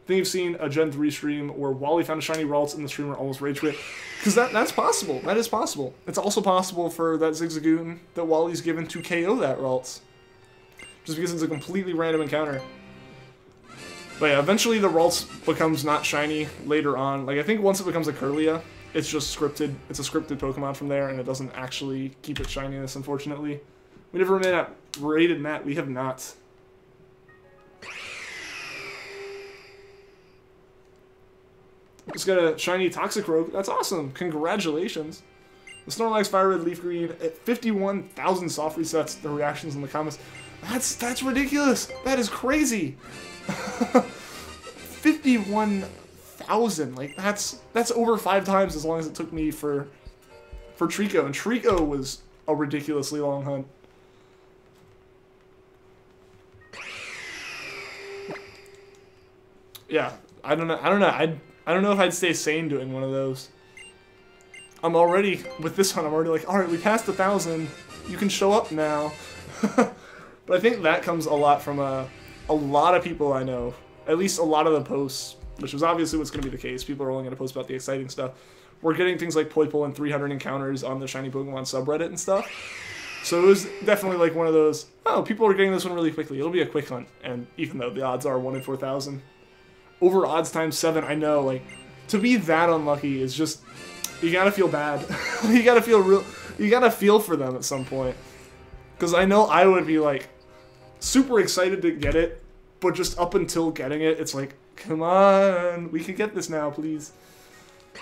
I think you've seen a Gen 3 stream where Wally found a shiny Ralts and the streamer almost rage quit. Because that's possible. That is possible. It's also possible for that Zigzagoon that Wally's given to KO that Ralts. Just because it's a completely random encounter. But yeah, eventually the Ralts becomes not shiny later on. Like, I think once it becomes a Curlia, it's just scripted. It's a scripted Pokemon from there, and it doesn't actually keep its shininess, unfortunately. We never rated Matt. We have not. Just got a shiny Toxicroak. That's awesome. Congratulations. The Snorlax Fire Red Leaf Green at 51,000 soft resets. The reactions in the comments. That's ridiculous. That is crazy. 51,000. Like that's over 5 times as long as it took me for Treecko, and Treecko was a ridiculously long hunt. Yeah, I don't know. I don't know if I'd stay sane doing one of those. I'm already, with this one, I'm already like, alright, we passed 1,000. You can show up now. But I think that comes a lot from a lot of people I know. At least a lot of the posts, which is obviously what's going to be the case. People are only going to post about the exciting stuff. We're getting things like Poipole and 300 encounters on the Shiny Pokemon subreddit and stuff. So it was definitely like one of those, oh, people are getting this one really quickly. It'll be a quick hunt. And even though the odds are 1 in 4,000. Over odds times 7, I know, like, to be that unlucky is just, you gotta feel bad. You gotta feel for them at some point. Because I know I would be, like, super excited to get it, but just up until getting it, it's like, come on, we can get this now, please.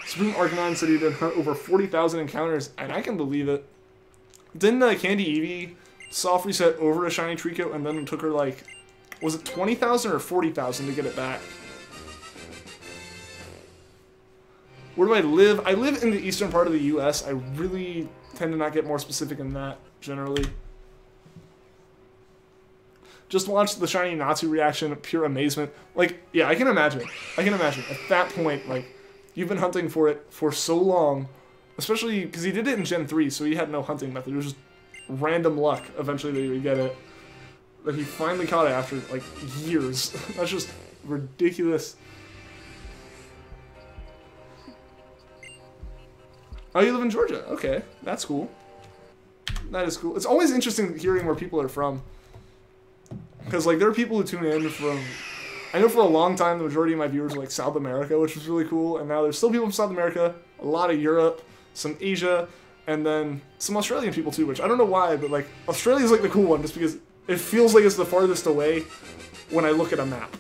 Spoon Arcanine said he did hunt over 40,000 encounters, and I can believe it. Didn't Candy Eevee soft reset over a shiny Treecko, and then it took her, like, was it 20,000 or 40,000 to get it back? Where do I live? I live in the eastern part of the U.S. I really tend to not get more specific than that, generally. Just watched the shiny Natsu reaction, pure amazement. Like, yeah, I can imagine. I can imagine. At that point, like, you've been hunting for it for so long, especially because he did it in Gen 3, so he had no hunting method. It was just random luck, eventually, that he would get it. That he finally caught it after, like, years. That's just ridiculous. Oh, you live in Georgia? Okay, that's cool. That is cool. It's always interesting hearing where people are from. Because, like, there are people who tune in from... I know for a long time the majority of my viewers were, like, South America, which was really cool. And now there's still people from South America, a lot of Europe, some Asia, and then some Australian people, too, which I don't know why, but, like, Australia's, like, the cool one, just because it feels like it's the farthest away when I look at a map.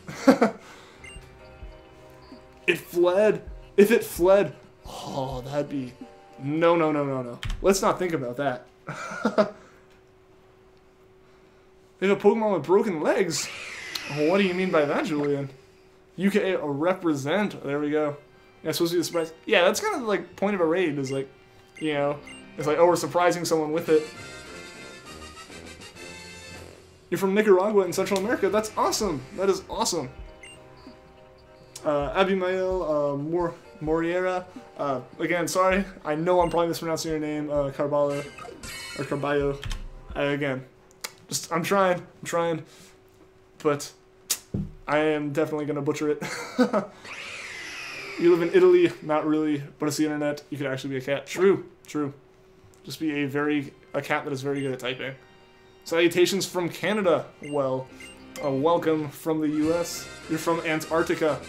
It fled. If it fled, oh, that'd be... No, no, no, no, no. Let's not think about that. They have a Pokemon with broken legs. What do you mean by that, Julian? UK represent. There we go. Yeah, supposed to be a surprise. Yeah, that's kind of like point of a raid. Is like, you know, it's like, oh, we're surprising someone with it. You're from Nicaragua in Central America. That's awesome. That is awesome. Abimael Moriera. Again, sorry. I know I'm probably mispronouncing your name, Carballo or Carballo. Again, just I'm trying, but I am definitely gonna butcher it. You live in Italy, not really, but it's the internet. You could actually be a cat. True, true. Just be a cat that is very good at typing. Salutations from Canada. Well, welcome from the U.S. You're from Antarctica.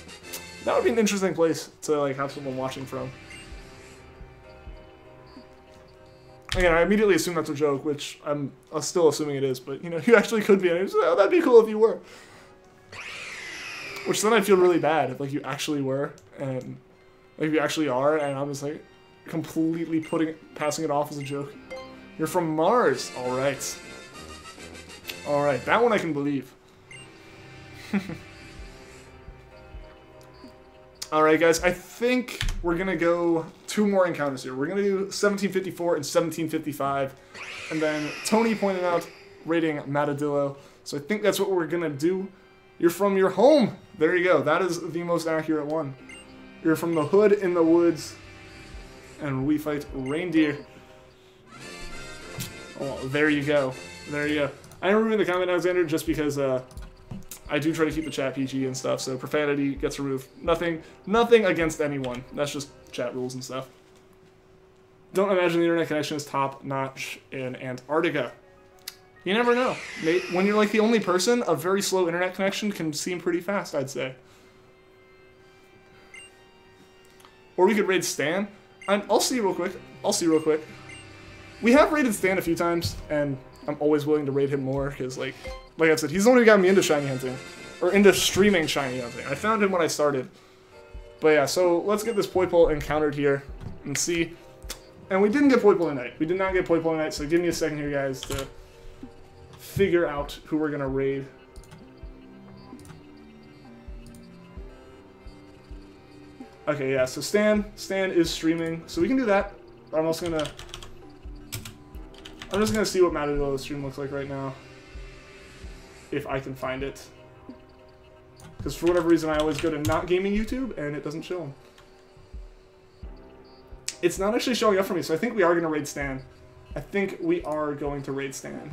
That would be an interesting place to like have someone watching from. Again, I immediately assume that's a joke, which I'm still assuming it is, but you know, you actually could be. And I was like, oh, that'd be cool if you were. Which then I'd feel really bad if like you actually were, and like you actually are, and I'm just like completely passing it off as a joke. You're from Mars. All right. All right, that one I can believe. Alright guys, I think we're going to go 2 more encounters here. We're going to do 1754 and 1755. And then Tony pointed out rating Matadillo. So I think that's what we're going to do. You're from your home. There you go. That is the most accurate one. You're from the hood in the woods. And we fight reindeer. Oh, there you go. There you go. I am removing the comment, Alexander, just because I do try to keep the chat PG and stuff, so profanity gets removed. Nothing against anyone. That's just chat rules and stuff. Don't imagine the internet connection is top-notch in Antarctica. You never know. When you're like the only person, a very slow internet connection can seem pretty fast, I'd say. Or we could raid Stan. I'll see real quick. We have raided Stan a few times, and I'm always willing to raid him more, because, like I said, he's the one who got me into shiny hunting. Or into streaming shiny hunting. I found him when I started. But yeah, so let's get this Poipole encountered here, and see. And we didn't get Poipole tonight. We did not get Poipole tonight, so give me a second here, guys, to figure out who we're going to raid. Okay, yeah, so Stan is streaming, so we can do that. I'm just gonna see what Matador's stream looks like right now, if I can find it. Because for whatever reason, I always go to not gaming YouTube, and it doesn't show. It's not actually showing up for me, so I think we are gonna raid Stan. I think we are going to raid Stan.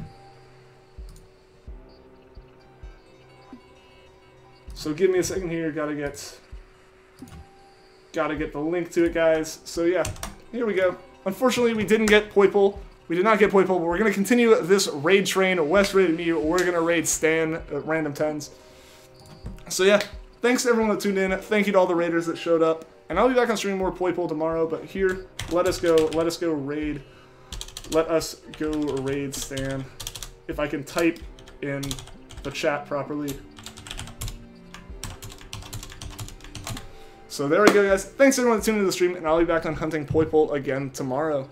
So give me a second here. Gotta get the link to it, guys. So yeah, here we go. Unfortunately, we didn't get Poipole. We did not get Poipole, but we're going to continue this raid train. West raided me. We're going to raid Stan at random 10s. So yeah, thanks to everyone that tuned in. Thank you to all the raiders that showed up. And I'll be back on stream more Poipole tomorrow. But here, let us go raid. Let us go raid Stan. If I can type in the chat properly. So there we go, guys. Thanks everyone that tuned into the stream, and I'll be back on hunting Poipole again tomorrow.